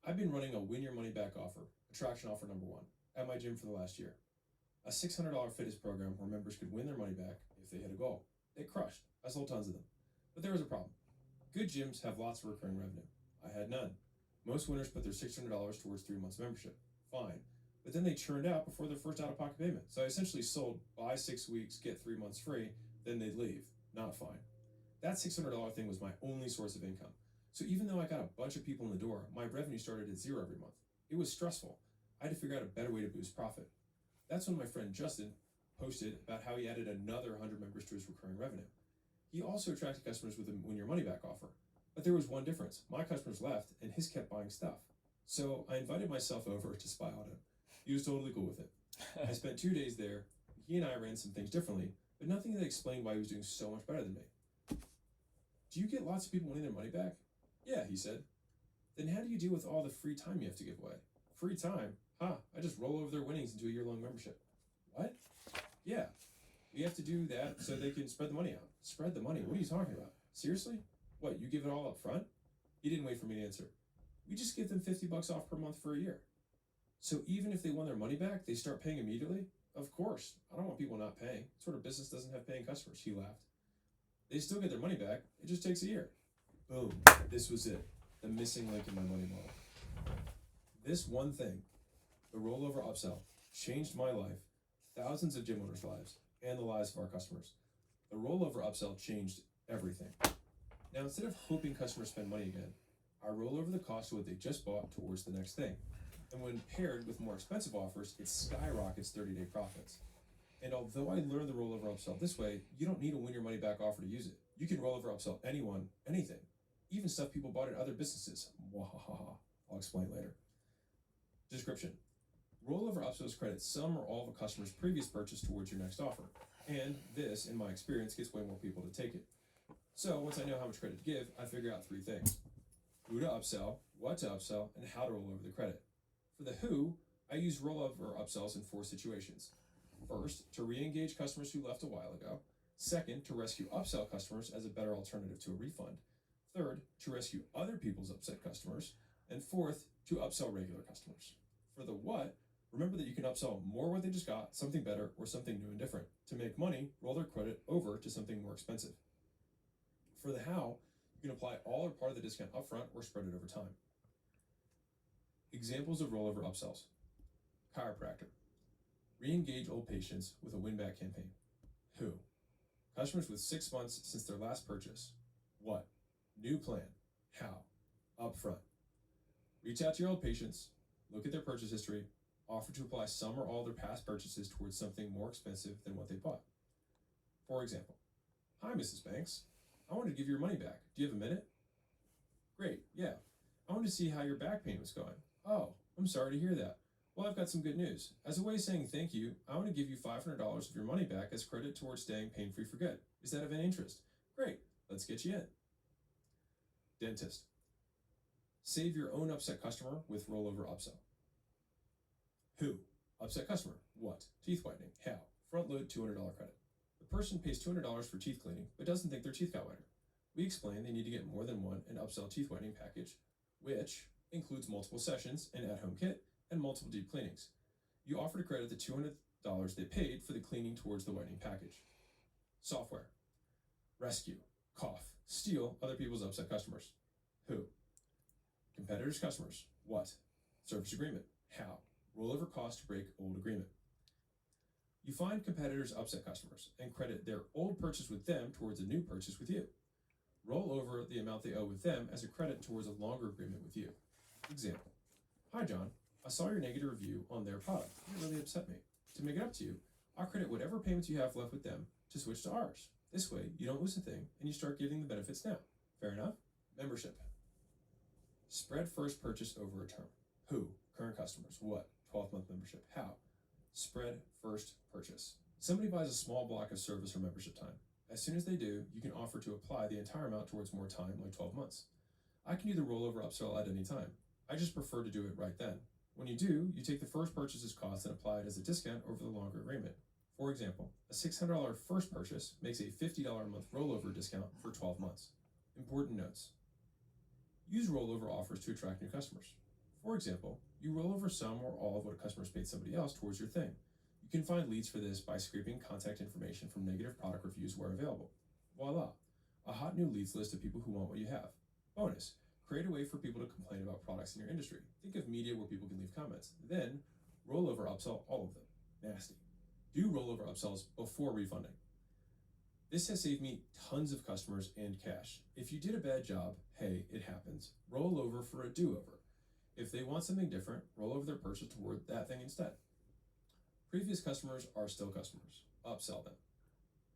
I've been running a win your money back offer, attraction offer number 1, at my gym for the last year. A $600 fitness program where members could win their money back if they hit a goal. It crushed. I sold tons of them. But there was a problem. Good gyms have lots of recurring revenue. I had none. Most winners put their $600 towards 3 months membership. Fine. But then they churned out before their first out-of-pocket payment. So I essentially sold buy 6 weeks, get 3 months free, then they'd leave. Not fine. That $600 thing was my only source of income. So even though I got a bunch of people in the door, my revenue started at zero every month. It was stressful. I had to figure out a better way to boost profit. That's when my friend Justin posted about how he added another 100 members to his recurring revenue. He also attracted customers with a win your money back offer. But there was one difference. My customers left and his kept buying stuff. So I invited myself over to spy on him. He was totally cool with it. I spent 2 days there. He and I ran some things differently, but nothing that explained why he was doing so much better than me. Do you get lots of people wanting their money back? Yeah, he said. Then how do you deal with all the free time you have to give away? Free time? I just roll over their winnings into a year-long membership. What? Yeah. We have to do that so they can spread the money out. Spread the money? What are you talking about? Seriously? What, you give it all up front? He didn't wait for me to answer. We just give them $50 off per month for a year. So even if they want their money back, they start paying immediately? Of course. I don't want people not paying. What sort of business doesn't have paying customers? He laughed. They still get their money back. It just takes a year. Boom. This was it. The missing link in my money model. This one thing, the rollover upsell, changed my life, thousands of gym owners' lives, and the lives of our customers. The rollover upsell changed everything. Now, instead of hoping customers spend money again, I roll over the cost of what they just bought towards the next thing. And when paired with more expensive offers, it skyrockets 30-day profits. And although I learned the rollover upsell this way, you don't need a win your money back offer to use it. You can rollover upsell anyone, anything, even stuff people bought at other businesses. Wahahaha. I'll explain later. Description. Rollover upsells credit some or all of a customer's previous purchase towards your next offer. And this, in my experience, gets way more people to take it. So once I know how much credit to give, I figure out 3 things. Who to upsell, what to upsell, and how to roll over the credit. For the who, I use rollover upsells in 4 situations. First, to re-engage customers who left a while ago. Second, to rescue upsell customers as a better alternative to a refund. Third, to rescue other people's upset customers. And fourth, to upsell regular customers. For the what, remember that you can upsell more what they just got, something better, or something new and different. To make money, roll their credit over to something more expensive. For the how, you can apply all or part of the discount upfront or spread it over time. Examples of rollover upsells. Chiropractor. Re-engage old patients with a win-back campaign. Who? Customers with 6 months since their last purchase. What? New plan. How? Upfront. Reach out to your old patients, look at their purchase history, offer to apply some or all their past purchases towards something more expensive than what they bought. For example, hi, Mrs. Banks. I want to give you your money back. Do you have a minute? Great, yeah. I want to see how your back pain was going. Oh, I'm sorry to hear that. Well, I've got some good news. As a way of saying thank you, I want to give you $500 of your money back as credit towards staying pain-free for good. Is that of any interest? Great, let's get you in. Dentist. Save your own upset customer with rollover upsell. Who? Upset customer. What? Teeth whitening. How? Front load $200 credit. The person pays $200 for teeth cleaning, but doesn't think their teeth got whiter. We explain they need to get more than one and upsell teeth whitening package, which includes multiple sessions, an at-home kit, and multiple deep cleanings. You offer to credit the $200 they paid for the cleaning towards the whitening package. Software. Rescue. Cough. Steal other people's upset customers. Who? Competitors' customers. What? Service agreement. How? Rollover cost to break old agreement. You find competitors' upset customers and credit their old purchase with them towards a new purchase with you. Roll over the amount they owe with them as a credit towards a longer agreement with you. Example. Hi, John. I saw your negative review on their product. It really upset me. To make it up to you, I'll credit whatever payments you have left with them to switch to ours. This way, you don't lose a thing and you start getting the benefits now. Fair enough? Membership. Spread first purchase over a term. Who? Current customers. What? 12-month membership. How? Spread first purchase. Somebody buys a small block of service or membership time. As soon as they do, you can offer to apply the entire amount towards more time, like 12 months. I can do the rollover upsell at any time. I just prefer to do it right then. When you do, you take the first purchase's cost and apply it as a discount over the longer agreement. For example, a $600 first purchase makes a $50 a month rollover discount for 12 months. Important notes. Use rollover offers to attract new customers. For example, you roll over some or all of what customers paid somebody else towards your thing. You can find leads for this by scraping contact information from negative product reviews where available. Voila! A hot new leads list of people who want what you have. Bonus, create a way for people to complain about products in your industry. Think of media where people can leave comments. Then, rollover upsell all of them. Nasty. Do rollover upsells before refunding. This has saved me tons of customers and cash. If you did a bad job, hey, it happens. Roll over for a do-over. If they want something different, roll over their purchase toward that thing instead. Previous customers are still customers. Upsell them.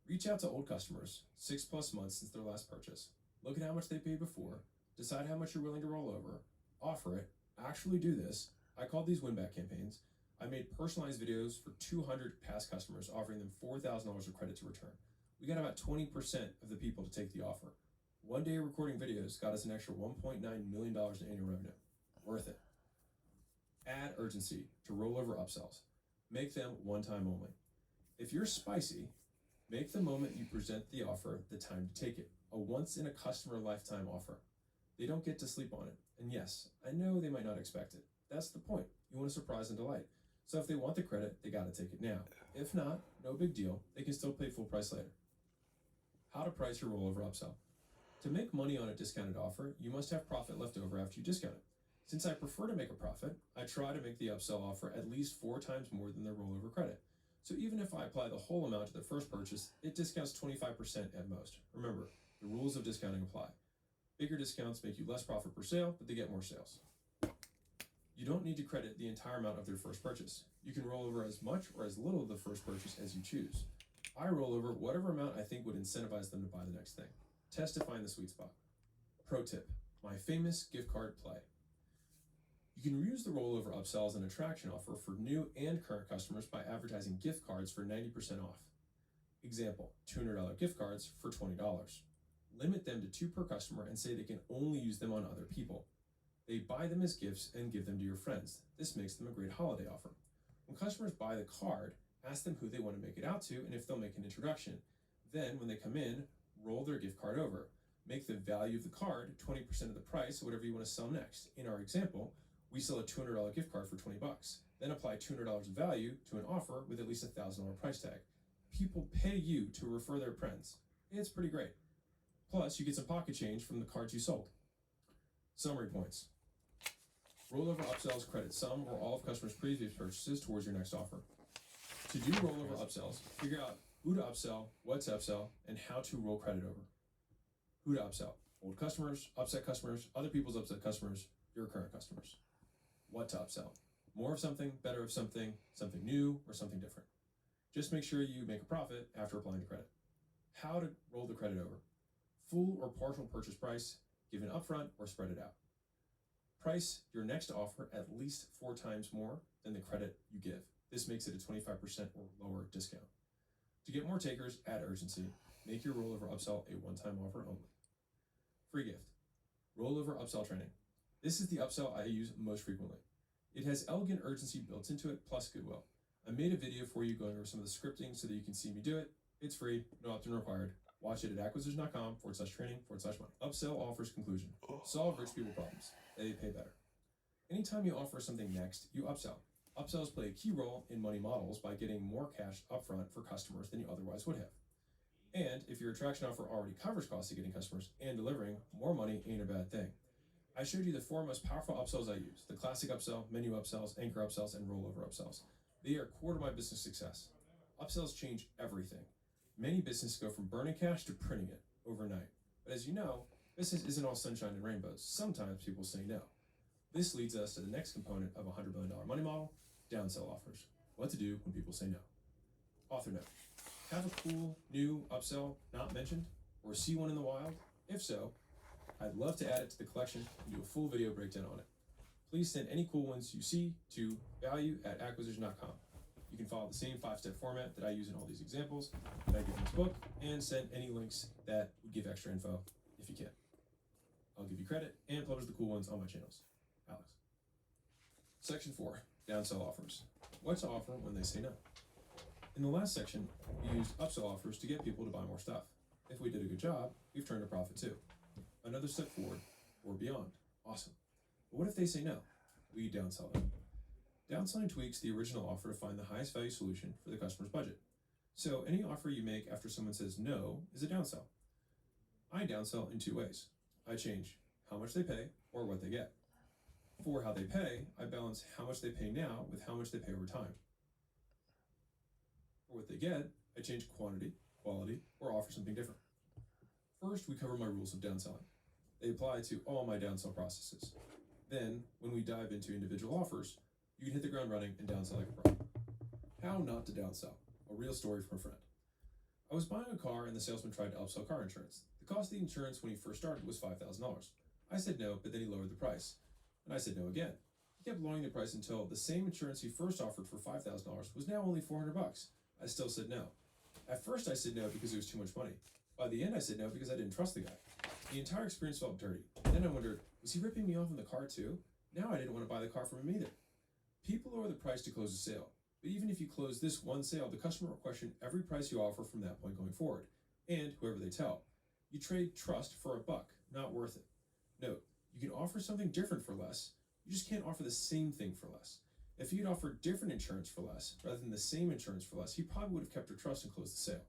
Reach out to old customers, 6+ months since their last purchase. Look at how much they paid before. Decide how much you're willing to roll over. Offer it. Actually do this. I called these win-back campaigns. I made personalized videos for 200 past customers, offering them $4,000 of credit to return. We got about 20% of the people to take the offer. One day recording videos got us an extra $1.9 million in annual revenue. Worth it. Add urgency to rollover upsells. Make them one time only. If you're spicy, make the moment you present the offer the time to take it. A once in a customer lifetime offer. They don't get to sleep on it. And yes, I know they might not expect it. That's the point. You want to surprise and delight. So if they want the credit, they got to take it now. If not, no big deal. They can still pay full price later. How to price your rollover upsell. To make money on a discounted offer, you must have profit left over after you discount it. Since I prefer to make a profit, I try to make the upsell offer at least 4 times more than their rollover credit. So even if I apply the whole amount to their first purchase, it discounts 25% at most. Remember, the rules of discounting apply. Bigger discounts make you less profit per sale, but they get more sales. You don't need to credit the entire amount of their first purchase. You can roll over as much or as little of the first purchase as you choose. I roll over whatever amount I think would incentivize them to buy the next thing. Test to find the sweet spot. Pro tip, my famous gift card play. You can use the rollover upsell as an attraction offer for new and current customers by advertising gift cards for 90% off. Example, $200 gift cards for $20. Limit them to 2 per customer and say they can only use them on other people. They buy them as gifts and give them to your friends. This makes them a great holiday offer. When customers buy the card, ask them who they want to make it out to and if they'll make an introduction. Then, when they come in, roll their gift card over. Make the value of the card 20% of the price of whatever you want to sell next. In our example, we sell a $200 gift card for $20. Then apply $200 of value to an offer with at least a $1,000 price tag. People pay you to refer their friends. It's pretty great. Plus, you get some pocket change from the cards you sold. Summary points. Rollover upsells credit some or all of customers' previous purchases towards your next offer. To do rollover upsells, figure out who to upsell, what to upsell, and how to roll credit over. Who to upsell. Old customers, upset customers, other people's upset customers, your current customers. What to upsell. More of something, better of something, something new, or something different. Just make sure you make a profit after applying the credit. How to roll the credit over. Full or partial purchase price, given upfront or spread it out. Price your next offer at least 4 times more than the credit you give. This makes it a 25% or lower discount. To get more takers, add urgency. Make your rollover upsell a one-time offer only. Free gift. Rollover upsell training. This is the upsell I use most frequently. It has elegant urgency built into it, plus goodwill. I made a video for you going over some of the scripting so that you can see me do it. It's free, no opt-in required. Watch it at acquisition.com/training/money. Upsell offers conclusion. Solve rich people problems. They pay better. Anytime you offer something next, you upsell. Upsells play a key role in money models by getting more cash upfront for customers than you otherwise would have. And if your attraction offer already covers costs of getting customers and delivering, more money ain't a bad thing. I showed you the 4 most powerful upsells I use: the classic upsell, menu upsells, anchor upsells, and rollover upsells. They are core to my business success. Upsells change everything. Many businesses go from burning cash to printing it overnight. But as you know, business isn't all sunshine and rainbows. Sometimes people say no. This leads us to the next component of a $100 million money model: downsell offers. What to do when people say no. Author note. Have a cool new upsell not mentioned, or see one in the wild? If so, I'd love to add it to the collection and do a full video breakdown on it. Please send any cool ones you see to value@acquisition.com. You can follow the same 5-step format that I use in all these examples that I give in this book, and send any links that would give extra info if you can. I'll give you credit and publish the cool ones on my channels. Alex. Section 4, downsell offers. What to offer when they say no. In the last section, we used upsell offers to get people to buy more stuff. If we did a good job, we've turned a profit too. Another step forward or beyond. Awesome. But what if they say no? We downsell them. Downselling tweaks the original offer to find the highest value solution for the customer's budget. So any offer you make after someone says no is a downsell. I downsell in two ways. I change how much they pay or what they get. For how they pay, I balance how much they pay now with how much they pay over time. For what they get, I change quantity, quality, or offer something different. First, we cover my rules of downselling. They apply to all my downsell processes. Then, when we dive into individual offers, you can hit the ground running and downsell like a pro. How not to downsell. A real story from a friend. I was buying a car and the salesman tried to upsell car insurance. The cost of the insurance when he first started was $5,000. I said no, but then he lowered the price. And I said no again. He kept lowering the price until the same insurance he first offered for $5,000 was now only $400. I still said no. At first I said no because it was too much money. By the end I said no because I didn't trust the guy. The entire experience felt dirty. And then I wondered, was he ripping me off in the car too? Now I didn't want to buy the car from him either. People lower the price to close a sale. But even if you close this one sale, the customer will question every price you offer from that point going forward, and whoever they tell. You trade trust for a buck, not worth it. Note, you can offer something different for less, you just can't offer the same thing for less. If you'd offered different insurance for less, rather than the same insurance for less, he probably would have kept your trust and closed the sale.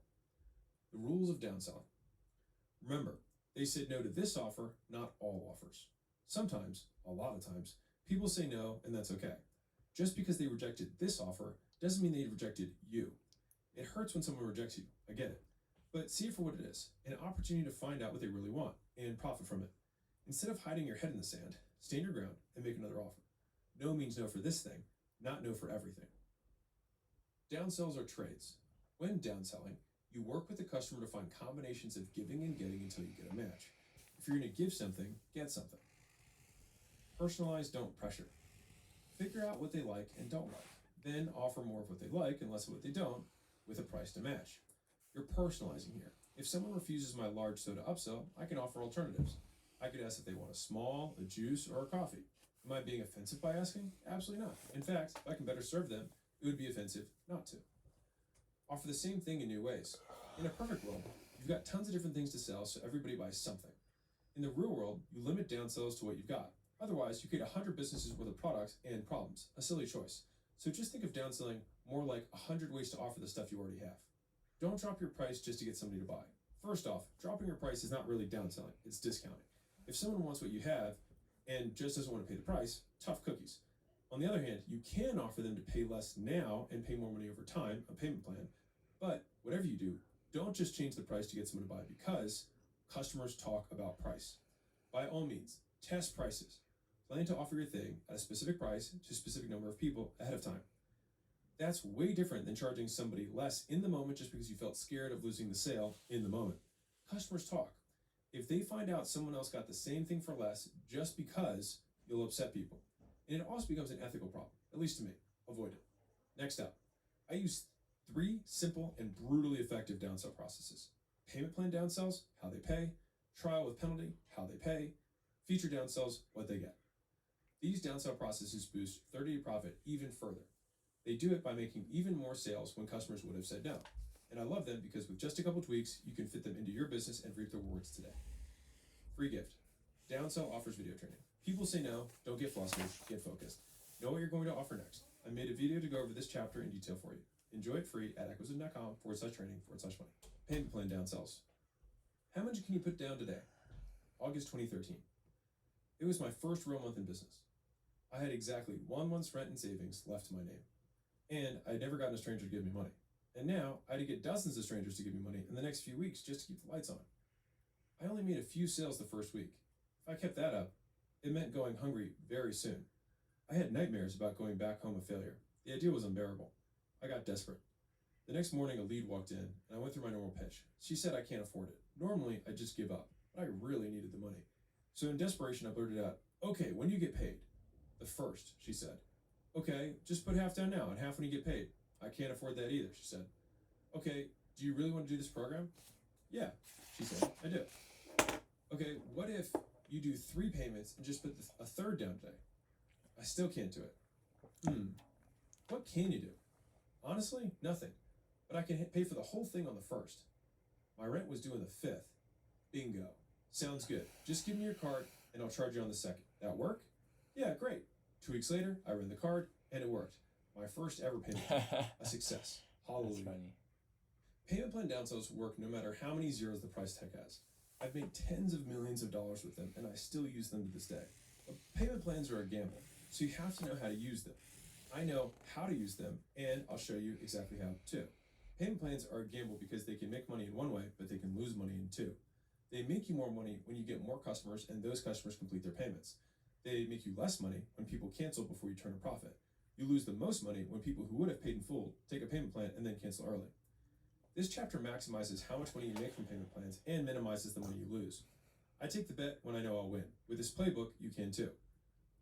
The rules of downselling. Remember, they said no to this offer, not all offers. Sometimes, a lot of times, people say no, and that's okay. Just because they rejected this offer doesn't mean they rejected you. It hurts when someone rejects you, I get it. But see it for what it is, an opportunity to find out what they really want and profit from it. Instead of hiding your head in the sand, stand your ground and make another offer. No means no for this thing, not no for everything. Downsells are trades. When downselling, you work with the customer to find combinations of giving and getting until you get a match. If you're going to give something, get something. Personalize, don't pressure. Figure out what they like and don't like. Then offer more of what they like and less of what they don't, with a price to match. You're personalizing here. If someone refuses my large soda upsell, I can offer alternatives. I could ask if they want a small, a juice, or a coffee. Am I being offensive by asking? Absolutely not. In fact, if I can better serve them, it would be offensive not to. Offer the same thing in new ways. In a perfect world, you've got tons of different things to sell, so everybody buys something. In the real world, you limit downsells to what you've got. Otherwise, you create 100 businesses worth of products and problems. A silly choice. So just think of downselling more like 100 ways to offer the stuff you already have. Don't drop your price just to get somebody to buy. First off, dropping your price is not really downselling, it's discounting. If someone wants what you have and just doesn't want to pay the price, tough cookies. On the other hand, you can offer them to pay less now and pay more money over time, a payment plan. But whatever you do, don't just change the price to get someone to buy because customers talk about price. By all means, test prices. Plan to offer your thing at a specific price to a specific number of people ahead of time. That's way different than charging somebody less in the moment just because you felt scared of losing the sale in the moment. Customers talk. If they find out someone else got the same thing for less just because, you'll upset people. And it also becomes an ethical problem, at least to me. Avoid it. Next up, I use 3 simple and brutally effective downsell processes. Payment plan downsells, how they pay. Trial with penalty, how they pay. Feature downsells, what they get. These downsell processes boost 30-day profit even further. They do it by making even more sales when customers would have said no. And I love them because with just a couple tweaks, you can fit them into your business and reap the rewards today. Free gift. Downsell offers video training. People say no, don't get flustered, get focused. Know what you're going to offer next. I made a video to go over this chapter in detail for you. Enjoy it free at acquisition.com/training/money. Payment plan downsells. How much can you put down today? August 2013. It was my first real month in business. I had exactly 1 month's rent and savings left to my name. And I'd never gotten a stranger to give me money. And now I had to get dozens of strangers to give me money in the next few weeks just to keep the lights on. I only made a few sales the first week. If I kept that up, it meant going hungry very soon. I had nightmares about going back home a failure. The idea was unbearable. I got desperate. The next morning, a lead walked in, and I went through my normal pitch. She said I can't afford it. Normally, I'd just give up, but I really needed the money. So in desperation, I blurted out, "Okay, when do you get paid?" "The first," she said. "Okay, just put half down now and half when you get paid." "I can't afford that either," she said. "Okay, do you really want to do this program?" "Yeah," she said, "I do." "Okay, what if you do 3 payments and just put a third down today?" "I still can't do it." What can you do?" "Honestly, nothing, but I can pay for the whole thing on the first." My rent was due on the 5th. "Bingo. Sounds good. Just give me your card and I'll charge you on the 2nd. That work?" "Yeah, great." 2 weeks later, I ran the card and it worked. My first ever payment plan. A success. Hallelujah.
That's funny.
Payment plan downsells work no matter how many zeros the price tag has. I've made tens of millions of dollars with them, and I still use them to this day. But payment plans are a gamble, so you have to know how to use them. I know how to use them, and I'll show you exactly how too. Payment plans are a gamble because they can make money in one way, but they can lose money in two. They make you more money when you get more customers and those customers complete their payments. They make you less money when people cancel before you turn a profit. You lose the most money when people who would have paid in full take a payment plan and then cancel early. This chapter maximizes how much money you make from payment plans and minimizes the money you lose. I take the bet when I know I'll win. With this playbook, you can too.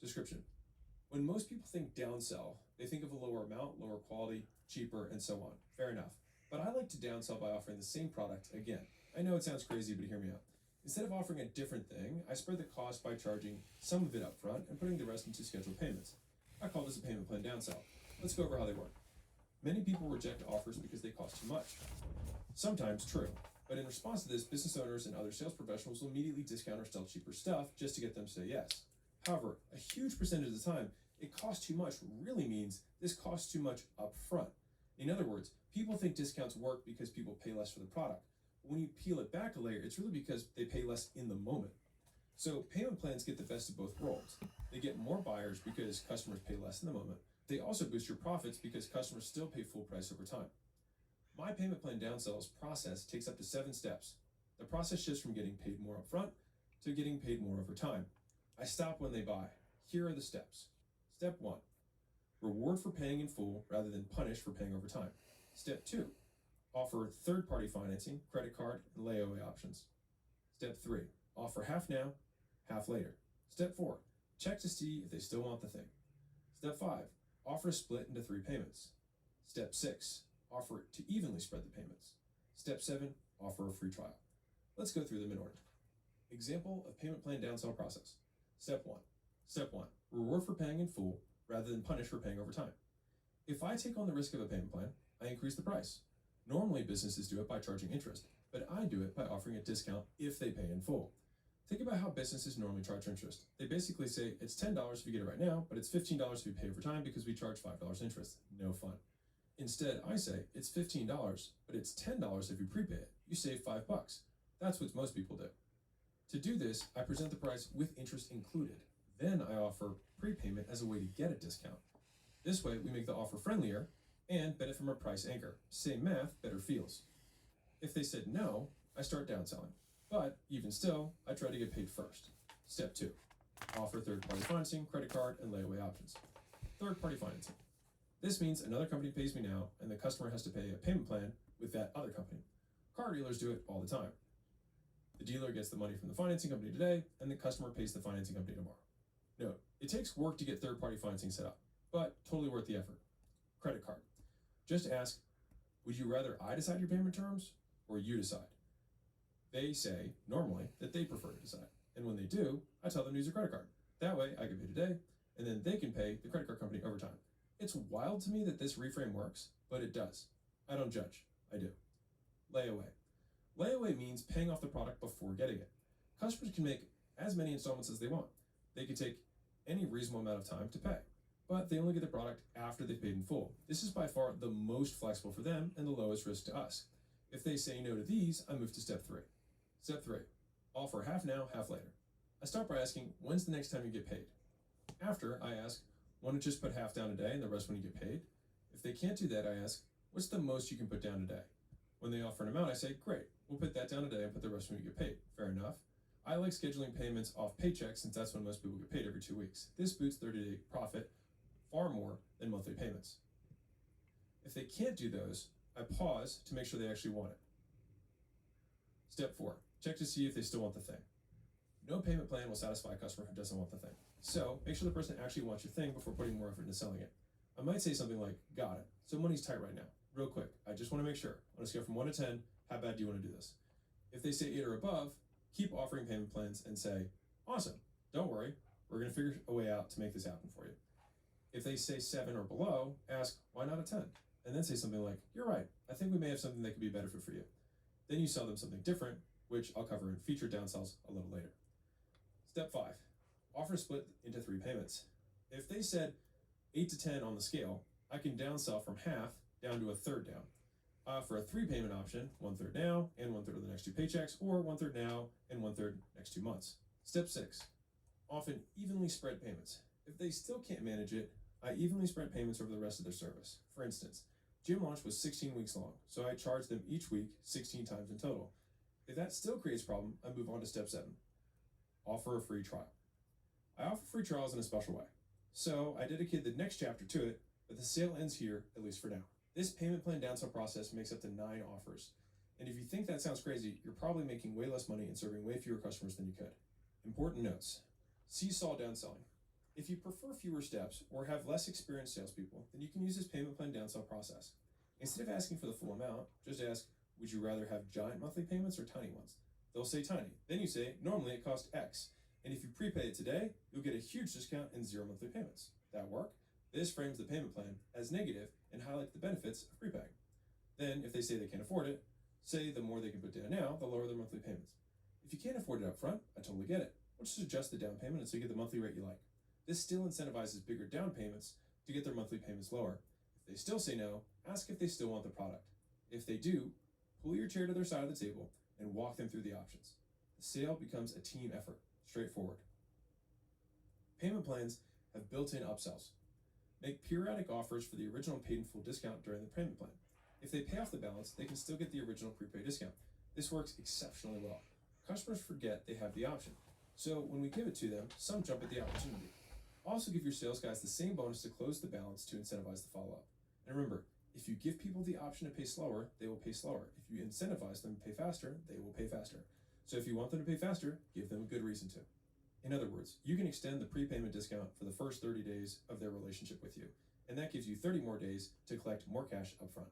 Description. When most people think downsell, they think of a lower amount, lower quality, cheaper, and so on. Fair enough. But I like to downsell by offering the same product again. I know it sounds crazy, but hear me out. Instead of offering a different thing, I spread the cost by charging some of it up front and putting the rest into scheduled payments. I call this a payment plan downsell. Let's go over how they work. Many people reject offers because they cost too much. Sometimes true, but in response to this, business owners and other sales professionals will immediately discount or sell cheaper stuff just to get them to say yes. However, a huge percentage of the time, it costs too much really means this costs too much up front. In other words, people think discounts work because people pay less for the product. But when you peel it back a layer, it's really because they pay less in the moment. So payment plans get the best of both worlds. They get more buyers because customers pay less in the moment. They also boost your profits because customers still pay full price over time. My payment plan downsells process takes up to 7 steps. The process shifts from getting paid more upfront to getting paid more over time. I stop when they buy. Here are the steps. Step 1, reward for paying in full rather than punish for paying over time. Step 2, offer third-party financing, credit card, and layaway options. Step 3, offer half now, half later. Step 4, check to see if they still want the thing. Step 5, offer a split into 3 payments. Step 6, offer to evenly spread the payments. Step 7, offer a free trial. Let's go through them in order. Example of payment plan downsell process. Step 1. Step 1, reward for paying in full rather than punish for paying over time. If I take on the risk of a payment plan, I increase the price. Normally businesses do it by charging interest, but I do it by offering a discount if they pay in full. Think about how businesses normally charge interest. They basically say it's $10 if you get it right now, but it's $15 if you pay over time because we charge $5 interest. No fun. Instead, I say it's $15, but it's $10 if you prepay it. You save $5. That's what most people do. To do this, I present the price with interest included. Then I offer prepayment as a way to get a discount. This way, we make the offer friendlier and benefit from a price anchor. Same math, better feels. If they said no, I start downselling. But even still, I try to get paid first. Step 2, offer third-party financing, credit card, and layaway options. Third-party financing. This means another company pays me now, and the customer has to pay a payment plan with that other company. Car dealers do it all the time. The dealer gets the money from the financing company today, and the customer pays the financing company tomorrow. Note, it takes work to get third-party financing set up, but totally worth the effort. Credit card. Just ask, would you rather I decide your payment terms, or you decide? They say, normally, that they prefer to decide. And when they do, I tell them to use a credit card. That way, I get paid today, and then they can pay the credit card company over time. It's wild to me that this reframe works, but it does. I don't judge. I do. Layaway. Layaway means paying off the product before getting it. Customers can make as many installments as they want. They can take any reasonable amount of time to pay, but they only get the product after they've paid in full. This is by far the most flexible for them and the lowest risk to us. If they say no to these, I move to step 3. Step 3, offer half now, half later. I start by asking, when's the next time you get paid? After, I ask, want to just put half down today and the rest when you get paid? If they can't do that, I ask, what's the most you can put down today? When they offer an amount, I say, great, we'll put that down today and put the rest when you get paid. Fair enough. I like scheduling payments off paychecks since that's when most people get paid every 2 weeks. This boosts 30-day profit far more than monthly payments. If they can't do those, I pause to make sure they actually want it. Step 4, check to see if they still want the thing. No payment plan will satisfy a customer who doesn't want the thing. So make sure the person actually wants your thing before putting more effort into selling it. I might say something like, got it, so money's tight right now. Real quick, I just want to make sure. On a scale from 1 to 10, how bad do you want to do this? If they say 8 or above, keep offering payment plans and say, awesome, don't worry, we're going to figure a way out to make this happen for you. If they say 7 or below, ask, why not a 10? And then say something like, you're right, I think we may have something that could be a benefit for you. Then you sell them something different, which I'll cover in featured downsells a little later. Step 5, offer split into 3 payments. If they said 8 to 10 on the scale, I can downsell from half down to a third down. I offer a 3-payment option, 1/3 now and 1/3 of the next 2 paychecks, or 1/3 now and 1/3 next 2 months. Step 6, often evenly spread payments. If they still can't manage it, I evenly spread payments over the rest of their service. For instance, gym launch was 16 weeks long, so I charge them each week 16 times in total. If that still creates a problem, I move on to step 7, offer a free trial. I offer free trials in a special way. So I dedicate the next chapter to it, but the sale ends here, at least for now. This payment plan downsell process makes up to 9 offers. And if you think that sounds crazy, you're probably making way less money and serving way fewer customers than you could. Important notes. Seesaw downselling. If you prefer fewer steps or have less experienced salespeople, then you can use this payment plan downsell process. Instead of asking for the full amount, just ask, would you rather have giant monthly payments or tiny ones? They'll say tiny. Then you say, normally it costs X. And if you prepay it today, you'll get a huge discount and 0 monthly payments. That work? This frames the payment plan as negative and highlights the benefits of prepaying. Then, if they say they can't afford it, say the more they can put down now, the lower their monthly payments. If you can't afford it up front, I totally get it. We'll just adjust the down payment until you get the monthly rate you like. This still incentivizes bigger down payments to get their monthly payments lower. If they still say no, ask if they still want the product. If they do, pull your chair to their side of the table and walk them through the options. The sale becomes a team effort. Straightforward. Payment plans have built-in upsells. Make periodic offers for the original paid in full discount during the payment plan. If they pay off the balance, they can still get the original prepaid discount. This works exceptionally well. Customers forget they have the option, so when we give it to them, some jump at the opportunity. Also give your sales guys the same bonus to close the balance to incentivize the follow-up. And remember, if you give people the option to pay slower, they will pay slower. If you incentivize them to pay faster, they will pay faster. So if you want them to pay faster, give them a good reason to. In other words, you can extend the prepayment discount for the first 30 days of their relationship with you, and that gives you 30 more days to collect more cash upfront.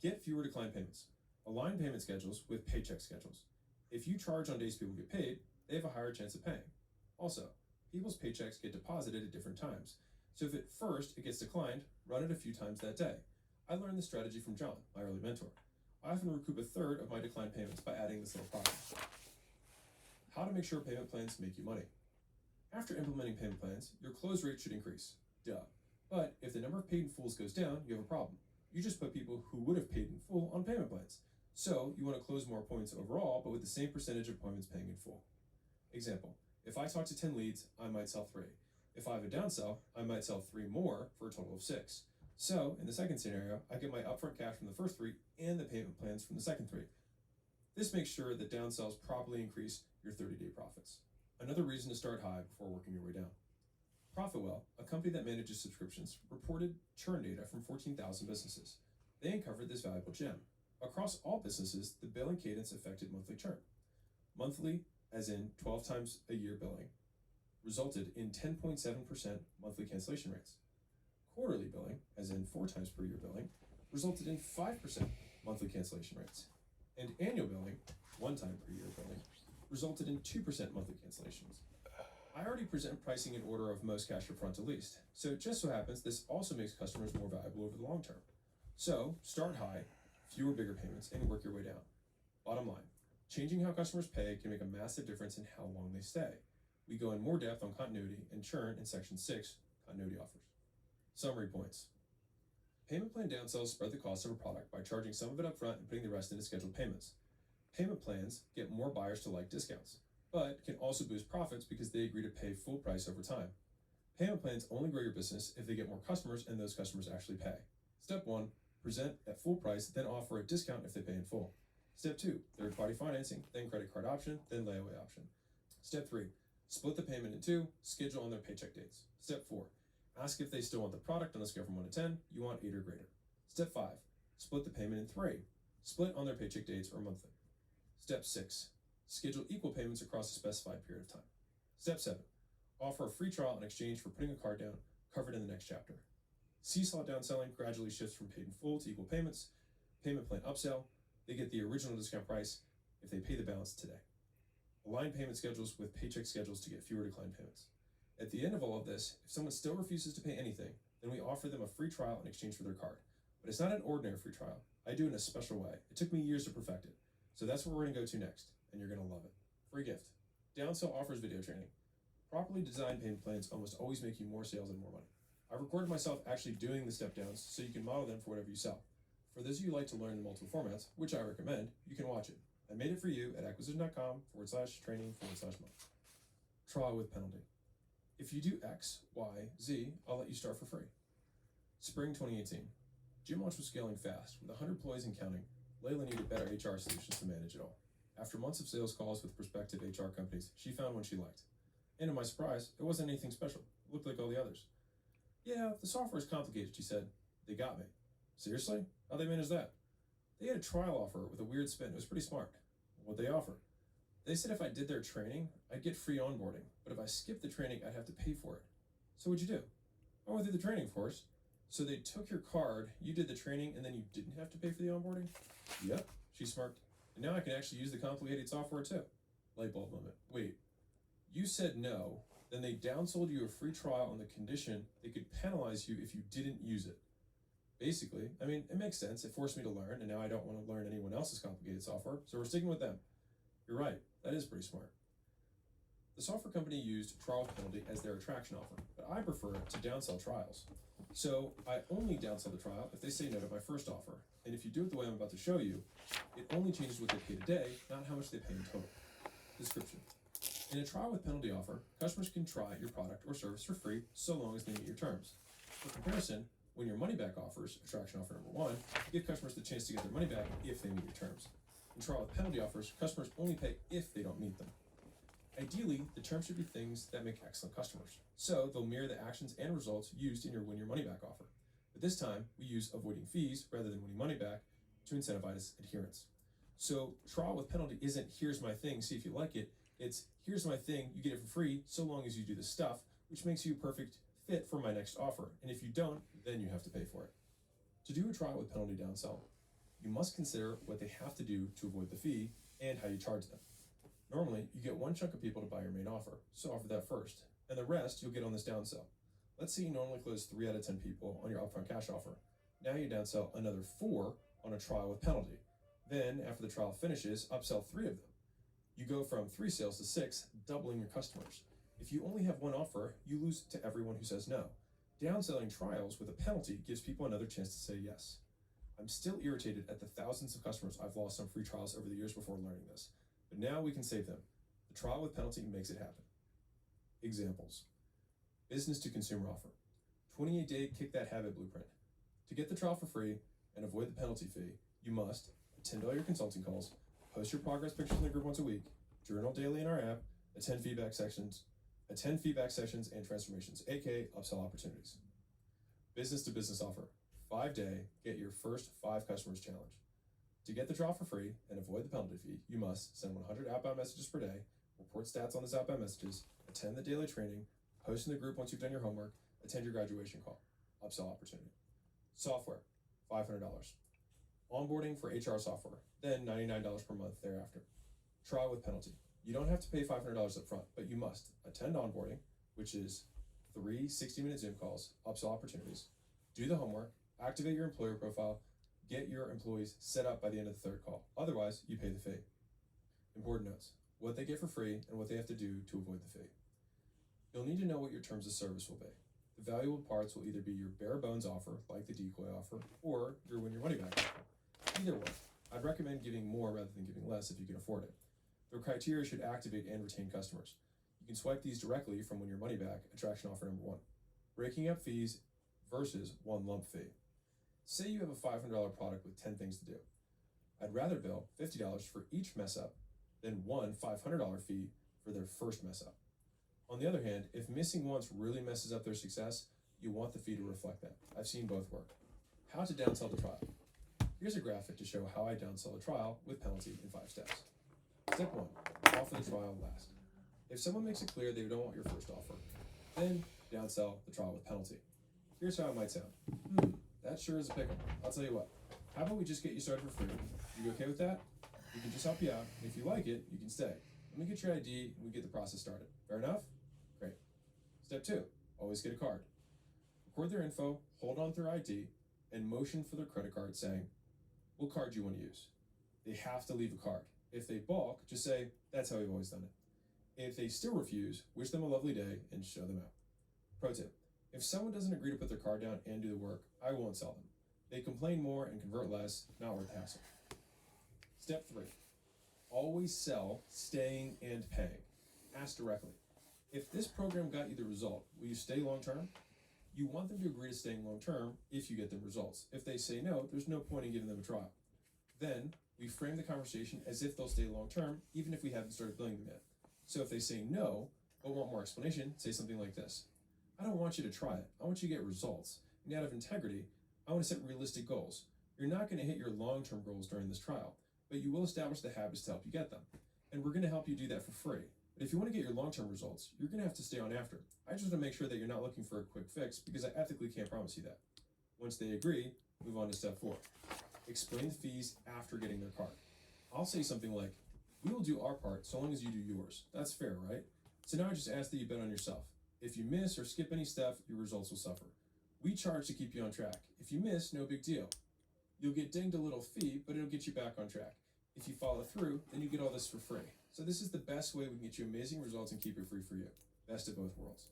Get fewer decline payments. Align payment schedules with paycheck schedules. If you charge on days people get paid, they have a higher chance of paying. Also, people's paychecks get deposited at different times, so if at first it gets declined, run it a few times that day. I learned this strategy from John, my early mentor. I often recoup 1/3 of my declined payments by adding this little problem. How to make sure payment plans make you money. After implementing payment plans, your close rate should increase. Duh. But if the number of paid in fulls goes down, you have a problem. You just put people who would have paid in full on payment plans. So you want to close more appointments overall, but with the same percentage of appointments paying in full. Example, if I talk to 10 leads, I might sell 3. If I have a downsell, I might sell 3 more for a total of 6. So in the second scenario, I get my upfront cash from the first 3 and the payment plans from the second 3. This makes sure that downsells properly increase your 30-day profits. Another reason to start high before working your way down. ProfitWell, a company that manages subscriptions, reported churn data from 14,000 businesses. They uncovered this valuable gem. Across all businesses, the billing cadence affected monthly churn. Monthly, as in 12 times a year billing, resulted in 10.7% monthly cancellation rates. Quarterly billing, as in 4 times per year billing, resulted in 5% monthly cancellation rates. And annual billing, 1 time per year billing, resulted in 2% monthly cancellations. I already present pricing in order of most cash upfront to least, so it just so happens this also makes customers more valuable over the long term. So start high, fewer bigger payments, and work your way down. Bottom line, changing how customers pay can make a massive difference in how long they stay. We go in more depth on continuity and churn in section 6, continuity offers. Summary points. Payment plan downsells spread the cost of a product by charging some of it up front and putting the rest into scheduled payments. Payment plans get more buyers to like discounts, but can also boost profits because they agree to pay full price over time. Payment plans only grow your business if they get more customers and those customers actually pay. Step 1, present at full price, then offer a discount if they pay in full. Step 2, third-party financing, then credit card option, then layaway option. Step 3, split the payment in 2, schedule on their paycheck dates. Step 4, ask if they still want the product on a scale from 1 to 10, you want 8 or greater. Step 5, split the payment in 3, split on their paycheck dates or monthly. Step 6, schedule equal payments across a specified period of time. Step 7, offer a free trial in exchange for putting a card down, covered in the next chapter. Seesaw downselling gradually shifts from paid in full to equal payments. Payment plan upsell, they get the original discount price if they pay the balance today. Align payment schedules with paycheck schedules to get fewer declined payments. At the end of all of this, if someone still refuses to pay anything, then we offer them a free trial in exchange for their card. But it's not an ordinary free trial. I do it in a special way. It took me years to perfect it. So that's where we're gonna go to next, and you're gonna love it. Free gift. Downsell offers video training. Properly designed payment plans almost always make you more sales and more money. I've recorded myself actually doing the step downs so you can model them for whatever you sell. For those of you who like to learn in multiple formats, which I recommend, you can watch it. I made it for you at acquisition.com/training/month. Trial with penalty. If you do X, Y, Z, I'll let you start for free. Spring 2018. Gym Launch was scaling fast. With 100 employees and counting, Layla needed better HR solutions to manage it all. After months of sales calls with prospective HR companies, she found one she liked. And to my surprise, it wasn't anything special. It looked like all the others. Yeah, the software is complicated, she said. They got me. Seriously? How'd they manage that? They had a trial offer with a weird spin. It was pretty smart. What'd they offer? They said if I did their training, I'd get free onboarding, but if I skipped the training, I'd have to pay for it. So what'd you do? I went through the training, of course. So they took your card, you did the training, and then you didn't have to pay for the onboarding? Yep, she smirked. And now I can actually use the complicated software too. Light bulb moment. Wait, you said no, then they downsold you a free trial on the condition they could penalize you if you didn't use it. Basically, it makes sense. It forced me to learn, and now I don't want to learn anyone else's complicated software, so we're sticking with them. You're right, that is pretty smart. The software company used trial penalty as their attraction offer, but I prefer to downsell trials. So I only downsell the trial if they say no to my first offer, and if you do it the way I'm about to show you, it only changes what they pay today, not how much they pay in total. Description. In a trial with penalty offer, customers can try your product or service for free so long as they meet your terms. For comparison, when your money-back offers, attraction offer number 1, give customers the chance to get their money back if they meet your terms. In trial with penalty offers, customers only pay if they don't meet them. Ideally, the terms should be things that make excellent customers, so they'll mirror the actions and results used in your win your money back offer. But this time, we use avoiding fees rather than winning money back to incentivize adherence. So trial with penalty isn't here's my thing, see if you like it. It's here's my thing, you get it for free so long as you do the stuff, which makes you a perfect fit for my next offer. And if you don't, then you have to pay for it. To do a trial with penalty downsell, you must consider what they have to do to avoid the fee and how you charge them. Normally, you get one chunk of people to buy your main offer, so offer that first, and the rest you'll get on this downsell. Let's say you normally close 3 out of 10 people on your upfront cash offer. Now you downsell another 4 on a trial with penalty. Then, after the trial finishes, upsell 3 of them. You go from 3 sales to 6, doubling your customers. If you only have one offer, you lose to everyone who says no. Downselling trials with a penalty gives people another chance to say yes. I'm still irritated at the thousands of customers I've lost on free trials over the years before learning this, but now we can save them. The trial with penalty makes it happen. Examples. Business to consumer offer. 28-day kick that habit blueprint. To get the trial for free and avoid the penalty fee, you must attend all your consulting calls, post your progress pictures in the group once a week, journal daily in our app, attend feedback sessions and transformations, aka upsell opportunities. Business to business offer. 5-day, get your first 5 customers challenge. To get the trial for free and avoid the penalty fee, you must send 100 outbound messages per day, report stats on those outbound messages, attend the daily training, post in the group once you've done your homework, attend your graduation call. Upsell opportunity. Software, $500. Onboarding for HR software, then $99 per month thereafter. Trial with penalty. You don't have to pay $500 up front, but you must attend onboarding, which is 3 60-minute Zoom calls, upsell opportunities, do the homework, activate your employer profile, get your employees set up by the end of the 3rd call. Otherwise, you pay the fee. Important notes. What they get for free and what they have to do to avoid the fee. You'll need to know what your terms of service will be. The valuable parts will either be your bare bones offer, like the decoy offer, or your win your money back offer. Either way, I'd recommend giving more rather than giving less if you can afford it. The criteria should activate and retain customers. You can swipe these directly from win your money back, attraction offer number 1. Breaking up fees versus one lump fee. Say you have a $500 product with 10 things to do. I'd rather bill $50 for each mess up than one $500 fee for their first mess up. On the other hand, if missing once really messes up their success, you want the fee to reflect that. I've seen both work. How to downsell the trial. Here's a graphic to show how I downsell a trial with penalty in 5 steps. Step 1, offer the trial last. If someone makes it clear they don't want your first offer, then downsell the trial with penalty. Here's how it might sound. That sure is a pickle. I'll tell you what. How about we just get you started for free? You okay with that? We can just help you out, and if you like it, you can stay. Let me get your ID, and we get the process started. Fair enough? Great. Step 2, always get a card. Record their info, hold on to their ID, and motion for their credit card saying, what card do you want to use? They have to leave a card. If they balk, just say, that's how we've always done it. If they still refuse, wish them a lovely day and show them out. Pro tip, if someone doesn't agree to put their card down and do the work, I won't sell them. They complain more and convert less, not worth the hassle. Step 3. Always sell staying and paying. Ask directly. If this program got you the result, will you stay long term? You want them to agree to staying long term if you get them results. If they say no, there's no point in giving them a trial. Then we frame the conversation as if they'll stay long term, even if we haven't started billing them yet. So if they say no, but want more explanation, say something like this. I don't want you to try it. I want you to get results. And out of integrity, I want to set realistic goals. You're not going to hit your long-term goals during this trial, but you will establish the habits to help you get them. And we're going to help you do that for free. But if you want to get your long-term results, you're going to have to stay on after. I just want to make sure that you're not looking for a quick fix because I ethically can't promise you that. Once they agree, move on to step 4. Explain the fees after getting their card. I'll say something like, we will do our part so long as you do yours. That's fair, right? So now I just ask that you bet on yourself. If you miss or skip any step, your results will suffer. We charge to keep you on track. If you miss, no big deal. You'll get dinged a little fee, but it'll get you back on track. If you follow through, then you get all this for free. So this is the best way we can get you amazing results and keep it free for you. Best of both worlds.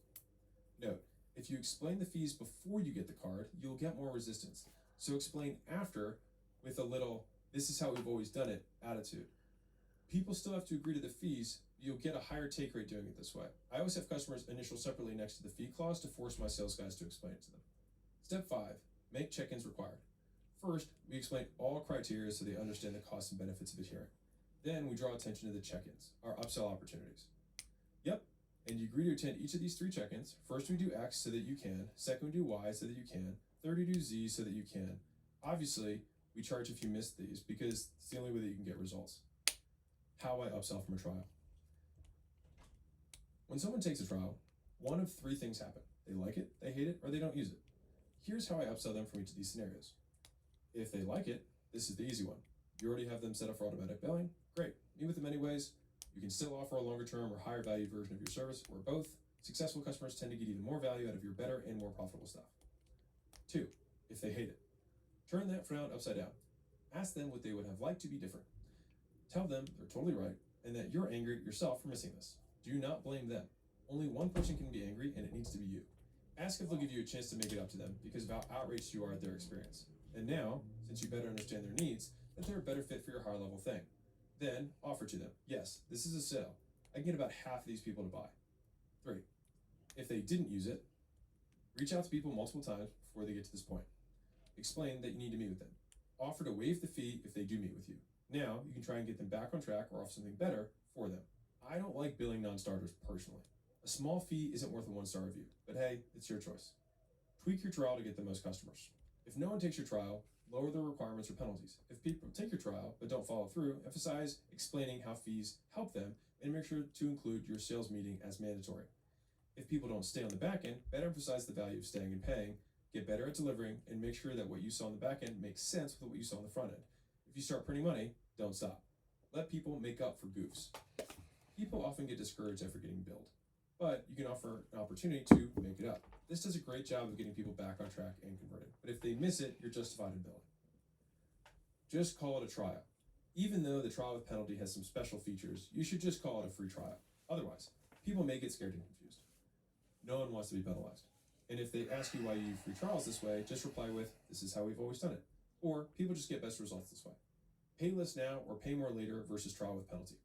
Note, if you explain the fees before you get the card, you'll get more resistance. So explain after with a little, this is how we've always done it attitude. People still have to agree to the fees, but you'll get a higher take rate doing it this way. I always have customers initial separately next to the fee clause to force my sales guys to explain it to them. Step 5, make check-ins required. First, we explain all criteria so they understand the costs and benefits of adhering. Then we draw attention to the check-ins, our upsell opportunities. Yep, and you agree to attend each of these 3 check-ins. First, we do X so that you can. Second, we do Y so that you can. Third, we do Z so that you can. Obviously, we charge if you miss these because it's the only way that you can get results. How I upsell from a trial. When someone takes a trial, one of 3 things happen. They like it, they hate it, or they don't use it. Here's how I upsell them from each of these scenarios. If they like it, this is the easy one. You already have them set up for automatic billing. Great. Meet with them anyways. You can still offer a longer term or higher value version of your service, or both. Successful customers tend to get even more value out of your better and more profitable stuff. 2, if they hate it. Turn that frown upside down. Ask them what they would have liked to be different. Tell them they're totally right and that you're angry at yourself for missing this. Do not blame them. Only one person can be angry and it needs to be you. Ask if they'll give you a chance to make it up to them because of how outraged you are at their experience. And now, since you better understand their needs, that they're a better fit for your higher level thing. Then offer to them, yes, this is a sale. I can get about half of these people to buy. 3, if they didn't use it, reach out to people multiple times before they get to this point. Explain that you need to meet with them. Offer to waive the fee if they do meet with you. Now, you can try and get them back on track or offer something better for them. I don't like billing non-starters personally. A small fee isn't worth a 1-star review, but hey, it's your choice. Tweak your trial to get the most customers. If no one takes your trial, lower the requirements or penalties. If people take your trial but don't follow through, emphasize explaining how fees help them and make sure to include your sales meeting as mandatory. If people don't stay on the back end, better emphasize the value of staying and paying, get better at delivering, and make sure that what you saw on the back end makes sense with what you saw on the front end. If you start printing money, don't stop. Let people make up for goofs. People often get discouraged after getting billed, but you can offer an opportunity to make it up. This does a great job of getting people back on track and converting, but if they miss it, you're justified in billing. Just call it a trial. Even though the trial with penalty has some special features, you should just call it a free trial. Otherwise, people may get scared and confused. No one wants to be penalized. And if they ask you why you use free trials this way, just reply with, this is how we've always done it. Or people just get best results this way. Pay less now or pay more later versus trial with penalty.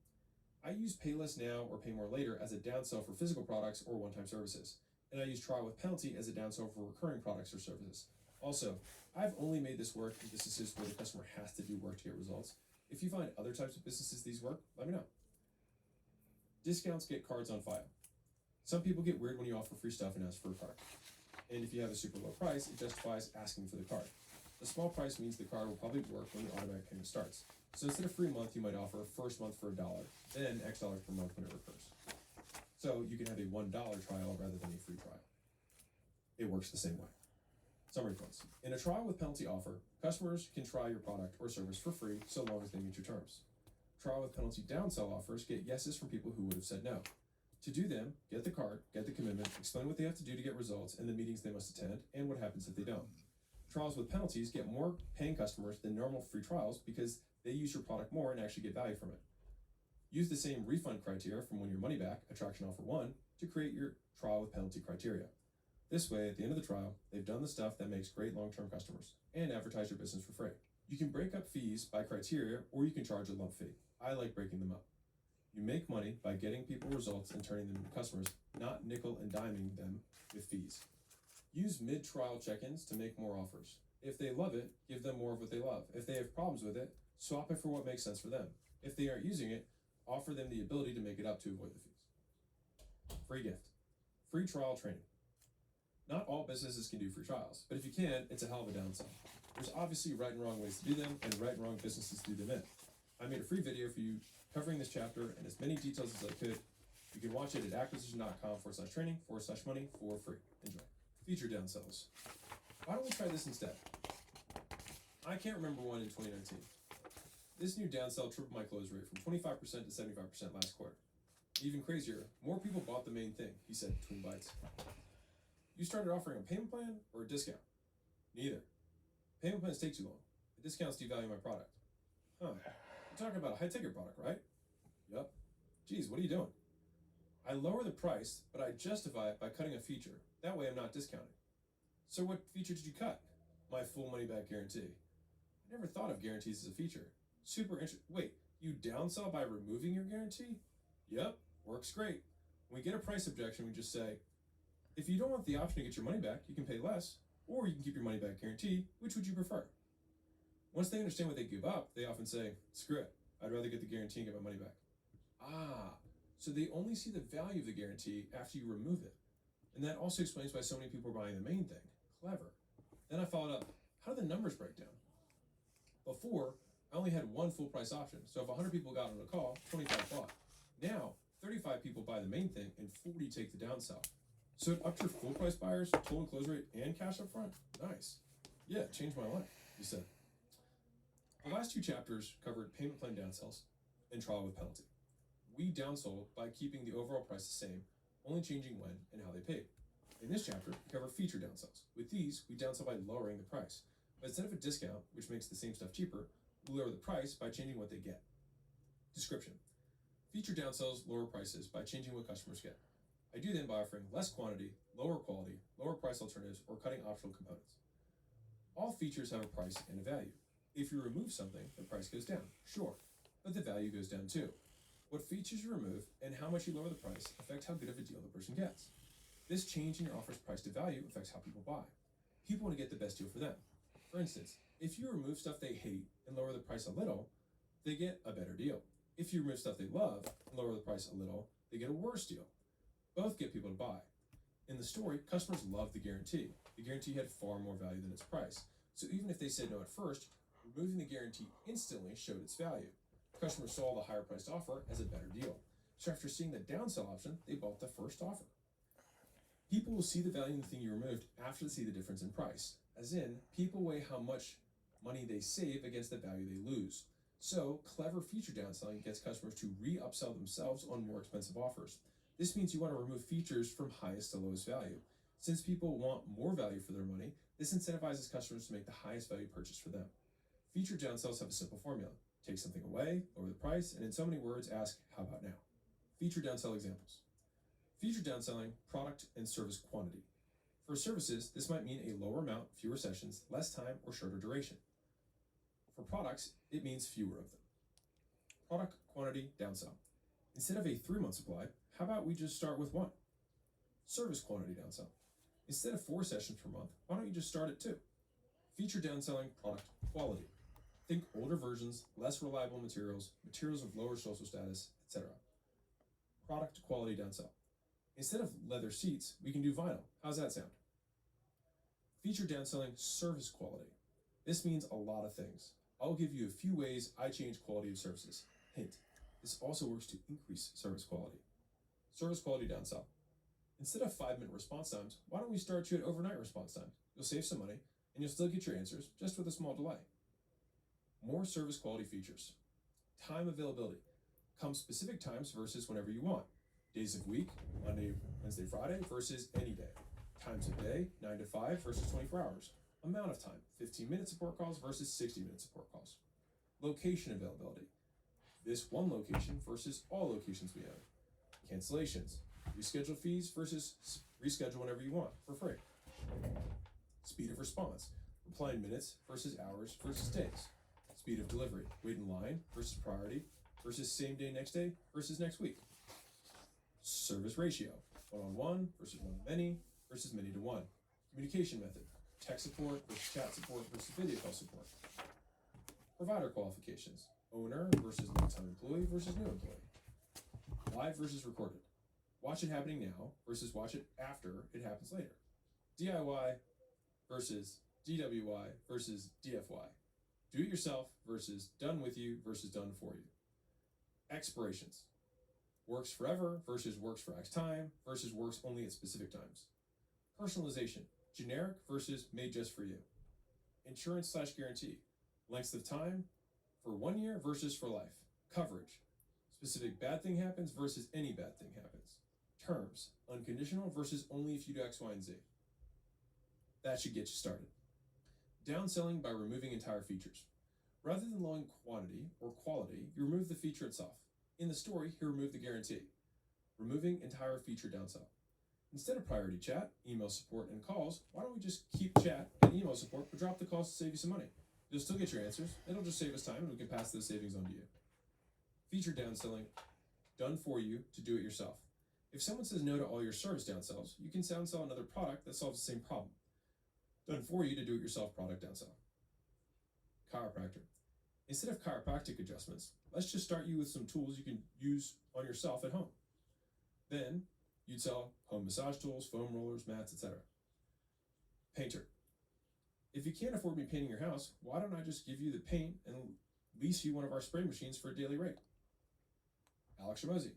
I use pay less now or pay more later as a downsell for physical products or one-time services. And I use trial with penalty as a downsell for recurring products or services. Also, I've only made this work in businesses where the customer has to do work to get results. If you find other types of businesses these work, let me know. Discounts get cards on file. Some people get weird when you offer free stuff and ask for a card. And if you have a super low price, it justifies asking for the card. A small price means the card will probably work when the automatic payment starts. So instead of free month, you might offer first month for $1, then X dollars per month when it recurs. So you can have a $1 trial rather than a free trial. It works the same way. Summary points. In a trial with penalty offer, customers can try your product or service for free so long as they meet your terms. Trial with penalty downsell offers get yeses from people who would have said no. To do them, get the card, get the commitment, explain what they have to do to get results and the meetings they must attend, and what happens if they don't. Trials with penalties get more paying customers than normal free trials because they use your product more and actually get value from it. Use the same refund criteria from Win Your Money Back, Attraction Offer 1, to create your trial with penalty criteria. This way, at the end of the trial, they've done the stuff that makes great long-term customers and advertise your business for free. You can break up fees by criteria, or you can charge a lump fee. I like breaking them up. You make money by getting people results and turning them into customers, not nickel and diming them with fees. Use mid-trial check-ins to make more offers. If they love it, give them more of what they love. If they have problems with it, swap it for what makes sense for them. If they aren't using it, offer them the ability to make it up to avoid the fees. Free gift. Free trial training. Not all businesses can do free trials, but if you can, it's a hell of a downsell. There's obviously right and wrong ways to do them, and right and wrong businesses to do them in. I made a free video for you covering this chapter and as many details as I could. You can watch it at acquisition.com/training/money for free. Enjoy. Feature downsells. Why don't we try this instead? I can't remember one in 2019. This new downsell tripled my close rate from 25% to 75% last quarter. Even crazier, more people bought the main thing, he said between bites. You started offering a payment plan or a discount? Neither. Payment plans take too long. The discounts devalue my product. Huh. You're talking about a high-ticket product, right? Yup. Geez, what are you doing? I lower the price, but I justify it by cutting a feature. That way I'm not discounting. So what feature did you cut? My full money-back guarantee. I never thought of guarantees as a feature. Super interesting. Wait, you downsell by removing your guarantee? Yep, works great. When we get a price objection, we just say, if you don't want the option to get your money back, you can pay less, or you can keep your money back guarantee. Which would you prefer? Once they understand what they give up, they often say, screw it, I'd rather get the guarantee and get my money back. Ah, so they only see the value of the guarantee after you remove it. And that also explains why so many people are buying the main thing. Clever. Then I followed up, how do the numbers break down? Before, I only had one full price option, so if 100 people got on a call, 25 bought. Now, 35 people buy the main thing and 40 take the downsell. So it upped your full price buyers, total close rate, and cash up front? Nice. Yeah, it changed my life, he said. The last two chapters covered payment plan downsells and trial with penalty. We downsold by keeping the overall price the same, only changing when and how they paid. In this chapter, we cover feature downsells. With these, we downsell by lowering the price. But instead of a discount, which makes the same stuff cheaper, we lower the price by changing what they get. Description. Feature downsells lower prices by changing what customers get. I do them by offering less quantity, lower quality, lower price alternatives, or cutting optional components. All features have a price and a value. If you remove something, the price goes down, sure, but the value goes down too. What features you remove and how much you lower the price affect how good of a deal the person gets. This change in your offer's price to value affects how people buy. People want to get the best deal for them. For instance, if you remove stuff they hate and lower the price a little, they get a better deal. If you remove stuff they love and lower the price a little, they get a worse deal. Both get people to buy. In the story, customers loved the guarantee. The guarantee had far more value than its price. So even if they said no at first, removing the guarantee instantly showed its value. Customers saw the higher priced offer as a better deal. So after seeing the downsell option, they bought the first offer. People will see the value in the thing you removed after they see the difference in price. As in, people weigh how much money they save against the value they lose. So, clever feature downselling gets customers to re-upsell themselves on more expensive offers. This means you want to remove features from highest to lowest value. Since people want more value for their money, this incentivizes customers to make the highest value purchase for them. Feature downsells have a simple formula. Take something away, lower the price, and in so many words, ask, how about now? Feature downsell examples. Feature downselling, product and service quantity. For services, this might mean a lower amount, fewer sessions, less time, or shorter duration. For products, it means fewer of them. Product quantity downsell. Instead of a 3-month supply, how about we just start with 1? Service quantity downsell. Instead of 4 sessions per month, why don't you just start at 2? Feature downselling, product quality. Think older versions, less reliable materials, materials with lower social status, etc. Product quality downsell. Instead of leather seats, we can do vinyl. How's that sound? Feature downselling, service quality. This means a lot of things. I'll give you a few ways I change quality of services. Hint, this also works to increase service quality. Service quality downsell. Instead of 5-minute response times, why don't we start you at overnight response time? You'll save some money, and you'll still get your answers, just with a small delay. More service quality features. Time availability. Come specific times versus whenever you want. Days of week, Monday, Wednesday, Friday versus any day. Times of day, 9 to 5 versus 24 hours. Amount of time, 15-minute support calls versus 60-minute support calls. Location availability. This one location versus all locations we own. Cancellations. Reschedule fees versus reschedule whenever you want for free. Speed of response. Reply in minutes versus hours versus days. Speed of delivery. Wait in line versus priority versus same day, next day versus next week. Service ratio. One-on-one versus one-to-many versus many-to-one. Communication method. Text support versus chat support versus video call support. Provider qualifications. Owner versus long-time employee versus new employee. Live versus recorded. Watch it happening now versus watch it after it happens later. DIY versus DWY versus DFY. Do it yourself versus done with you versus done for you. Expirations. Works forever versus works for X time versus works only at specific times. Personalization. Generic versus made just for you. Insurance/guarantee. Lengths of time for 1 year versus for life. Coverage. Specific bad thing happens versus any bad thing happens. Terms. Unconditional versus only if you do X, Y, and Z. That should get you started. Downselling by removing entire features. Rather than lowering quantity or quality, you remove the feature itself. In the story, you remove the guarantee. Removing entire feature downsell. Instead of priority chat, email support, and calls, why don't we just keep chat and email support but drop the calls to save you some money? You'll still get your answers, it'll just save us time and we can pass those savings on to you. Feature downselling, done for you to do it yourself. If someone says no to all your service downsells, you can downsell another product that solves the same problem. Done for you to do it yourself product downsell. Chiropractor. Instead of chiropractic adjustments, let's just start you with some tools you can use on yourself at home. Then you'd sell home massage tools, foam rollers, mats, etc. Painter. If you can't afford me painting your house, why don't I just give you the paint and lease you one of our spray machines for a daily rate? Alex HORMOZI.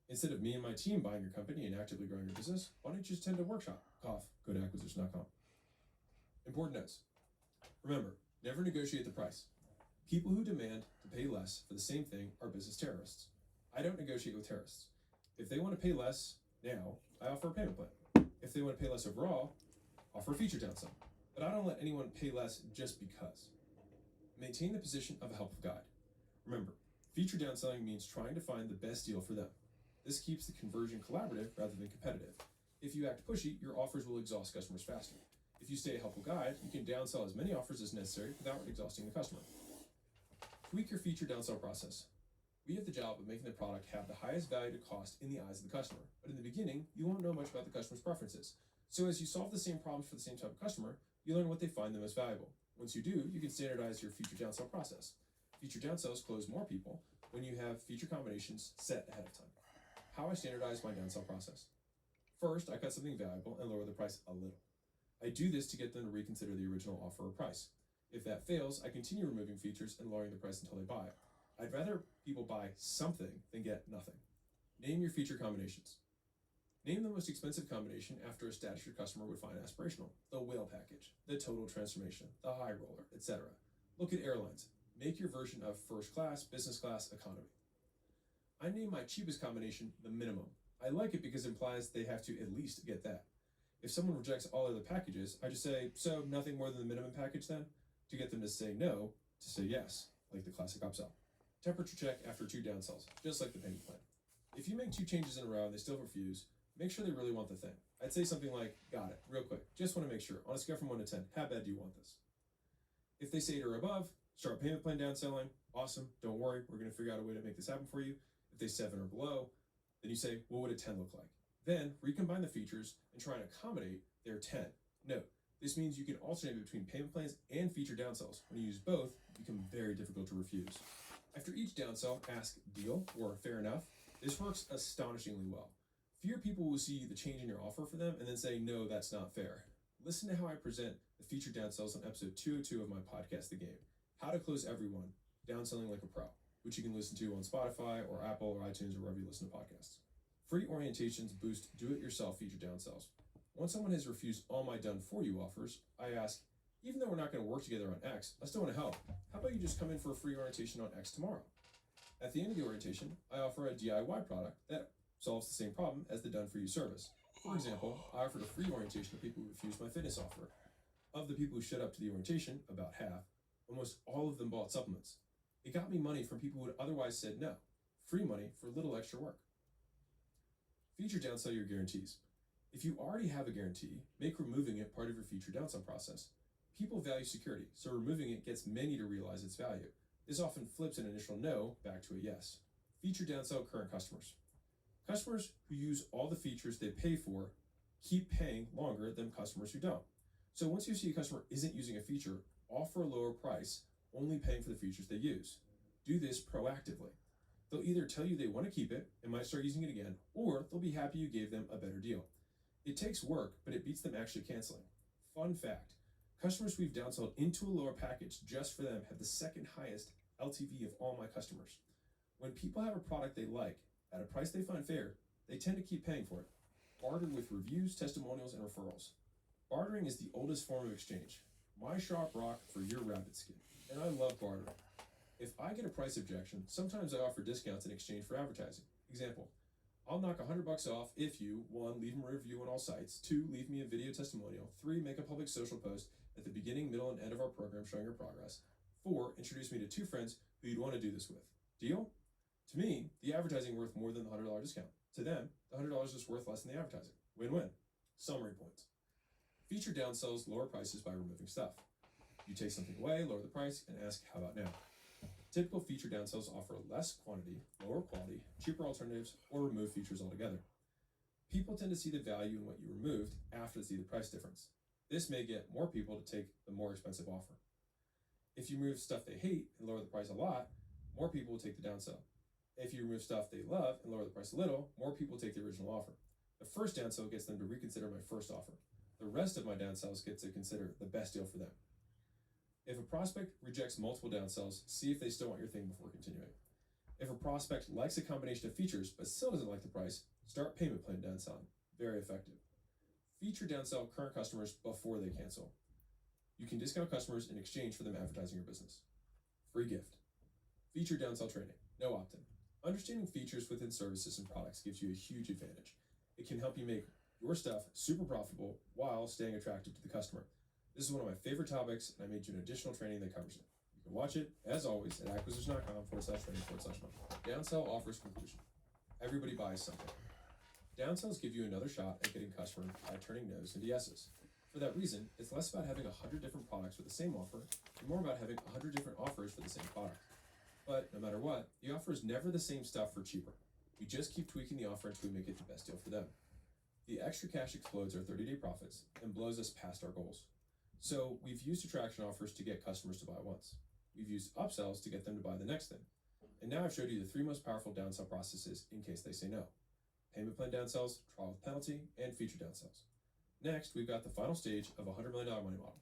Instead of me and my team buying your company and actively growing your business, why don't you just attend a workshop? Cough, go to acquisition.com. Important notes. Remember, never negotiate the price. People who demand to pay less for the same thing are business terrorists. I don't negotiate with terrorists. If they want to pay less now, I offer a payment plan. If they want to pay less overall, offer a feature downsell. But I don't let anyone pay less just because. Maintain the position of a helpful guide. Remember, feature downselling means trying to find the best deal for them. This keeps the conversion collaborative rather than competitive. If you act pushy, your offers will exhaust customers faster. If you stay a helpful guide, you can downsell as many offers as necessary without exhausting the customer. Tweak your feature downsell process. We have the job of making the product have the highest value to cost in the eyes of the customer, but in the beginning, you won't know much about the customer's preferences. So as you solve the same problems for the same type of customer, you learn what they find the most valuable. Once you do, you can standardize your feature downsell process. Feature downsells close more people when you have feature combinations set ahead of time. How I standardize my downsell process. First, I cut something valuable and lower the price a little. I do this to get them to reconsider the original offer or price. If that fails, I continue removing features and lowering the price until they buy it. I'd rather people buy something than get nothing. Name your feature combinations. Name the most expensive combination after a status your customer would find aspirational. The whale package, the total transformation, the high roller, etc. Look at airlines. Make your version of first class, business class, economy. I name my cheapest combination the minimum. I like it because it implies they have to at least get that. If someone rejects all other packages, I just say, so nothing more than the minimum package then? To get them to say no, to say yes, like the classic upsell. Temperature check after 2 downsells, just like the payment plan. If you make 2 changes in a row and they still refuse, make sure they really want the thing. I'd say something like, got it, real quick, just want to make sure, on a scale from 1 to 10, how bad do you want this? If they say 8 or above, start payment plan downselling, awesome, don't worry, we're going to figure out a way to make this happen for you. If they 7 or below, then you say, what would a 10 look like? Then recombine the features and try and accommodate their 10. Note, this means you can alternate between payment plans and feature downsells. When you use both, it becomes very difficult to refuse. After each downsell, ask deal or fair enough. This works astonishingly well. Fewer people will see the change in your offer for them and then say, no, that's not fair. Listen to how I present the feature downsells on episode 202 of my podcast, The Game, How to Close Everyone, Downselling Like a Pro, which you can listen to on Spotify or Apple or iTunes or wherever you listen to podcasts. Free orientations boost do-it-yourself feature downsells. Once someone has refused all my done-for-you offers, I ask, even though we're not going to work together on X, I still want to help. How about you just come in for a free orientation on X tomorrow? At the end of the orientation, I offer a DIY product that solves the same problem as the done-for-you service. For example, I offered a free orientation to people who refused my fitness offer. Of the people who showed up to the orientation, about half, almost all of them bought supplements. It got me money from people who would otherwise said no. Free money for little extra work. Feature downsell your guarantees. If you already have a guarantee, make removing it part of your feature downsell process. People value security, so removing it gets many to realize its value. This often flips an initial no back to a yes. Feature downsell current customers. Customers who use all the features they pay for keep paying longer than customers who don't. So once you see a customer isn't using a feature, offer a lower price, only paying for the features they use. Do this proactively. They'll either tell you they want to keep it and might start using it again, or they'll be happy you gave them a better deal. It takes work, but it beats them actually canceling. Fun fact, customers we've downsold into a lower package just for them have the second highest LTV of all my customers. When people have a product they like at a price they find fair, they tend to keep paying for it. Barter with reviews, testimonials, and referrals. Bartering is the oldest form of exchange. My shop rock for your rabbit skin, and I love bartering. If I get a price objection, sometimes I offer discounts in exchange for advertising. Example, I'll knock $100 off if you, 1, leave me a review on all sites, 2, leave me a video testimonial, 3, make a public social post at the beginning, middle, and end of our program showing your progress, 4, introduce me to 2 friends who you'd want to do this with. Deal? To me, the advertising worth more than the $100 discount. To them, the $100 is worth less than the advertising. Win-win. Summary points. Feature downsells lower prices by removing stuff. You take something away, lower the price, and ask, how about now? Typical feature downsells offer less quantity, lower quality, cheaper alternatives, or remove features altogether. People tend to see the value in what you removed after they see the price difference. This may get more people to take the more expensive offer. If you remove stuff they hate and lower the price a lot, more people will take the downsell. If you remove stuff they love and lower the price a little, more people take the original offer. The first downsell gets them to reconsider my first offer. The rest of my downsells get to consider the best deal for them. If a prospect rejects multiple downsells, see if they still want your thing before continuing. If a prospect likes a combination of features but still doesn't like the price, start payment plan downselling. Very effective. Feature downsell current customers before they cancel. You can discount customers in exchange for them advertising your business. Free gift. Feature downsell training. No opt-in. Understanding features within services and products gives you a huge advantage. It can help you make your stuff super profitable while staying attractive to the customer. This is one of my favorite topics, and I made you an additional training that covers it. You can watch it, as always, at acquisition.com/training/money. Downsell offers conclusion. Everybody buys something. Downsells give you another shot at getting customers by turning no's into yeses. For that reason, it's less about having 100 different products with the same offer, and more about having 100 different offers for the same product. But no matter what, the offer is never the same stuff for cheaper. We just keep tweaking the offer until we make it the best deal for them. The extra cash explodes our 30-day profits and blows us past our goals. So we've used attraction offers to get customers to buy once. We've used upsells to get them to buy the next thing. And now I've showed you the 3 most powerful downsell processes in case they say no. Payment plan downsells, trial with penalty, and feature downsells. Next, we've got the final stage of a $100 million money model.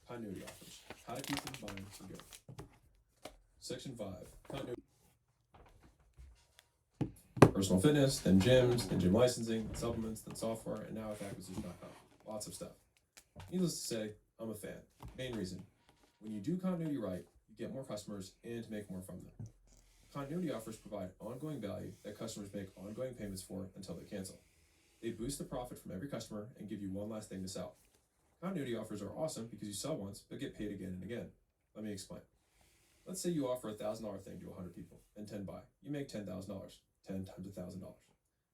Continuity offers. How to keep them buying for good. Section 5. Continuity. Personal fitness, then gyms, then gym licensing, then supplements, then software, and now with acquisition.com. Lots of stuff. Needless to say, I'm a fan. Main reason, when you do continuity right, you get more customers and make more from them. Continuity offers provide ongoing value that customers make ongoing payments for until they cancel. They boost the profit from every customer and give you one last thing to sell. Continuity offers are awesome because you sell once but get paid again and again. Let me explain. Let's say you offer a $1,000 thing to 100 people and 10 buy. You make $10,000, 10 times $1,000.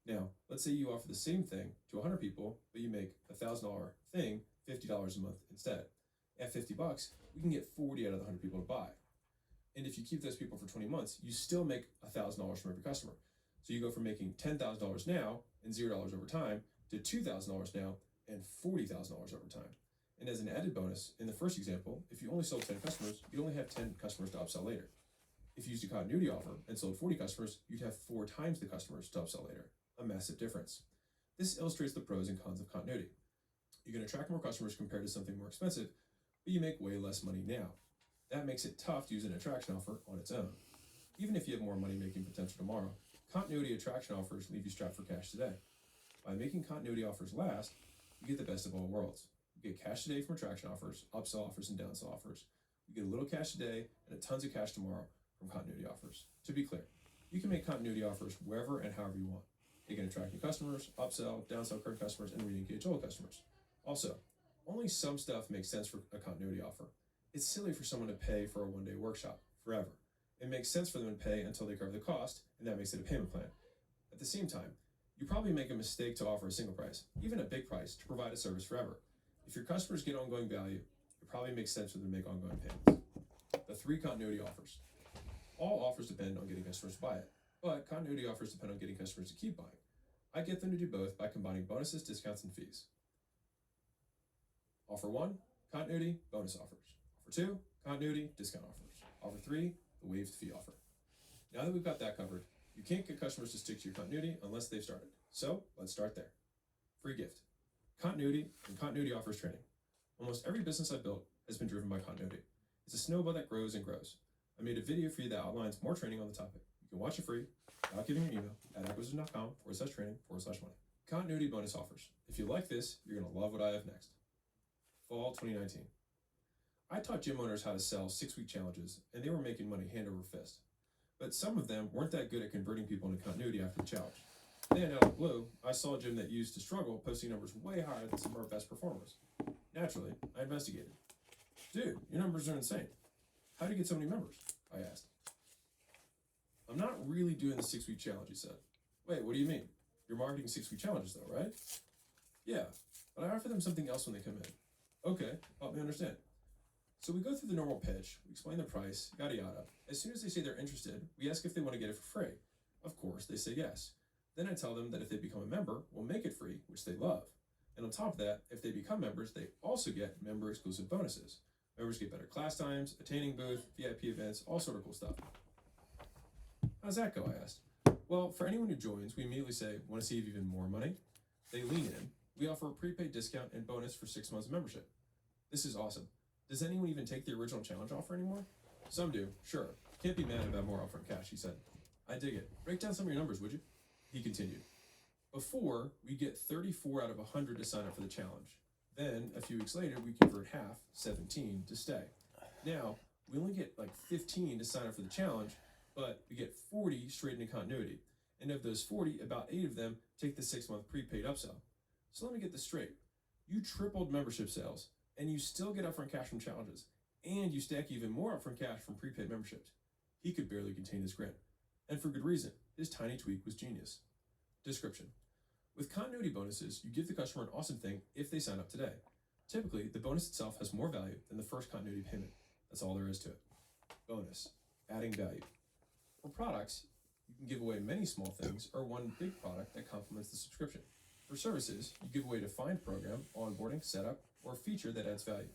Now, let's say you offer the same thing to 100 people, but you make a $1,000 thing $50 a month instead. At $50, we can get 40 out of the 100 people to buy. And if you keep those people for 20 months, you still make $1,000 from every customer. So you go from making $10,000 now and $0 over time to $2,000 now and $40,000 over time. And as an added bonus, in the first example, if you only sold 10 customers, you'd only have 10 customers to upsell later. If you used a continuity offer and sold 40 customers, you'd have 4 times the customers to upsell later. A massive difference. This illustrates the pros and cons of continuity. You can attract more customers compared to something more expensive, but you make way less money now. That makes it tough to use an attraction offer on its own. Even if you have more money-making potential tomorrow, continuity attraction offers leave you strapped for cash today. By making continuity offers last, you get the best of all worlds. You get cash today from attraction offers, upsell offers, and downsell offers. You get a little cash today and tons of cash tomorrow from continuity offers. To be clear, you can make continuity offers wherever and however you want. You can attract new customers, upsell, downsell current customers, and re-engage old customers. Also, only some stuff makes sense for a continuity offer. It's silly for someone to pay for a one-day workshop forever. It makes sense for them to pay until they cover the cost, and that makes it a payment plan. At the same time, You probably make a mistake to offer a single price, even a big price, to provide a service forever. If your customers get ongoing value, it probably makes sense for them to make ongoing payments. The 3 continuity offers. All offers depend on getting customers to buy it, but continuity offers depend on getting customers to keep buying. I get them to do both by combining bonuses, discounts, and fees. Offer 1, continuity, bonus offers. Offer 2, continuity, discount offers. Offer 3, the waived fee offer. Now that we've got that covered, you can't get customers to stick to your continuity unless they've started. So let's start there. Free gift. Continuity and continuity offers training. Almost every business I've built has been driven by continuity. It's a snowball that grows and grows. I made a video for you that outlines more training on the topic. You can watch it free without giving your email at acquisition.com/training/money. Continuity bonus offers. If you like this, you're going to love what I have next. Fall 2019. I taught gym owners how to sell 6-week challenges, and they were making money hand over fist. But some of them weren't that good at converting people into continuity after the challenge. Then, out of the blue, I saw a gym that used to struggle posting numbers way higher than some of our best performers. Naturally, I investigated. Dude, your numbers are insane. How do you get so many members? I asked. I'm not really doing the 6-week challenge, he said. Wait, what do you mean? You're marketing 6-week challenges though, right? Yeah, but I offer them something else when they come in. Okay, help me understand. So we go through the normal pitch, we explain the price, yada yada. As soon as they say they're interested, we ask if they want to get it for free. Of course, they say yes. Then I tell them that if they become a member, we'll make it free, which they love. And on top of that, if they become members, they also get member exclusive bonuses. Members get better class times, a tanning booth, VIP events, all sort of cool stuff. How's that go, I asked. Well, for anyone who joins, we immediately say, want to save even more money? They lean in. We offer a prepaid discount and bonus for 6 months of membership. This is awesome. Does anyone even take the original challenge offer anymore? Some do, sure. Can't be mad about more upfront cash, he said. I dig it. Break down some of your numbers, would you? He continued. Before, we get 34 out of 100 to sign up for the challenge. Then, a few weeks later, we convert half, 17, to stay. Now, we only get like 15 to sign up for the challenge, but we get 40 straight into continuity. And of those 40, about 8 of them take the 6-month prepaid upsell. So let me get this straight. You tripled membership sales, and you still get upfront cash from challenges, and you stack even more upfront cash from prepaid memberships. He could barely contain his grin. And for good reason. His tiny tweak was genius. Description. With continuity bonuses, you give the customer an awesome thing if they sign up today. Typically, the bonus itself has more value than the first continuity payment. That's all there is to it. Bonus. Adding value. For products, you can give away many small things or one big product that complements the subscription. For services, you give away a defined program, onboarding, setup, or a feature that adds value.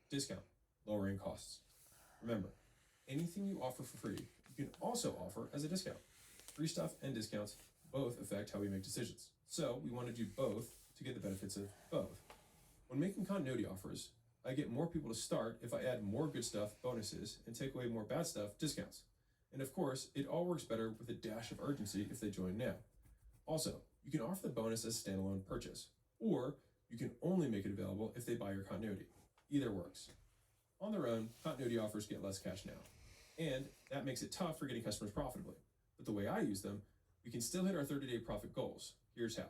Discount. Lowering costs. Remember, anything you offer for free, you can also offer as a discount. Free stuff and discounts both affect how we make decisions. So we want to do both to get the benefits of both. When making continuity offers, I get more people to start if I add more good stuff, bonuses, and take away more bad stuff, discounts. And of course, it all works better with a dash of urgency if they join now. Also, you can offer the bonus as a standalone purchase, or you can only make it available if they buy your continuity. Either works. On their own, continuity offers get less cash now, and that makes it tough for getting customers profitably. But the way I use them, we can still hit our 30-day profit goals. Here's how.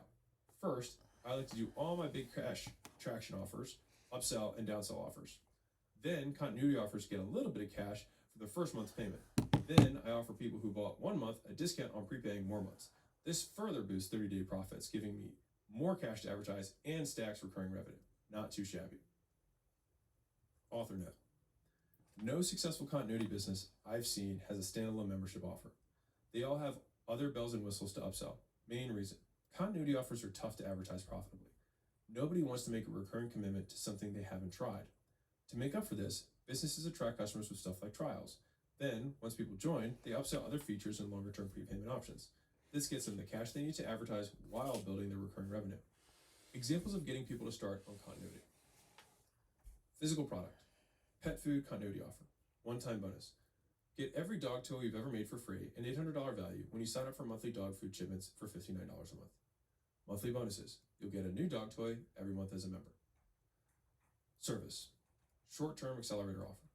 First, I like to do all my big cash traction offers, upsell and downsell offers. Then continuity offers get a little bit of cash for the first month's payment. Then I offer people who bought 1 month a discount on prepaying more months. This further boosts 30-day profits, giving me more cash to advertise and stacks recurring revenue. Not too shabby. Author note. No successful continuity business I've seen has a standalone membership offer. They all have other bells and whistles to upsell. Main reason. Continuity offers are tough to advertise profitably. Nobody wants to make a recurring commitment to something they haven't tried. To make up for this, businesses attract customers with stuff like trials. Then, once people join, they upsell other features and longer-term prepayment options. This gets them the cash they need to advertise while building their recurring revenue. Examples of getting people to start on continuity. Physical product. Pet food continuity offer. One-time bonus. Get every dog toy you've ever made for free, an $800 value, when you sign up for monthly dog food shipments for $59 a month. Monthly bonuses. You'll get a new dog toy every month as a member. Service. Short-term accelerator offer.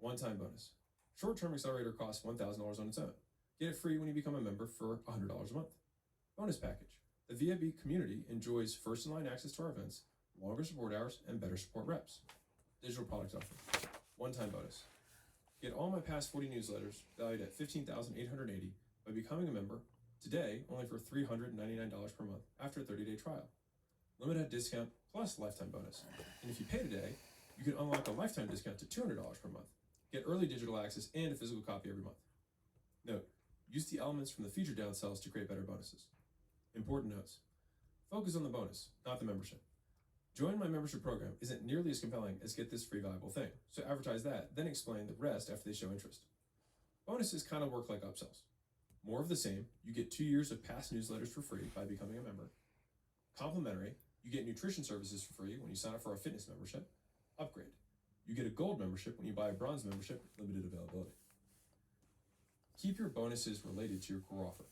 One-time bonus. Short-term accelerator costs $1,000 on its own. Get it free when you become a member for $100 a month. Bonus package. The VIB community enjoys first-in-line access to our events, longer support hours, and better support reps. Digital product offer. One-time bonus. Get all my past 40 newsletters valued at $15,880 by becoming a member, Today, only for $399 per month after a 30-day trial. Limited discount plus lifetime bonus. And if you pay today, you can unlock a lifetime discount to $200 per month. Get early digital access and a physical copy every month. Note, use the elements from the feature downsells to create better bonuses. Important notes. Focus on the bonus, not the membership. Join my membership program isn't nearly as compelling as get this free valuable thing, so advertise that, then explain the rest after they show interest. Bonuses kind of work like upsells. More of the same, you get 2 years of past newsletters for free by becoming a member. Complimentary, you get nutrition services for free when you sign up for a fitness membership. Upgrade, you get a gold membership when you buy a bronze membership, limited availability. Keep your bonuses related to your core offer.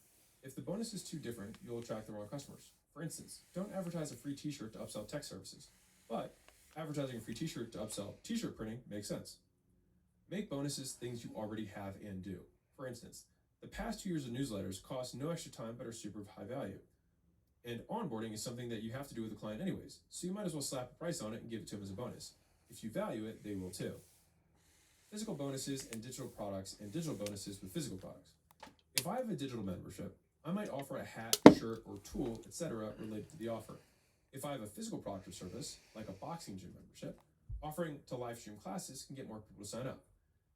If the bonus is too different, you'll attract the wrong customers. For instance, don't advertise a free t-shirt to upsell tech services, but advertising a free t-shirt to upsell t-shirt printing makes sense. Make bonuses things you already have and do. For instance, the past 2 years of newsletters cost no extra time but are super high value. And onboarding is something that you have to do with the client anyways, so you might as well slap a price on it and give it to them as a bonus. If you value it, they will too. Physical bonuses and digital products, and digital bonuses with physical products. If I have a digital membership, I might offer a hat, shirt, or tool, etc. related to the offer. If I have a physical product or service, like a boxing gym membership, offering to live stream classes can get more people to sign up.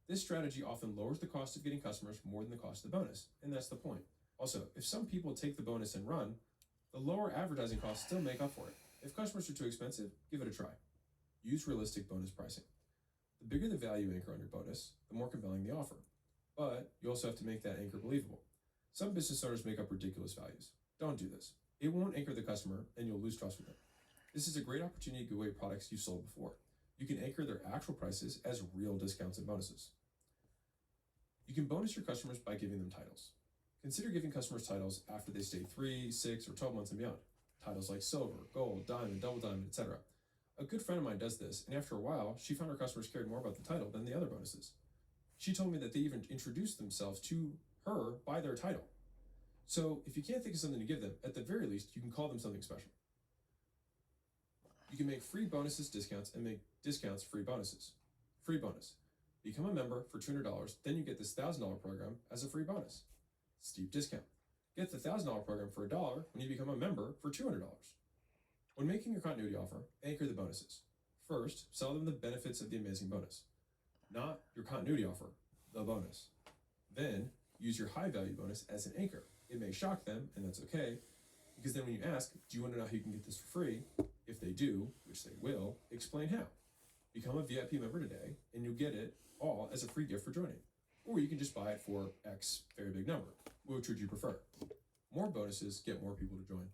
This strategy often lowers the cost of getting customers more than the cost of the bonus, and that's the point. Also, if some people take the bonus and run, the lower advertising costs still make up for it. If customers are too expensive, give it a try. Use realistic bonus pricing. The bigger the value anchor on your bonus, the more compelling the offer. But you also have to make that anchor believable. Some business owners make up ridiculous values. Don't do this. It won't anchor the customer and you'll lose trust with them. This is a great opportunity to give away products you've sold before. You can anchor their actual prices as real discounts and bonuses. You can bonus your customers by giving them titles. Consider giving customers titles after they stay 3, 6, or 12 months and beyond. Titles like silver, gold, diamond, double diamond, etc. A good friend of mine does this, and after a while, she found her customers cared more about the title than the other bonuses. She told me that they even introduced themselves to her by their title. So if you can't think of something to give them, at the very least, you can call them something special. You can make free bonuses discounts and make discounts free bonuses. Free bonus. Become a member for $200, then you get this $1,000 program as a free bonus. Steep discount. Get the $1,000 program for $1 when you become a member for $200. When making your continuity offer, anchor the bonuses. First, sell them the benefits of the amazing bonus. Not your continuity offer, the bonus. Then, use your high value bonus as an anchor. It may shock them, and that's okay, because then when you ask, do you want to know how you can get this for free? If they do, which they will, explain how. Become a VIP member today, and you'll get it all as a free gift for joining. Or you can just buy it for X very big number. Which would you prefer? More bonuses get more people to join.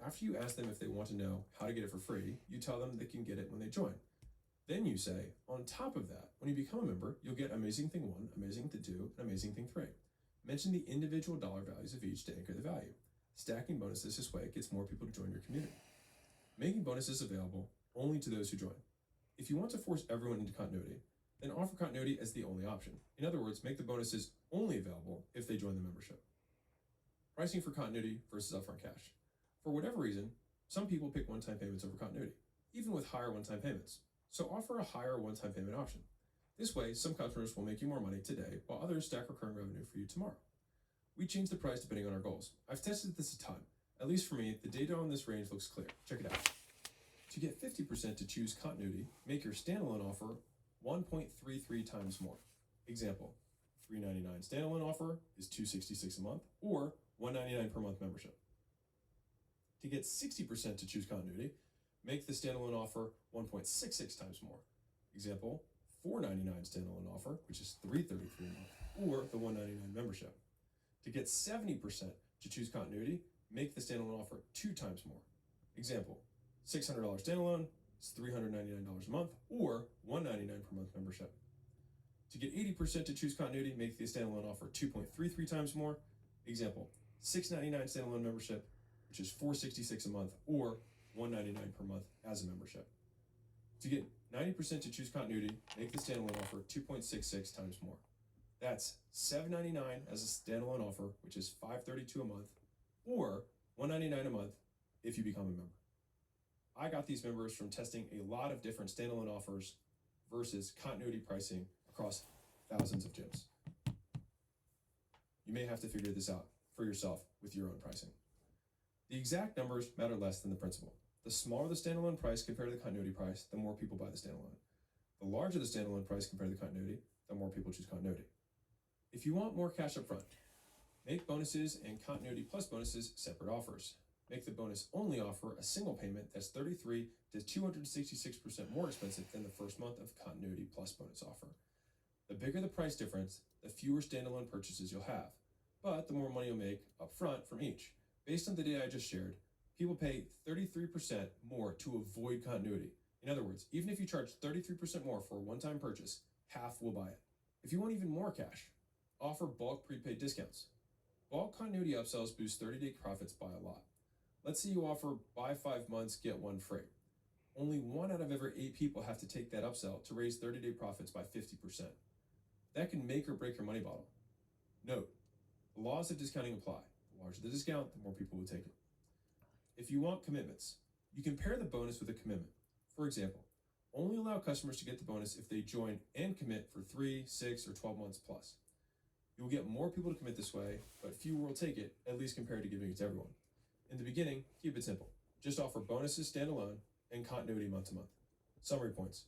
After you ask them if they want to know how to get it for free, you tell them they can get it when they join. Then you say, on top of that, when you become a member, you'll get amazing thing 1, amazing thing 2, and amazing thing 3. Mention the individual dollar values of each to anchor the value. Stacking bonuses this way gets more people to join your community. Making bonuses available only to those who join. If you want to force everyone into continuity, then offer continuity as the only option. In other words, make the bonuses only available if they join the membership. Pricing for continuity versus upfront cash. For whatever reason, some people pick one-time payments over continuity, even with higher one-time payments. So offer a higher one-time payment option. This way, some customers will make you more money today, while others stack recurring revenue for you tomorrow. We change the price depending on our goals. I've tested this a ton. At least for me, the data on this range looks clear. Check it out. To get 50% to choose continuity, make your standalone offer 1.33 times more. Example, $399 standalone offer is $266 a month, or $199 per month membership. To get 60% to choose continuity, make the standalone offer 1.66 times more. Example, $499 standalone offer, which is $333 a month, or the $199 membership. To get 70% to choose continuity, make the standalone offer 2 times more. Example, $600 standalone is $399 a month, or $199 per month membership. To get 80% to choose continuity, make the standalone offer 2.33 times more. Example, $699 standalone membership, which is $466 a month, or $199 per month as a membership. To get 90% to choose continuity, make the standalone offer 2.66 times more. That's $799 as a standalone offer, which is $532 a month, or $199 a month if you become a member. I got these members from testing a lot of different standalone offers versus continuity pricing across thousands of gyms. You may have to figure this out. for yourself with your own pricing. The exact numbers matter less than the principle. The smaller the standalone price compared to the continuity price, the more people buy the standalone. The larger the standalone price compared to the continuity, the more people choose continuity. If you want more cash up front, make bonuses and continuity plus bonuses separate offers. Make the bonus only offer a single payment that's 33 to 266% more expensive than the first month of continuity plus bonus offer. The bigger the price difference, the fewer standalone purchases you'll have, but the more money you'll make up front from each. Based on the data I just shared, people pay 33% more to avoid continuity. In other words, even if you charge 33% more for a one-time purchase, half will buy it. If you want even more cash, offer bulk prepaid discounts. Bulk continuity upsells boost 30-day profits by a lot. Let's say you offer buy 5 months, get 1 free. Only 1 out of every 8 people have to take that upsell to raise 30-day profits by 50%. That can make or break your money bottle. Note, the laws of discounting apply. The larger the discount, the more people will take it. If you want commitments, you can pair the bonus with a commitment. For example, only allow customers to get the bonus if they join and commit for 3, 6, or 12 months plus. You will get more people to commit this way, but fewer will take it, at least compared to giving it to everyone. In the beginning, keep it simple. Just offer bonuses standalone and continuity month to month. Summary points.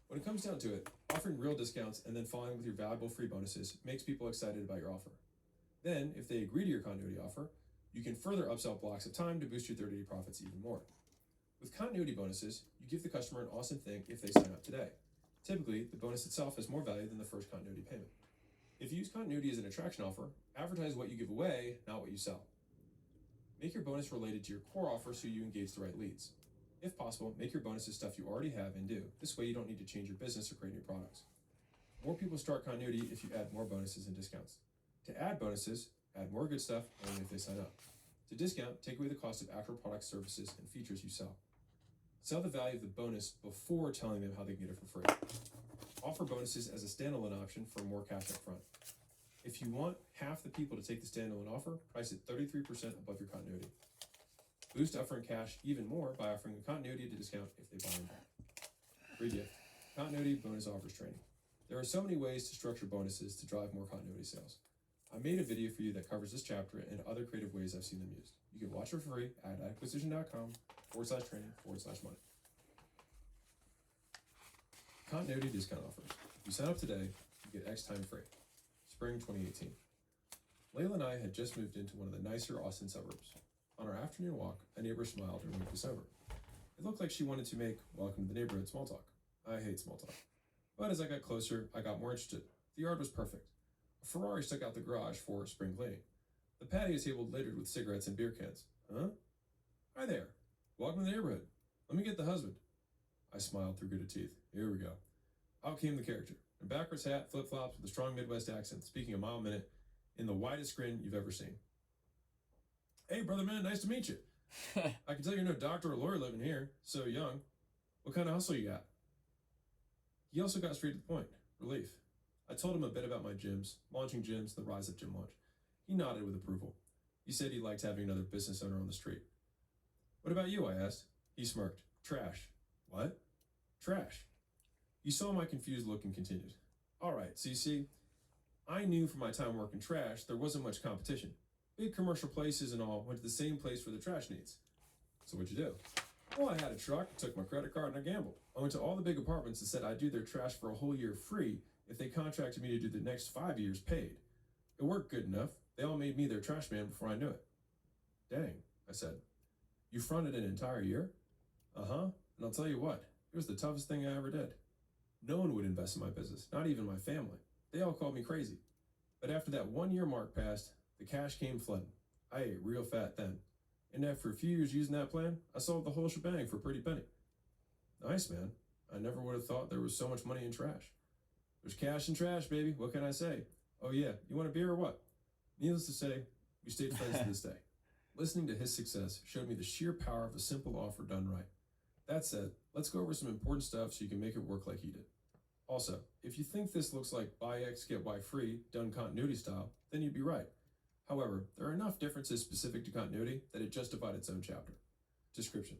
When it comes down to it, offering real discounts and then following with your valuable free bonuses makes people excited about your offer. Then, if they agree to your continuity offer, you can further upsell blocks of time to boost your 30-day profits even more. With continuity bonuses, you give the customer an awesome thing if they sign up today. Typically, the bonus itself has more value than the first continuity payment. If you use continuity as an attraction offer, advertise what you give away, not what you sell. Make your bonus related to your core offer so you engage the right leads. If possible, make your bonuses stuff you already have and do. This way you don't need to change your business or create new products. More people start continuity if you add more bonuses and discounts. To add bonuses, add more good stuff only if they sign up. To discount, take away the cost of actual products, services, and features you sell. Sell the value of the bonus before telling them how they can get it for free. Offer bonuses as a standalone option for more cash up front. If you want half the people to take the standalone offer, price it 33% above your continuity. Boost upfront cash even more by offering a continuity at a discount if they buy in bulk. Free gift. Continuity bonus offers training. There are so many ways to structure bonuses to drive more continuity sales. I made a video for you that covers this chapter and other creative ways I've seen them used. You can watch it for free at acquisition.com/training/money. Continuity discount offers. If you sign up today, you get X time free. Spring 2018. Layla and I had just moved into one of the nicer Austin suburbs. On our afternoon walk, a neighbor smiled and winked us over. It looked like she wanted to make welcome to the neighborhood small talk. I hate small talk. But as I got closer, I got more interested. The yard was perfect. A Ferrari stuck out the garage for spring cleaning. The patio table littered with cigarettes and beer cans. Huh? Hi there. Welcome to the neighborhood. Let me get the husband. I smiled through gritted teeth. Here we go. Out came the character. A backwards hat, flip-flops with a strong Midwest accent, speaking a mile a minute in the widest grin you've ever seen. Hey, brother man, nice to meet you. I can tell you're no doctor or lawyer living here. So young. What kind of hustle you got? He also got straight to the point. Relief. I told him a bit about my gyms, launching gyms, the rise of gym launch. He nodded with approval. He said he liked having another business owner on the street. What about you? I asked. He smirked. Trash. What? Trash. He saw my confused look and continued. All right, so you see, I knew from my time working trash there wasn't much competition. Big commercial places and all went to the same place for the trash needs. So what'd you do? Well, I had a truck, took my credit card, and I gambled. I went to all the big apartments and said I'd do their trash for a whole year free if they contracted me to do the next 5 years paid. It worked good enough. They all made me their trash man before I knew it. Dang, I said. You fronted an entire year? Uh-huh, and I'll tell you what, it was the toughest thing I ever did. No one would invest in my business, not even my family. They all called me crazy. But after that 1 year mark passed, the cash came flooding. I ate real fat then. And after a few years using that plan, I sold the whole shebang for a pretty penny. Nice, man. I never would have thought there was so much money in trash. There's cash in trash, baby. What can I say? Oh yeah, you want a beer or what? Needless to say, we stayed friends to this day. Listening to his success showed me the sheer power of a simple offer done right. That said, let's go over some important stuff so you can make it work like he did. Also, if you think this looks like buy X, get Y free, done continuity style, then you'd be right. However, there are enough differences specific to continuity that it justified its own chapter. Description.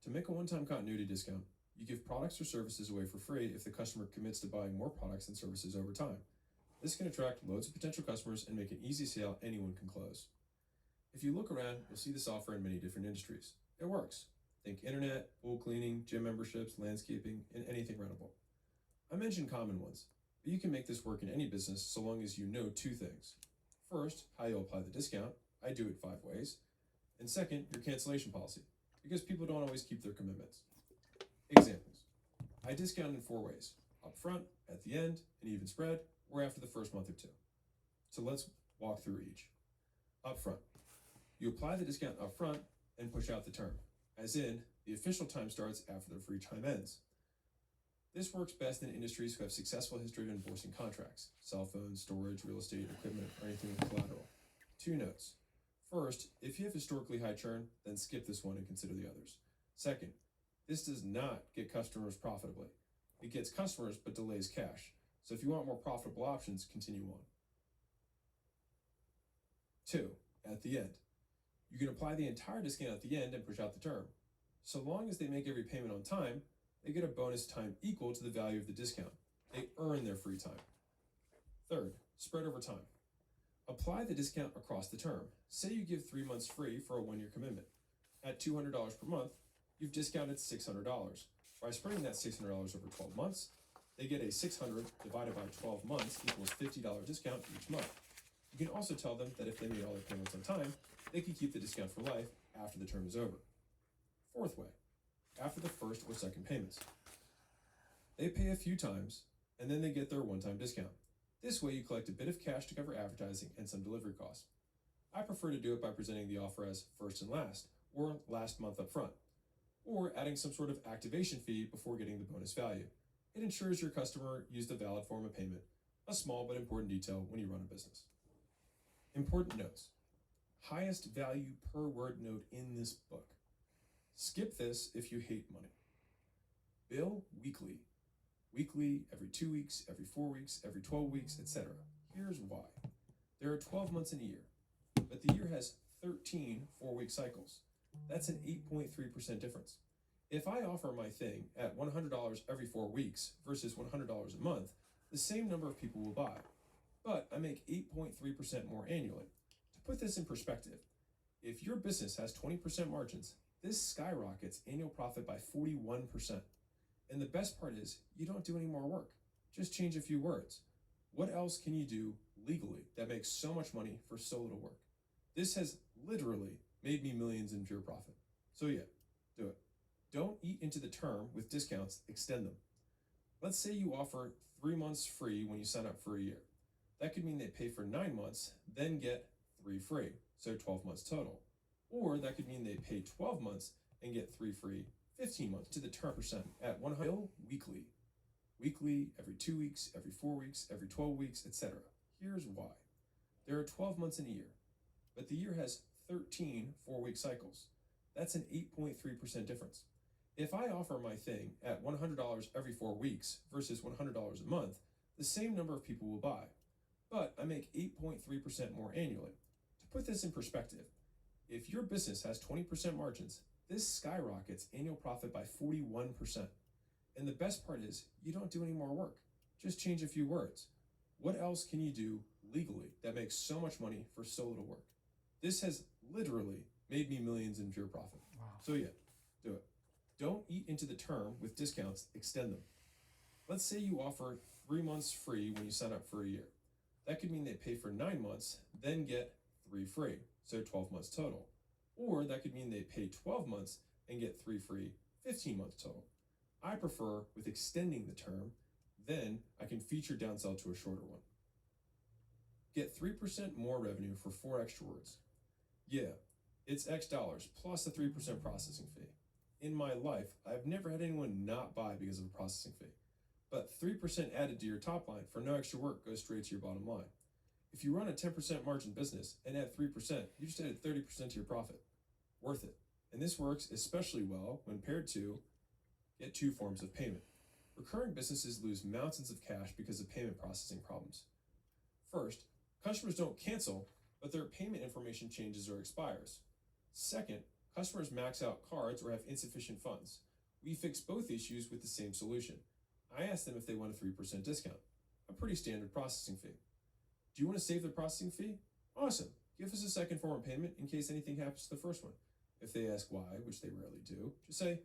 To make a one-time continuity discount, you give products or services away for free if the customer commits to buying more products and services over time. This can attract loads of potential customers and make an easy sale anyone can close. If you look around, you'll see this offer in many different industries. It works. Think internet, pool cleaning, gym memberships, landscaping, and anything rentable. I mentioned common ones, but you can make this work in any business so long as you know two things. First, how you'll apply the discount. I do it 5 ways. And second, your cancellation policy, because people don't always keep their commitments. Examples. I discount in 4 ways: up front, at the end, an even spread, or after the first month or two. So let's walk through each. Up front. You apply the discount up front and push out the term, as in, the official time starts after the free time ends. This works best in industries who have successful history of enforcing contracts: cell phones, storage, real estate, equipment, or anything with collateral. 2 notes. First, if you have historically high churn, then skip this one and consider the others. Second, this does not get customers profitably. It gets customers but delays cash. So if you want more profitable options, continue on. 2, at the end. You can apply the entire discount at the end and push out the term. So long as they make every payment on time, they get a bonus time equal to the value of the discount. They earn their free time. Third, spread over time. Apply the discount across the term. Say you give 3 months free for a 1-year commitment. At $200 per month, you've discounted $600. By spreading that $600 over 12 months, they get a $600 divided by 12 months equals $50 discount each month. You can also tell them that if they made all their payments on time, they can keep the discount for life after the term is over. 4th way, after the first or second payments. They pay a few times, and then they get their one-time discount. This way you collect a bit of cash to cover advertising and some delivery costs. I prefer to do it by presenting the offer as first and last, or last month up front, or adding some sort of activation fee before getting the bonus value. It ensures your customer used a valid form of payment, a small but important detail when you run a business. Important notes. Highest value per word note in this book. Skip this if you hate money. Bill weekly. Weekly, every 2 weeks, every 4 weeks, every 12 weeks, etc. Here's why. There are 12 months in a year, but the year has 13 4-week cycles. That's an 8.3% difference. If I offer my thing at $100 every 4 weeks versus $100 a month, the same number of people will buy, but I make 8.3% more annually. To put this in perspective, if your business has 20% margins, this skyrockets annual profit by 41%. And the best part is, you don't do any more work. Just change a few words. What else can you do legally that makes so much money for so little work? This has literally made me millions in pure profit. So yeah, do it. Don't eat into the term with discounts, extend them. Let's say you offer 3 months free when you sign up for a year. That could mean they pay for 9 months, then get 3 free, so 12 months total. Or that could mean they pay 12 months and get 3 free, 15 months to the term percent at 100 weekly. Weekly, every 2 weeks, every 4 weeks, every 12 weeks, etc. Here's why. There are 12 months in a year, but the year has 13 4-week cycles. That's an 8.3% difference. If I offer my thing at $100 every 4 weeks versus $100 a month, the same number of people will buy, but I make 8.3% more annually. To put this in perspective, if your business has 20% margins, this skyrockets annual profit by 41%. And the best part is, you don't do any more work. Just change a few words. What else can you do legally that makes so much money for so little work? This has literally made me millions in pure profit. Wow. So yeah, do it. Don't eat into the term with discounts, extend them. Let's say you offer 3 months free when you sign up for a year. That could mean they pay for 9 months, then get 3 free, so 12 months total. Or that could mean they pay 12 months and get 3 free, 15 months total. I prefer with extending the term, then I can feature downsell to a shorter one. Get 3% more revenue for 4 extra words. Yeah, it's X dollars plus a 3% processing fee. In my life, I've never had anyone not buy because of a processing fee. But 3% added to your top line for no extra work goes straight to your bottom line. If you run a 10% margin business and add 3%, you just added 30% to your profit. Worth it. And this works especially well when paired to get 2 forms of payment. Recurring businesses lose mountains of cash because of payment processing problems. First, customers don't cancel, but their payment information changes or expires. Second, customers max out cards or have insufficient funds. We fix both issues with the same solution. I ask them if they want a 3% discount, a pretty standard processing fee. Do you want to save the processing fee? Awesome. Give us a second form of payment in case anything happens to the first one. If they ask why, which they rarely do, just say,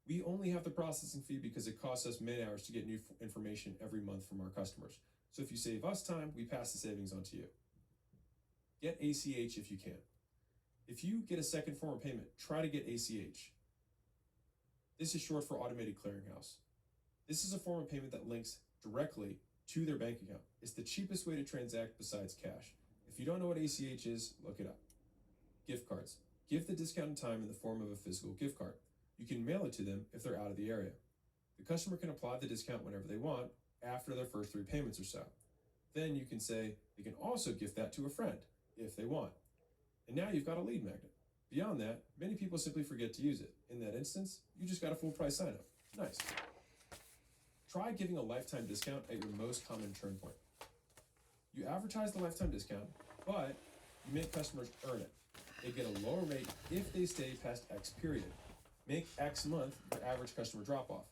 we only have the processing fee because it costs us man hours to get new information every month from our customers. So if you save us time, we pass the savings on to you. Get ACH if you can. If you get a second form of payment, try to get ACH. This is short for Automated Clearinghouse. This is a form of payment that links directly to their bank account. It's the cheapest way to transact besides cash. If you don't know what ACH is, look it up. Gift cards. Give the discounted time in the form of a physical gift card. You can mail it to them if they're out of the area. The customer can apply the discount whenever they want after their first 3 payments or so. Then you can say they can also gift that to a friend if they want. And now you've got a lead magnet. Beyond that, many people simply forget to use it. In that instance, you just got a full price sign up. Nice. Try giving a lifetime discount at your most common churn point. You advertise the lifetime discount, but you make customers earn it. They get a lower rate if they stay past X period. Make X month your average customer drop off.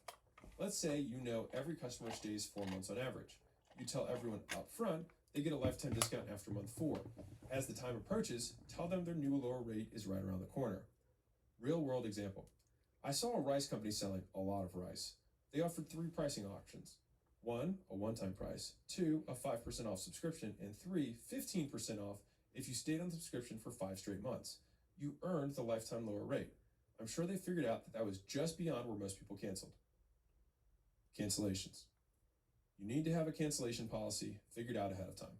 Let's say you know every customer stays 4 months on average. You tell everyone up front they get a lifetime discount after month 4. As the time approaches, tell them their new lower rate is right around the corner. Real world example. I saw a rice company selling a lot of rice. They offered 3 pricing options. 1, a one-time price. 2, a 5% off subscription. And 3, 15% off if you stayed on the subscription for 5 straight months. You earned the lifetime lower rate. I'm sure they figured out that was just beyond where most people canceled. Cancellations. You need to have a cancellation policy figured out ahead of time.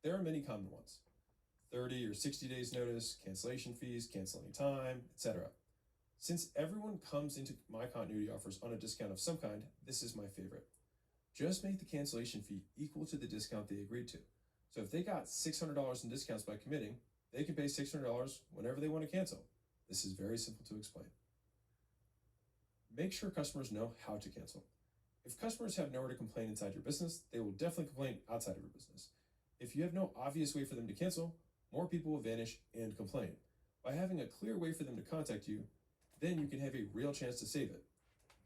There are many common ones. 30 or 60 days notice, cancellation fees, cancel any time, etc. Since everyone comes into my continuity offers on a discount of some kind, this is my favorite. Just make the cancellation fee equal to the discount they agreed to. So if they got $600 in discounts by committing, they can pay $600 whenever they want to cancel. This is very simple to explain. Make sure customers know how to cancel. If customers have nowhere to complain inside your business, they will definitely complain outside of your business. If you have no obvious way for them to cancel, more people will vanish and complain. By having a clear way for them to contact you, then you can have a real chance to save it.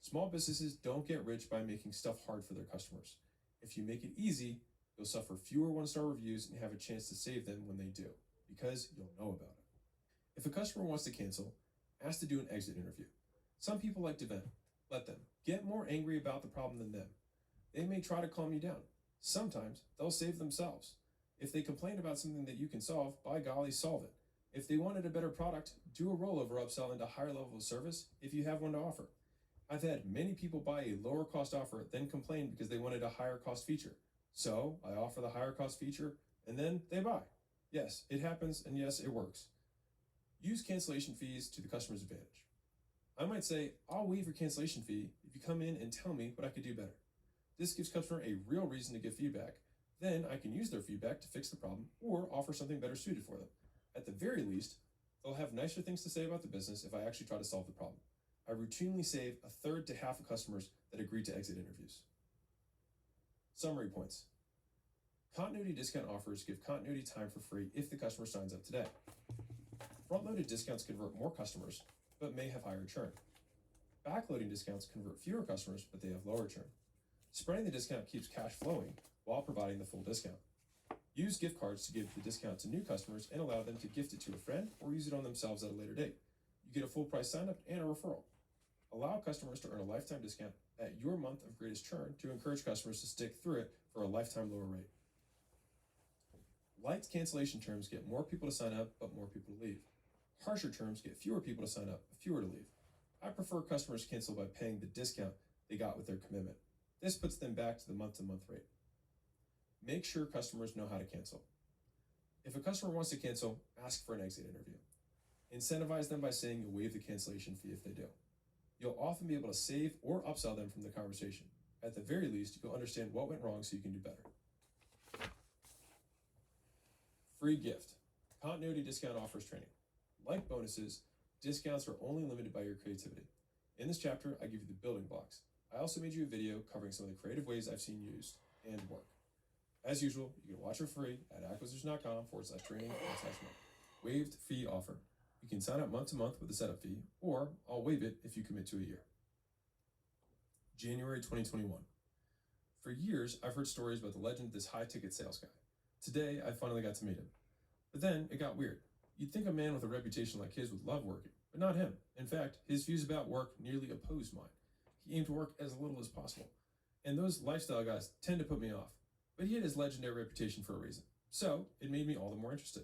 Small businesses don't get rich by making stuff hard for their customers. If you make it easy, you'll suffer fewer 1-star reviews and have a chance to save them when they do, because you'll know about it. If a customer wants to cancel, ask to do an exit interview. Some people like to vent. Let them. Get more angry about the problem than them. They may try to calm you down. Sometimes they'll save themselves. If they complain about something that you can solve, by golly, solve it. If they wanted a better product, do a rollover upsell into a higher level of service if you have one to offer. I've had many people buy a lower cost offer, then complain because they wanted a higher cost feature. So I offer the higher cost feature, and then they buy. Yes, it happens, and yes, it works. Use cancellation fees to the customer's advantage. I might say, I'll waive your cancellation fee if you come in and tell me what I could do better. This gives customer a real reason to give feedback. Then I can use their feedback to fix the problem or offer something better suited for them. At the very least, they'll have nicer things to say about the business if I actually try to solve the problem. I routinely save a third to half of customers that agree to exit interviews. Summary points. Continuity discount offers give continuity time for free if the customer signs up today. Front-loaded discounts convert more customers, but may have higher churn. Backloading discounts convert fewer customers, but they have lower churn. Spreading the discount keeps cash flowing while providing the full discount. Use gift cards to give the discount to new customers and allow them to gift it to a friend or use it on themselves at a later date. You get a full price sign-up and a referral. Allow customers to earn a lifetime discount at your month of greatest churn to encourage customers to stick through it for a lifetime lower rate. Light cancellation terms get more people to sign up, but more people to leave. Harsher terms get fewer people to sign up, but fewer to leave. I prefer customers cancel by paying the discount they got with their commitment. This puts them back to the month-to-month rate. Make sure customers know how to cancel. If a customer wants to cancel, ask for an exit interview. Incentivize them by saying you'll waive the cancellation fee if they do. You'll often be able to save or upsell them from the conversation. At the very least, you'll understand what went wrong so you can do better. Free gift. Continuity discount offers training. Like bonuses, discounts are only limited by your creativity. In this chapter, I give you the building blocks. I also made you a video covering some of the creative ways I've seen used and work. As usual, you can watch for free at acquisition.com/training/month. Waived fee offer. You can sign up month to month with a setup fee, or I'll waive it if you commit to a year. January 2021. For years, I've heard stories about the legend of this high-ticket sales guy. Today, I finally got to meet him. But then, it got weird. You'd think a man with a reputation like his would love working, but not him. In fact, his views about work nearly opposed mine. He aimed to work as little as possible. And those lifestyle guys tend to put me off. But he had his legendary reputation for a reason. So, it made me all the more interested.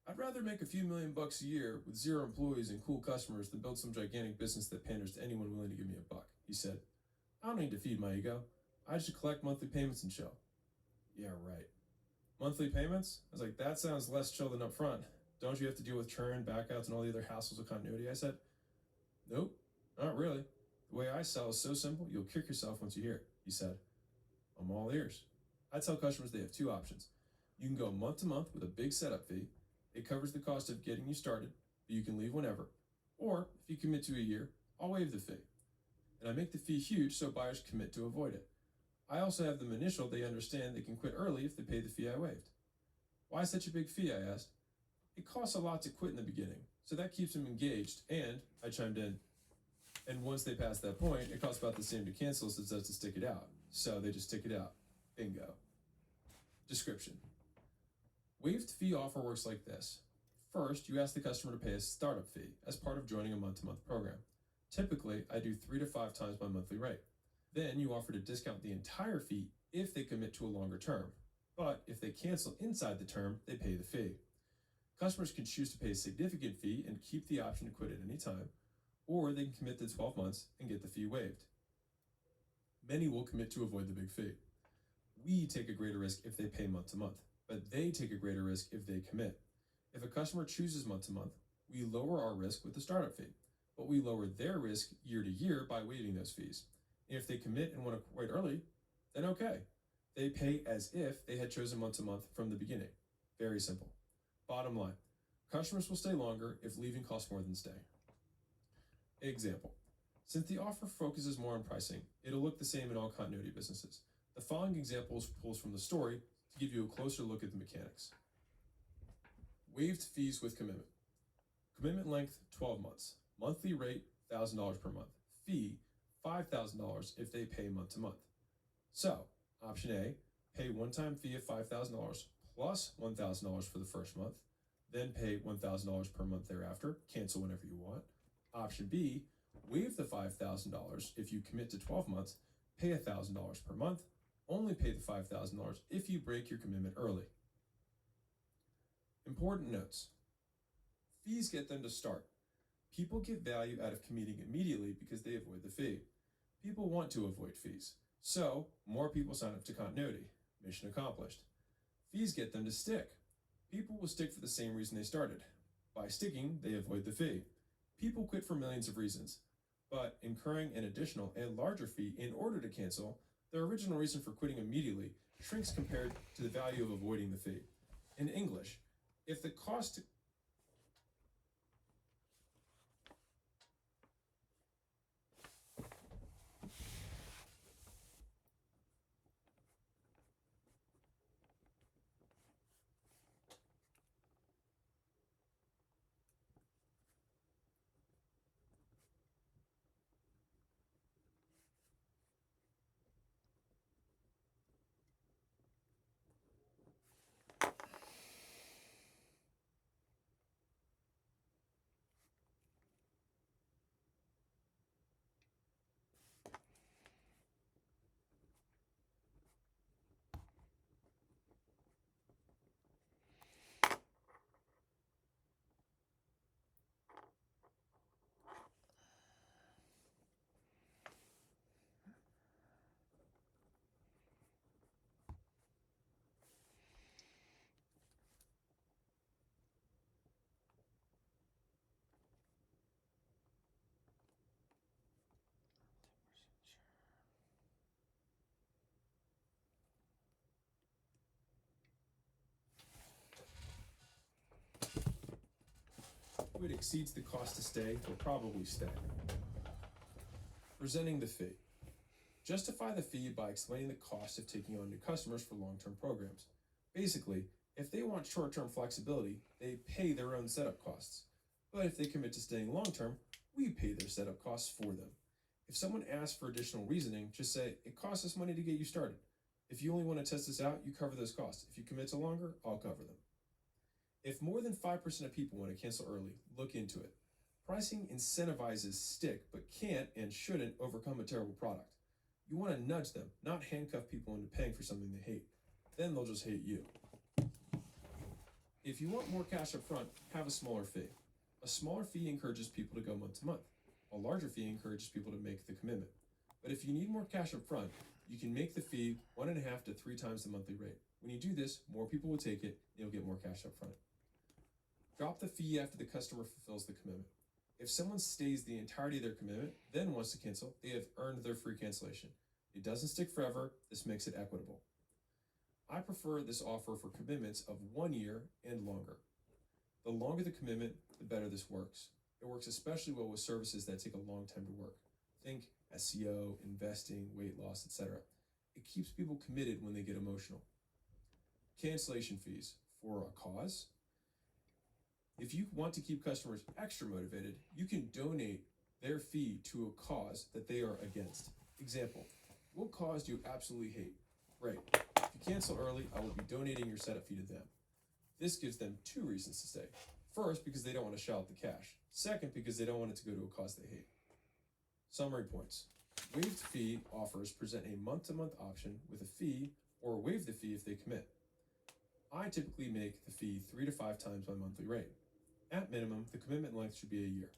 I'd rather make a few $1,000,000 a year with 0 employees and cool customers than build some gigantic business that panders to anyone willing to give me a buck, he said. I don't need to feed my ego. I just collect monthly payments and chill. Yeah, right. Monthly payments? I was like, that sounds less chill than up front. Don't you have to deal with churn, backouts, and all the other hassles of continuity? I said, nope, not really. The way I sell is so simple, you'll kick yourself once you hear it, he said. I'm all ears. I tell customers they have 2 options. You can go month to month with a big setup fee. It covers the cost of getting you started, but you can leave whenever. Or, if you commit to a year, I'll waive the fee. And I make the fee huge so buyers commit to avoid it. I also have them initial they understand they can quit early if they pay the fee I waived. Why such a big fee, I asked. It costs a lot to quit in the beginning, so that keeps them engaged, and, I chimed in, and once they pass that point, it costs about the same to cancel as it does to stick it out. So they just stick it out. Bingo. Description. Waived fee offer works like this. First, you ask the customer to pay a startup fee as part of joining a month-to-month program. Typically, I do 3 to 5 times my monthly rate. Then you offer to discount the entire fee if they commit to a longer term. But if they cancel inside the term, they pay the fee. Customers can choose to pay a significant fee and keep the option to quit at any time, or they can commit to 12 months and get the fee waived. Many will commit to avoid the big fee. We take a greater risk if they pay month to month, but they take a greater risk if they commit. If a customer chooses month to month, we lower our risk with the startup fee, but we lower their risk year to year by waiving those fees. And if they commit and want to quit early, then okay. They pay as if they had chosen month to month from the beginning. Very simple. Bottom line, customers will stay longer if leaving costs more than staying. Example. Since the offer focuses more on pricing, it'll look the same in all continuity businesses. The following examples pulls from the story to give you a closer look at the mechanics. Waived fees with commitment. Commitment length, 12 months. Monthly rate, $1,000 per month. Fee, $5,000 if they pay month to month. So, option A, pay one-time fee of $5,000 plus $1,000 for the first month, then pay $1,000 per month thereafter, cancel whenever you want. Option B, waive the $5,000 if you commit to 12 months, pay $1,000 per month, only pay the $5,000 if you break your commitment early. Important notes. Fees get them to start. People get value out of committing immediately because they avoid the fee. People want to avoid fees, so more people sign up to continuity. Mission accomplished. Fees get them to stick. People will stick for the same reason they started. By sticking, they avoid the fee. People quit for millions of reasons, but incurring an additional and larger fee in order to cancel, their original reason for quitting immediately shrinks compared to the value of avoiding the fee. In English, if the cost exceeds the cost to stay, will probably stay. Presenting the fee. Justify the fee by explaining the cost of taking on new customers for long-term programs. Basically, if they want short-term flexibility, they pay their own setup costs. But if they commit to staying long-term, we pay their setup costs for them. If someone asks for additional reasoning, just say, it costs us money to get you started. If you only want to test this out, you cover those costs. If you commit to longer, I'll cover them. If more than 5% of people want to cancel early, look into it. Pricing incentivizes stick, but can't and shouldn't overcome a terrible product. You want to nudge them, not handcuff people into paying for something they hate. Then they'll just hate you. If you want more cash up front, have a smaller fee. A smaller fee encourages people to go month to month. A larger fee encourages people to make the commitment. But if you need more cash up front, you can make the fee 1.5 to 3 times the monthly rate. When you do this, more people will take it, and you'll get more cash up front. Drop the fee after the customer fulfills the commitment. If someone stays the entirety of their commitment, then wants to cancel, they have earned their free cancellation. It doesn't stick forever. This makes it equitable. I prefer this offer for commitments of 1 year and longer. The longer the commitment, the better this works. It works especially well with services that take a long time to work. Think SEO, investing, weight loss, etc. It keeps people committed when they get emotional. Cancellation fees for a cause. If you want to keep customers extra motivated, you can donate their fee to a cause that they are against. Example, what cause do you absolutely hate? Great. If you cancel early, I will be donating your setup fee to them. This gives them 2 reasons to stay. First, because they don't want to shell out the cash. Second, because they don't want it to go to a cause they hate. Summary points. Waived fee offers present a month-to-month option with a fee or waive the fee if they commit. I typically make the fee 3 to 5 times my monthly rate. At minimum, the commitment length should be a year.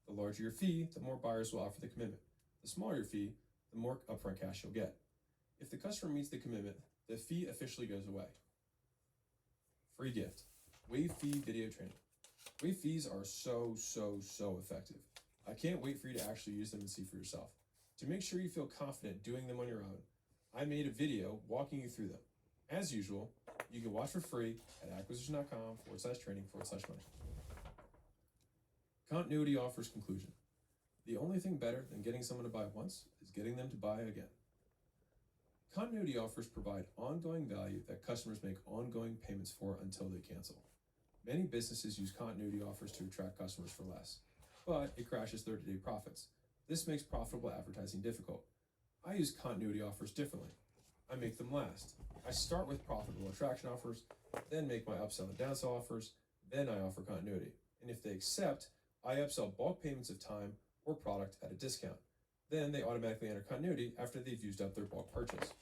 The larger your fee, the more buyers will offer the commitment. The smaller your fee, the more upfront cash you'll get. If the customer meets the commitment, the fee officially goes away. Free gift. Waive fee video training. Waive fees are so effective. I can't wait for you to actually use them and see for yourself. To make sure you feel confident doing them on your own, I made a video walking you through them. As usual, you can watch for free at acquisition.com/training/money. Continuity offers conclusion. The only thing better than getting someone to buy once is getting them to buy again. Continuity offers provide ongoing value that customers make ongoing payments for until they cancel. Many businesses use continuity offers to attract customers for less, but it crashes 30-day profits. This makes profitable advertising difficult. I use continuity offers differently. I make them last. I start with profitable attraction offers, then make my upsell and downsell offers, then I offer continuity. And if they accept, I upsell bulk payments of time or product at a discount. Then they automatically enter continuity after they've used up their bulk purchase.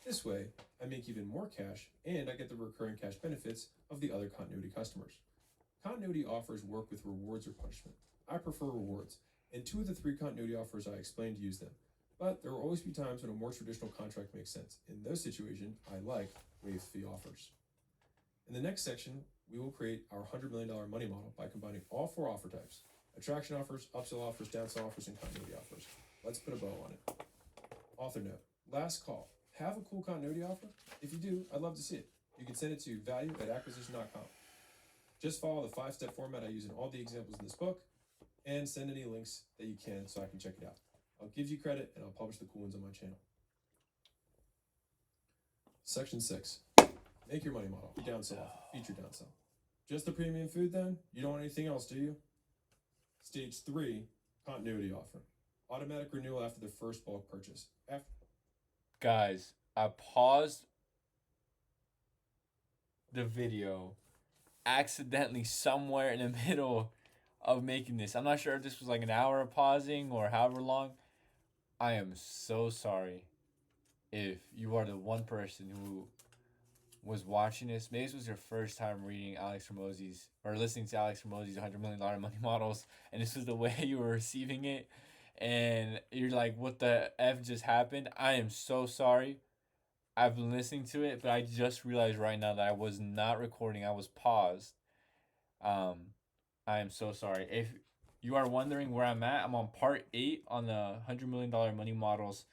This way, I make even more cash and I get the recurring cash benefits of the other continuity customers. Continuity offers work with rewards or punishment. I prefer rewards. In 2 of the 3 continuity offers, I explain to use them. But there will always be times when a more traditional contract makes sense. In those situations, I like waived fee offers. In the next section, we will create our $100 million money model by combining all 4 offer types: attraction offers, upsell offers, downsell offers, and continuity offers. Let's put a bow on it. Author note, last call. Have a cool continuity offer? If you do, I'd love to see it. You can send it to value@acquisition.com. Just follow the 5-step format I use in all the examples in this book, and send any links that you can so I can check it out. I'll give you credit and I'll publish the cool ones on my channel. Section 6. Make your money model. Your downsell offer. Feature downsell. Just the premium food then? You don't want anything else, do you? Stage 3. Continuity offer. Automatic renewal after the first bulk purchase.
Guys, I paused the video accidentally somewhere in the middle of making this. I'm not sure if this was like an hour of pausing or however long. I am so sorry if you are the one person who was watching this. Maybe this was your first time reading Alex Hormozi's or listening to Alex Hormozi's $100 million money models, and this was the way you were receiving it, and you're like, what the F just happened? I am so sorry. I've been listening to it, but I just realized right now that I was not recording. I was paused. I am so sorry. If you are wondering where I'm at, I'm on part 8 on the $100 million money models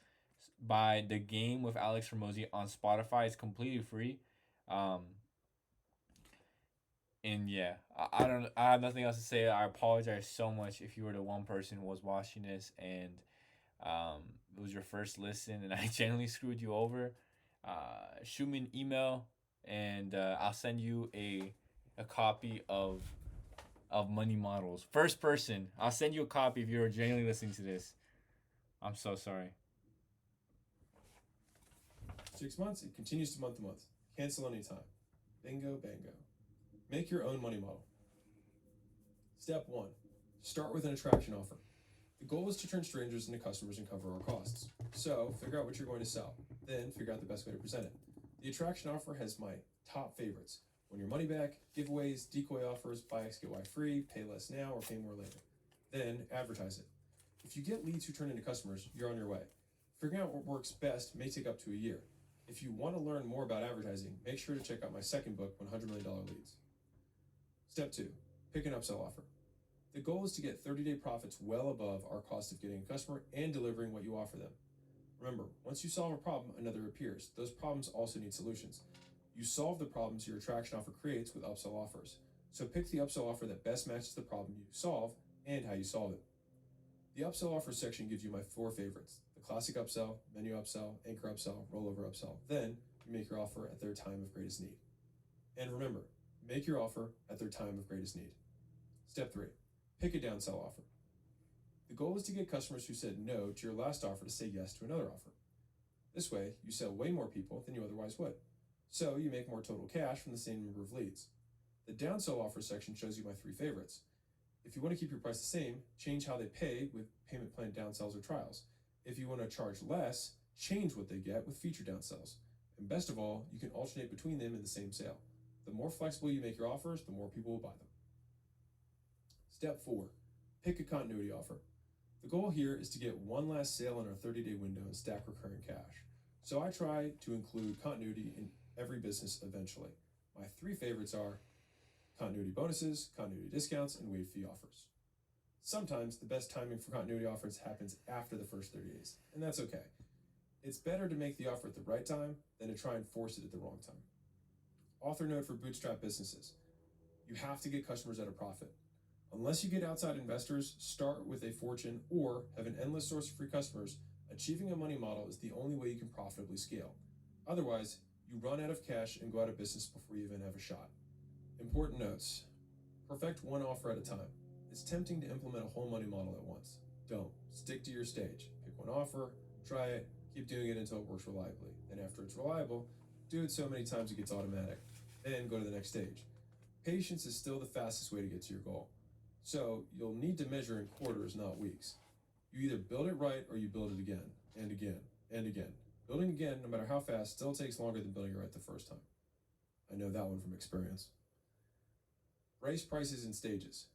by The Game with Alex Hormozi on Spotify. It's completely free. And yeah, I have nothing else to say. I apologize so much if you were the one person who was watching this and it was your first listen and I genuinely screwed you over. Shoot me an email and I'll send you a copy of money models. First person, I'll send you a copy if you're genuinely listening to this. I'm so sorry.
6 months, it continues to month. Cancel anytime. Bingo, bango. Make your own money model. Step 1. Start with an attraction offer. The goal is to turn strangers into customers and cover our costs. So, figure out what you're going to sell. Then, figure out the best way to present it. The attraction offer has my top favorites. Win your money back, giveaways, decoy offers, buy X, get Y free, pay less now, or pay more later. Then, advertise it. If you get leads who turn into customers, you're on your way. Figuring out what works best may take up to a year. If you want to learn more about advertising, make sure to check out my second book, $100 Million Leads. Step 2. Pick an upsell offer. The goal is to get 30-day profits well above our cost of getting a customer and delivering what you offer them. Remember, once you solve a problem, another appears. Those problems also need solutions. You solve the problems your attraction offer creates with upsell offers. So pick the upsell offer that best matches the problem you solve and how you solve it. The upsell offer section gives you my 4 favorites: the classic upsell, menu upsell, anchor upsell, rollover upsell. Then you make your offer at their time of greatest need. And remember, make your offer at their time of greatest need. Step 3. Pick a downsell offer. The goal is to get customers who said no to your last offer to say yes to another offer. This way, you sell way more people than you otherwise would. So you make more total cash from the same number of leads. The downsell offer section shows you my 3 favorites. If you want to keep your price the same, change how they pay with payment plan downsells or trials. If you want to charge less, change what they get with feature downsells. And best of all, you can alternate between them in the same sale. The more flexible you make your offers, the more people will buy them. Step 4. Pick a continuity offer. The goal here is to get one last sale in our 30-day window and stack recurring cash. So I try to include continuity in every business eventually. My 3 favorites are continuity bonuses, continuity discounts, and waived fee offers. Sometimes the best timing for continuity offers happens after the first 30 days, and that's okay. It's better to make the offer at the right time than to try and force it at the wrong time. Author note for bootstrap businesses. You have to get customers at a profit. Unless you get outside investors, start with a fortune, or have an endless source of free customers, achieving a money model is the only way you can profitably scale. Otherwise, you run out of cash and go out of business before you even have a shot. Important notes. Perfect one offer at a time. It's tempting to implement a whole money model at once. Don't. Stick to your stage. Pick one offer, try it, keep doing it until it works reliably. Then after it's reliable, do it so many times it gets automatic. Then go to the next stage. Patience is still the fastest way to get to your goal. So you'll need to measure in quarters, not weeks. You either build it right or you build it again, and again, and again. Building again, no matter how fast, still takes longer than building it right the first time. I know that one from experience. Raise prices in stages.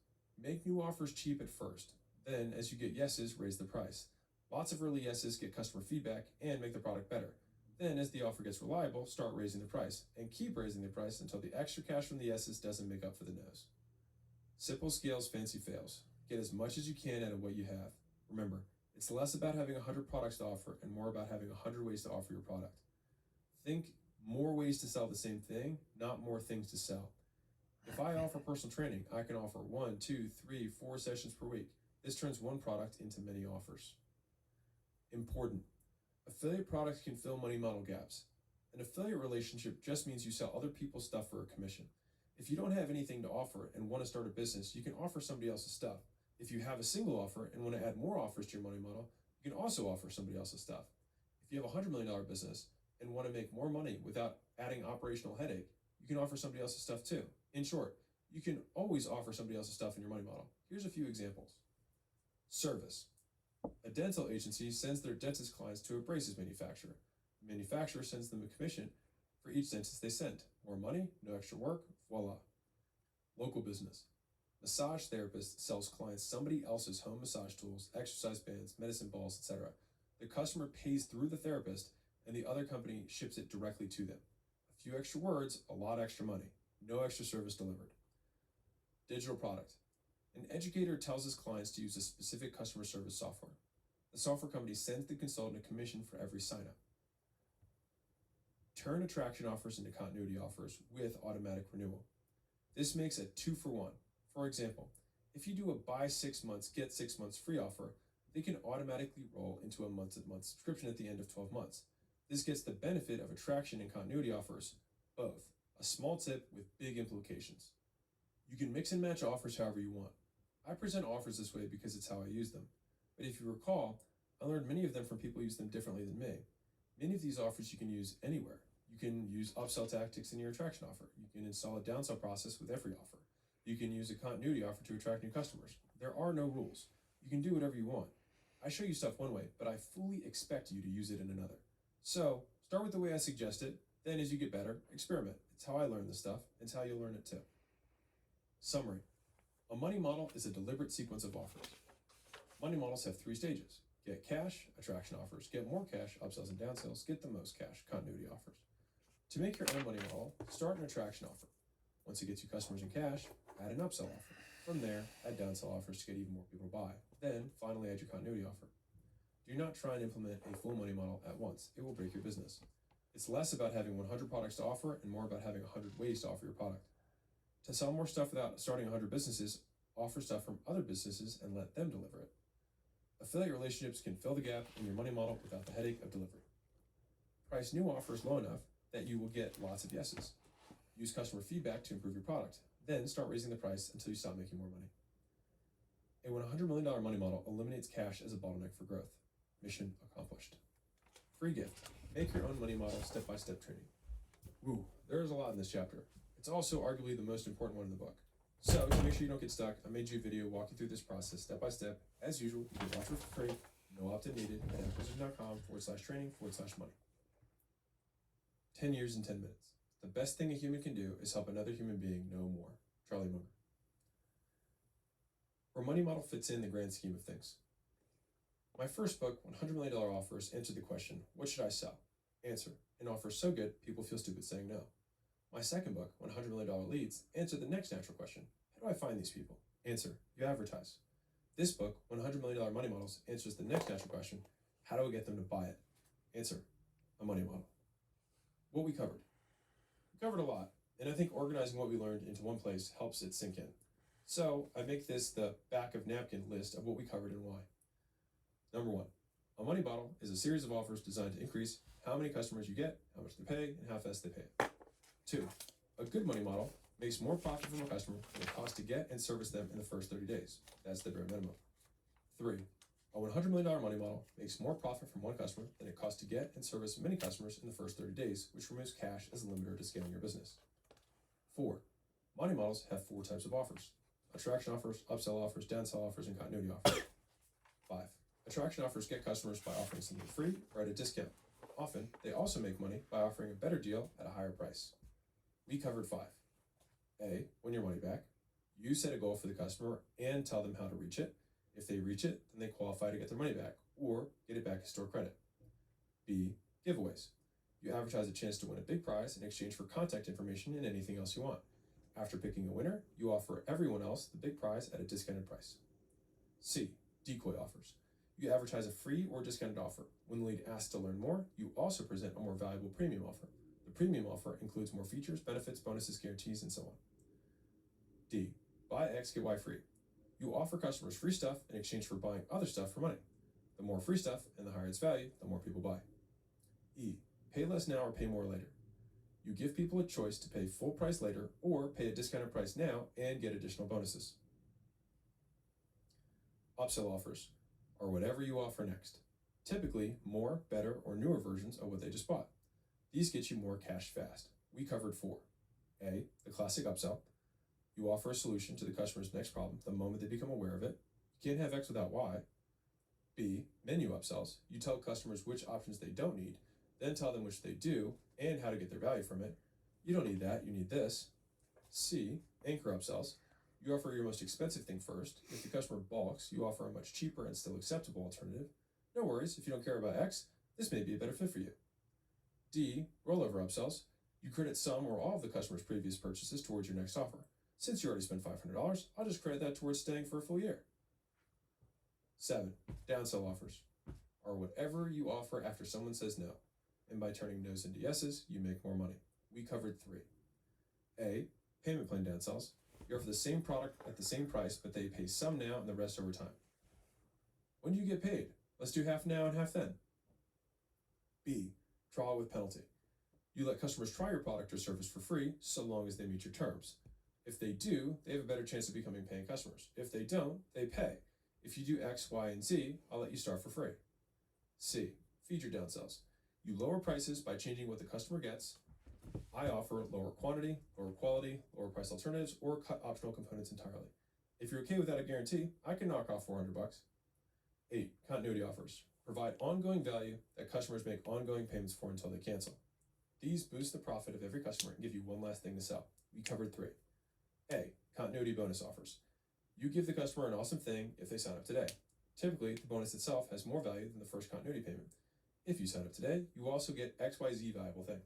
Make new offers cheap at first. Then, as you get yeses, raise the price. Lots of early yeses get customer feedback and make the product better. Then, as the offer gets reliable, start raising the price, and keep raising the price until the extra cash from the yeses doesn't make up for the nos. Simple scales, fancy fails. Get as much as you can out of what you have. Remember, it's less about having 100 products to offer and more about having 100 ways to offer your product. Think more ways to sell the same thing, not more things to sell. If I offer personal training, I can offer 1, 2, 3, 4 sessions per week. This turns one product into many offers. Important. Affiliate products can fill money model gaps. An affiliate relationship just means you sell other people's stuff for a commission. If you don't have anything to offer and want to start a business, you can offer somebody else's stuff. If you have a single offer and want to add more offers to your money model, you can also offer somebody else's stuff. If you have a $100 million business and want to make more money without adding operational headache, you can offer somebody else's stuff too. In short, you can always offer somebody else's stuff in your money model. Here's a few examples. Service. A dental agency sends their dentist clients to a braces manufacturer. The manufacturer sends them a commission for each dentist they send. More money, no extra work, voila. Local business. Massage therapist sells clients somebody else's home massage tools, exercise bands, medicine balls, etc. The customer pays through the therapist and the other company ships it directly to them. A few extra words, a lot extra money. No extra service delivered. Digital product. An educator tells his clients to use a specific customer service software. The software company sends the consultant a commission for every sign-up. Turn attraction offers into continuity offers with automatic renewal. This makes a 2-for-1. For example, if you do a buy 6 months, get 6 months free offer, they can automatically roll into a month-to-month subscription at the end of 12 months. This gets the benefit of attraction and continuity offers, both. A small tip with big implications. You can mix and match offers however you want. I present offers this way because it's how I use them. But if you recall, I learned many of them from people who use them differently than me. Many of these offers you can use anywhere. You can use upsell tactics in your attraction offer. You can install a downsell process with every offer. You can use a continuity offer to attract new customers. There are no rules. You can do whatever you want. I show you stuff one way, but I fully expect you to use it in another. So, start with the way I suggest it, then as you get better, experiment. It's how I learn this stuff, it's how you'll learn it too. Summary. A money model is a deliberate sequence of offers. Money models have 3 stages. Get cash, attraction offers. Get more cash, upsells and downsells. Get the most cash, continuity offers. To make your own money model, start an attraction offer. Once it gets you customers and cash, add an upsell offer. From there, add downsell offers to get even more people to buy. Then, finally add your continuity offer. Do not try and implement a full money model at once. It will break your business. It's less about having 100 products to offer and more about having 100 ways to offer your product. To sell more stuff without starting 100 businesses, offer stuff from other businesses and let them deliver it. Affiliate relationships can fill the gap in your money model without the headache of delivery. Price new offers low enough that you will get lots of yeses. Use customer feedback to improve your product. Then start raising the price until you stop making more money. A $100 million money model eliminates cash as a bottleneck for growth. Mission accomplished. Free gift. Make your own money model step-by-step training. Woo, there is a lot in this chapter. It's also arguably the most important one in the book. So, to make sure you don't get stuck, I made you a video walking through this process step by step. As usual, you can watch it for free, no opt-in needed, at acquisition.com/training/money. 10 years in 10 minutes. The best thing a human can do is help another human being know more. Charlie Munger. Where money model fits in the grand scheme of things. My first book, $100 million Offers, answered the question, what should I sell? Answer, an offer so good, people feel stupid saying no. My second book, $100 million Leads, answered the next natural question, how do I find these people? Answer, you advertise. This book, $100 million Money Models, answers the next natural question, how do I get them to buy it? Answer, a money model. What we covered. We covered a lot, and I think organizing what we learned into one place helps it sink in. So I make this the back of napkin list of what we covered and why. Number 1, a money model is a series of offers designed to increase how many customers you get, how much they pay, and how fast they pay it. 2, a good money model makes more profit from a customer than it costs to get and service them in the first 30 days. That's the bare minimum. 3, a $100 million money model makes more profit from one customer than it costs to get and service many customers in the first 30 days, which removes cash as a limiter to scaling your business. 4, money models have 4 types of offers. Attraction offers, upsell offers, downsell offers, and continuity offers. 5, attraction offers get customers by offering something free or at a discount. Often, they also make money by offering a better deal at a higher price. We covered 5. A, win your money back. You set a goal for the customer and tell them how to reach it. If they reach it, then they qualify to get their money back or get it back as store credit. B, giveaways. You advertise a chance to win a big prize in exchange for contact information and anything else you want. After picking a winner, you offer everyone else the big prize at a discounted price. C, decoy offers. You advertise a free or discounted offer. When the lead asks to learn more, you also present a more valuable premium offer. The premium offer includes more features, benefits, bonuses, guarantees, and so on. D, buy X, get Y free. You offer customers free stuff in exchange for buying other stuff for money. The more free stuff and the higher its value, the more people buy. E, pay less now or pay more later. You give people a choice to pay full price later or pay a discounted price now and get additional bonuses. Upsell offers are whatever you offer next. Typically, more, better, or newer versions of what they just bought. These get you more cash fast. We covered 4. A, the classic upsell. You offer a solution to the customer's next problem the moment they become aware of it. You can't have X without Y. B, menu upsells. You tell customers which options they don't need, then tell them which they do and how to get their value from it. You don't need that, you need this. C, anchor upsells. You offer your most expensive thing first. If the customer balks, you offer a much cheaper and still acceptable alternative. No worries, if you don't care about X, this may be a better fit for you. D, rollover upsells. You credit some or all of the customer's previous purchases towards your next offer. Since you already spent $500, I'll just credit that towards staying for a full year. 7, downsell offers are whatever you offer after someone says no. And by turning no's into yeses, you make more money. We covered 3. A, payment plan downsells. You offer the same product at the same price, but they pay some now and the rest over time. When do you get paid? Let's do half now and half then. B, trial with penalty. You let customers try your product or service for free, so long as they meet your terms. If they do, they have a better chance of becoming paying customers. If they don't, they pay. If you do X, Y, and Z, I'll let you start for free. C, feature downsells. You lower prices by changing what the customer gets. I offer lower quantity, lower quality, lower price alternatives, or cut optional components entirely. If you're okay without a guarantee, I can knock off $400. 8. Continuity offers. Provide ongoing value that customers make ongoing payments for until they cancel. These boost the profit of every customer and give you one last thing to sell. We covered 3. A. Continuity bonus offers. You give the customer an awesome thing if they sign up today. Typically, the bonus itself has more value than the first continuity payment. If you sign up today, you also get XYZ valuable thing.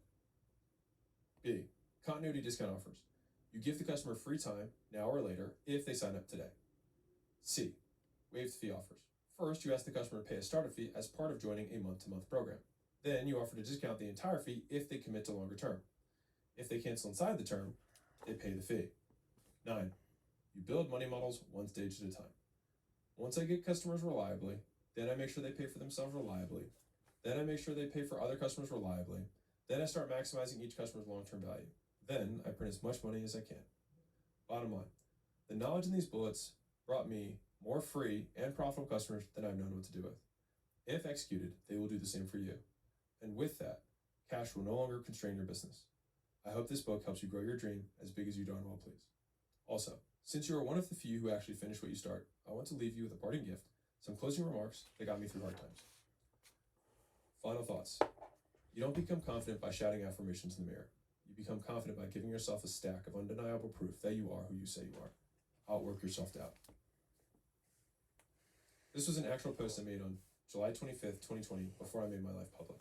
B. Continuity discount offers. You give the customer free time, now or later, if they sign up today. C. Waived fee offers. First, you ask the customer to pay a startup fee as part of joining a month-to-month program. Then you offer to discount the entire fee if they commit to longer term. If they cancel inside the term, they pay the fee. 9. You build money models one stage at a time. Once I get customers reliably, then I make sure they pay for themselves reliably. Then I make sure they pay for other customers reliably. Then I start maximizing each customer's long-term value. Then I print as much money as I can. Bottom line, the knowledge in these bullets brought me more free and profitable customers than I've known what to do with. If executed, they will do the same for you. And with that, cash will no longer constrain your business. I hope this book helps you grow your dream as big as you darn well please. Also, since you are one of the few who actually finish what you start, I want to leave you with a parting gift, some closing remarks that got me through hard times. Final thoughts. You don't become confident by shouting affirmations in the mirror. You become confident by giving yourself a stack of undeniable proof that you are who you say you are. Outwork your self-doubt. This was an actual post I made on July 25th, 2020, before I made my life public.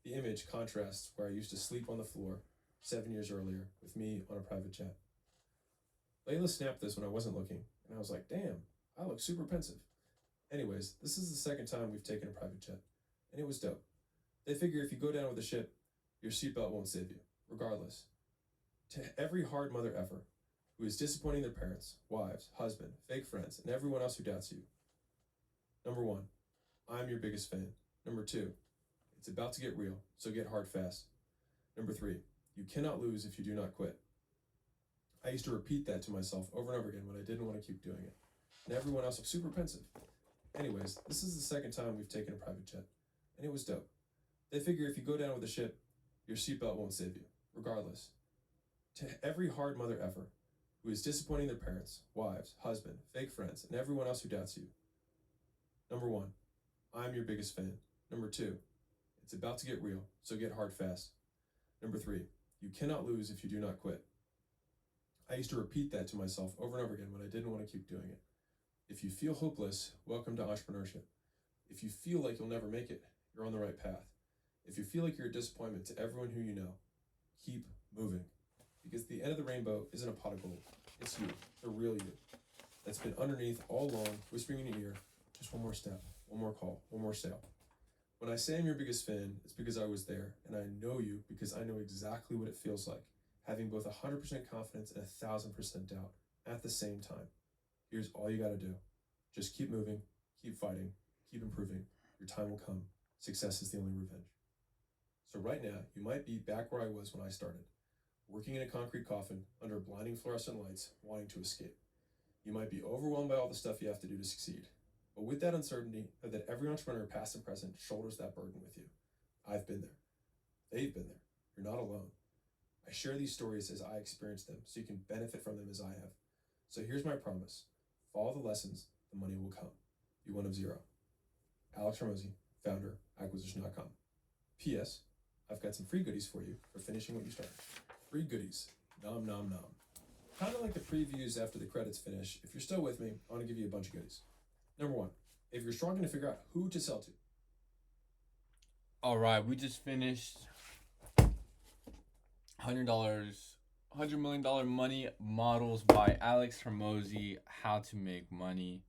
The image contrasts where I used to sleep on the floor 7 years earlier with me on a private jet. Layla snapped this when I wasn't looking, and I was like, damn, I look super pensive. Anyways, this is the second time we've taken a private jet, and it was dope. They figure if you go down with a ship, your seatbelt won't save you, regardless. To every hard mother ever, who is disappointing their parents, wives, husband, fake friends, and everyone else who doubts you. Number 1, I'm your biggest fan. Number 2, it's about to get real, so get hard fast. Number 3, you cannot lose if you do not quit. I used to repeat that to myself over and over again when I didn't want to keep doing it. And everyone else looked super pensive. Anyways, this is the second time we've taken a private jet, and it was dope. They figure if you go down with a ship, your seatbelt won't save you, regardless. To every hard mother ever, who is disappointing their parents, wives, husband, fake friends, and everyone else who doubts you. Number 1, I'm your biggest fan. Number 2, it's about to get real, so get hard fast. Number 3, you cannot lose if you do not quit. I used to repeat that to myself over and over again when I didn't want to keep doing it. If you feel hopeless, welcome to entrepreneurship. If you feel like you'll never make it, you're on the right path. If you feel like you're a disappointment to everyone who you know, keep moving. Because the end of the rainbow isn't a pot of gold. It's you, the real you, that's been underneath all along, whispering in your ear, just one more step, one more call, one more sale. When I say I'm your biggest fan, it's because I was there, and I know you because I know exactly what it feels like, having both 100% confidence and 1,000% doubt at the same time. Here's all you gotta do. Just keep moving, keep fighting, keep improving. Your time will come. Success is the only revenge. So right now, you might be back where I was when I started, working in a concrete coffin under blinding fluorescent lights, wanting to escape. You might be overwhelmed by all the stuff you have to do to succeed. But with that uncertainty, know that every entrepreneur, past and present, shoulders that burden with you. I've been there. They've been there. You're not alone. I share these stories as I experience them, so you can benefit from them as I have. So here's my promise. Follow the lessons, the money will come. Be one of zero. Alex HORMOZI, founder, acquisition.com. P.S. I've got some free goodies for you for finishing what you started. Free goodies. Nom nom nom. Kind of like the previews after the credits finish. If you're still with me, I want to give you a bunch of goodies. Number 1, if you're struggling to figure out who to sell to.
All right, we just finished $100 million money models by Alex HORMOZI. How to make money.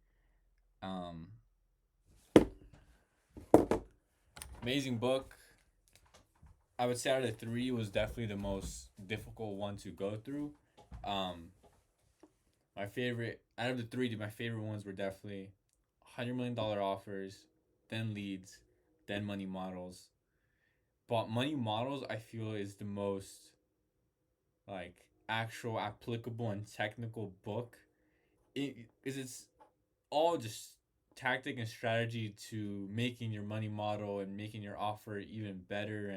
Amazing book. I would say out of the 3 was definitely the most difficult one to go through. My favorite out of the 3, my favorite ones were definitely $100 million offers, then leads, then money models. But money models, I feel, is the most like actual applicable and technical book. It's all just tactic and strategy to making your money model and making your offer even better,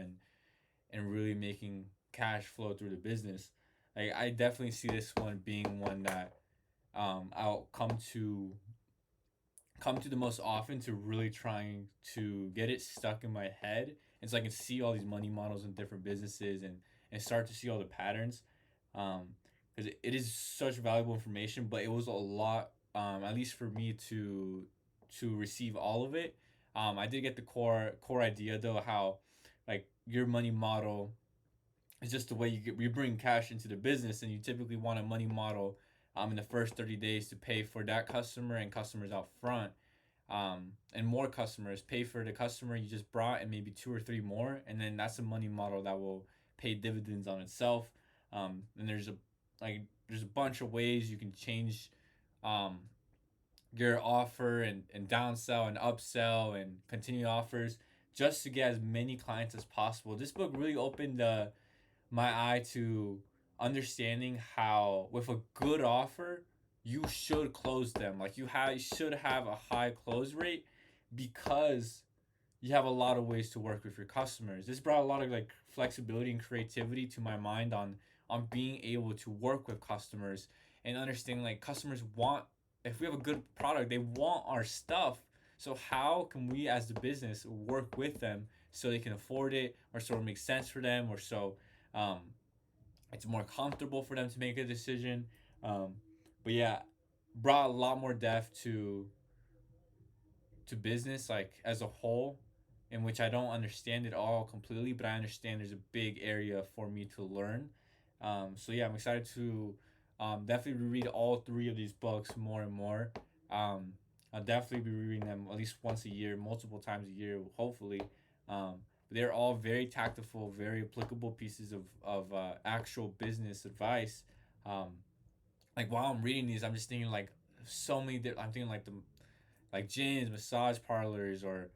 and really making cash flow through the business. Like I definitely see this one being one that I'll come to the most often, to really trying to get it stuck in my head, and so I can see all these money models in different businesses, and start to see all the patterns. Because it is such valuable information, but it was a lot, at least for me to receive all of it. I did get the core idea though, how like your money model is just the way you bring cash into the business, and you typically want a money model in the first 30 days to pay for that customer and customers out front, and more customers pay for the customer you just brought and maybe two or three more, and then that's a money model that will pay dividends on itself. And there's a bunch of ways you can change um, your offer, and downsell and upsell and continue offers, just to get as many clients as possible. This book really opened my eye to understanding how, with a good offer, you should close them. Like you should have a high close rate, because you have a lot of ways to work with your customers. This brought a lot of like flexibility and creativity to my mind on being able to work with customers, and understanding like customers want, if we have a good product, they want our stuff. So how can we as the business work with them so they can afford it, or so it makes sense for them, or so um, it's more comfortable for them to make a decision. Um, but yeah, brought a lot more depth to business like as a whole, in which I don't understand it all completely, but I understand there's a big area for me to learn. So yeah, I'm excited to definitely reread all three of these books more and more. Um, I'll definitely be reading them at least once a year, multiple times a year, hopefully. They're all very tactful, very applicable pieces of actual business advice. Um, like while I'm reading these, I'm just thinking like so many. I'm thinking like gyms, massage parlors, or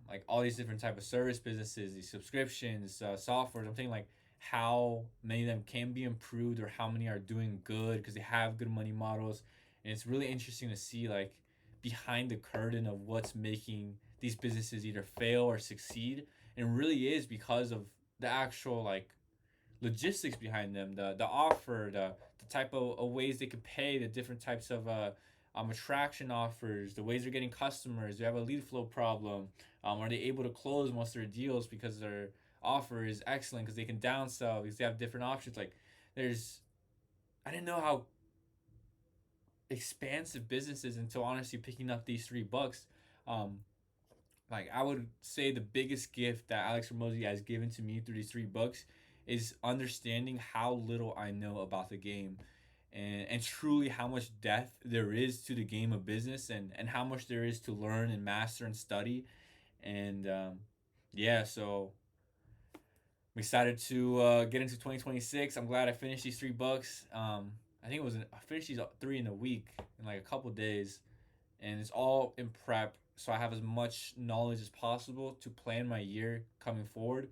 like all these different type of service businesses, these subscriptions, softwares. I'm thinking like how many of them can be improved, or how many are doing good because they have good money models, and it's really interesting to see like behind the curtain of what's making these businesses either fail or succeed, and it really is because of the actual like logistics behind them, the offer, the type of ways they could pay, the different types of attraction offers, the ways they're getting customers. Do they have a lead flow problem? Are they able to close most of their deals because their offer is excellent, because they can downsell, because they have different options? Like there's, I didn't know how expansive business is until honestly picking up these $3. Um, like I would say the biggest gift that Alex Hormozi has given to me through these $3 is understanding how little I know about the game, and truly how much depth there is to the game of business, and how much there is to learn and master and study. And yeah, so I'm excited to get into 2026. I'm glad I finished these $3. I think I finished these three in a week, in like a couple days, and it's all in prep, so I have as much knowledge as possible to plan my year coming forward.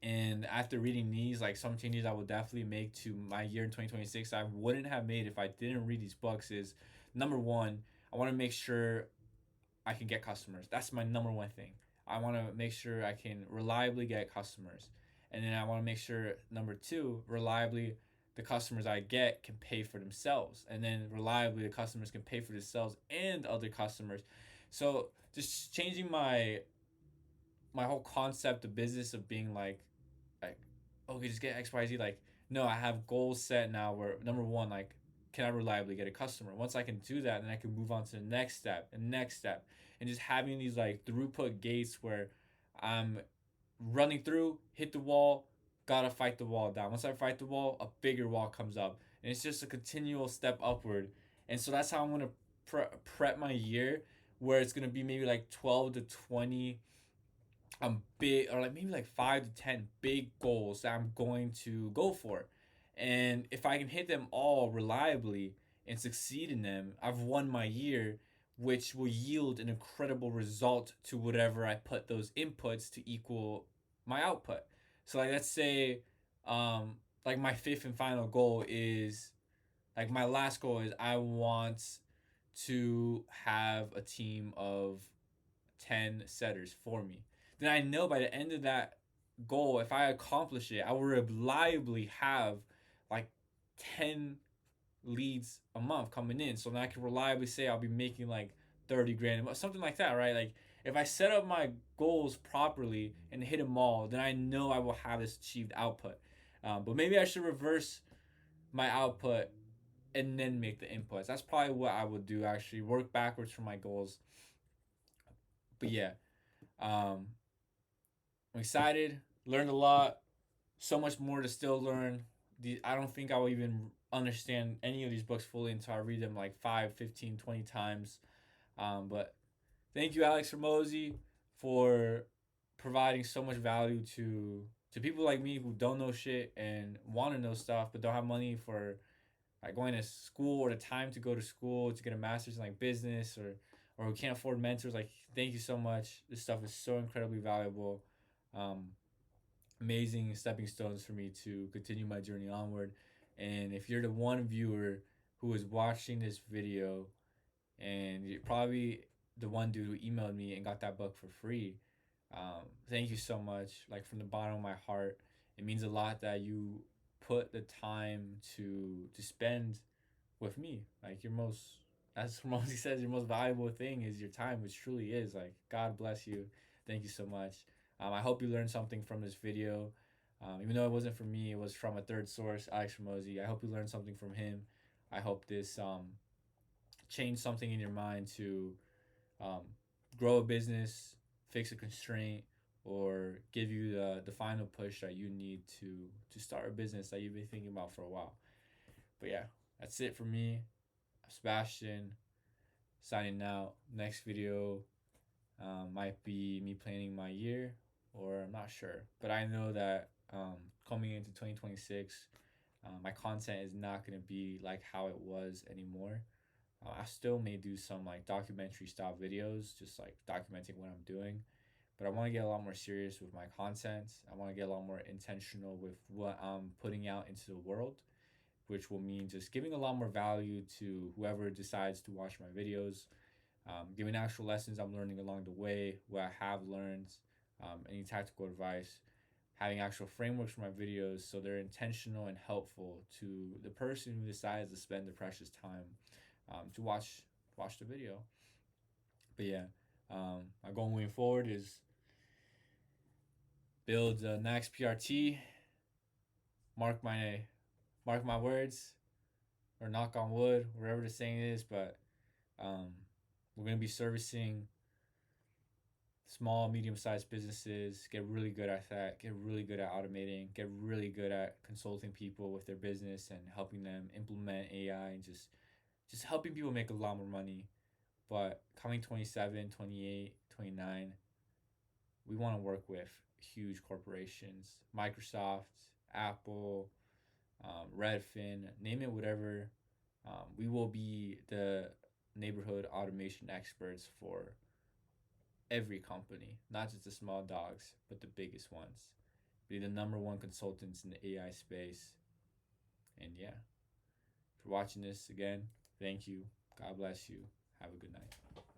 And after reading these, like some changes I will definitely make to my year in 2026 I wouldn't have made if I didn't read these books is, number one, I want to make sure I can get customers. That's my number one thing. I want to make sure I can reliably get customers. And then I want to make sure, number two, reliably the customers I get can pay for themselves. And then reliably the customers can pay for themselves and other customers. So just changing my whole concept of business of being like okay, just get XYZ. Like no, I have goals set now where, number one, like can I reliably get a customer? Once I can do that, then I can move on to the next step and next step, and just having these like throughput gates where I'm running through, hit the wall, gotta fight the wall down. Once I fight the wall, a bigger wall comes up, and it's just a continual step upward. And so that's how I'm gonna prep my year, where it's gonna be maybe like 12 to 20 big, or like maybe like 5 to 10 big goals that I'm going to go for. And if I can hit them all reliably and succeed in them, I've won my year, which will yield an incredible result to whatever I put those inputs to equal my output. So like let's say like my fifth and final goal is, like my last goal is I want to have a team of 10 setters for me. Then I know by the end of that goal, if I accomplish it, I will reliably have like 10 leads a month coming in. So then I can reliably say I'll be making like 30 grand a month, something like that, right? Like if I set up my goals properly and hit them all, then I know I will have this achieved output. But maybe I should reverse my output and then make the inputs. That's probably what I would do actually. Work backwards from my goals. But yeah, um, I'm excited. Learned a lot. So much more to still learn. I don't think I will even understand any of these books fully until I read them like 5, 15, 20 times. But thank you, Alex Hormozi, for providing so much value to people like me who don't know shit and want to know stuff but don't have money for like going to school or the time to go to school to get a master's in like business or who can't afford mentors. Like, thank you so much. This stuff is so incredibly valuable. Um, Amazing stepping stones for me to continue my journey onward. And if you're the one viewer who is watching this video and you're probably the one dude who emailed me and got that book for free, thank you so much. Like from the bottom of my heart, it means a lot that you put the time to spend with me. Like your most, as Ramosy says, your most valuable thing is your time, which truly is. Like God bless you. Thank you so much. I hope you learned something from this video. Even though it wasn't from me, it was from a third source, Alex Ramosi. I hope you learned something from him. I hope this changed something in your mind to um, grow a business, fix a constraint, or give you the final push that you need to start a business that you've been thinking about for a while. But yeah, that's it for me. I'm Sebastian, signing out. Next video might be me planning my year, or I'm not sure. But I know that coming into 2026, my content is not going to be like how it was anymore. I still may do some like documentary style videos, just like documenting what I'm doing. But I want to get a lot more serious with my content. I want to get a lot more intentional with what I'm putting out into the world, which will mean just giving a lot more value to whoever decides to watch my videos, giving actual lessons I'm learning along the way, what I have learned, any tactical advice, having actual frameworks for my videos so they're intentional and helpful to the person who decides to spend the precious time to watch the video. But yeah, my goal moving forward is build the next PRT. Mark my mark my words, or knock on wood, wherever the saying is. But um, we're gonna be servicing small, medium-sized businesses. Get really good at that. Get really good at automating. Get really good at consulting people with their business and helping them implement AI and just helping people make a lot more money. But coming 27, 28, 29, we want to work with huge corporations, Microsoft, Apple, Redfin, name it, whatever. We will be the neighborhood automation experts for every company, not just the small dogs, but the biggest ones. Be the number one consultants in the AI space. And yeah, for watching this again, thank you. God bless you. Have a good night.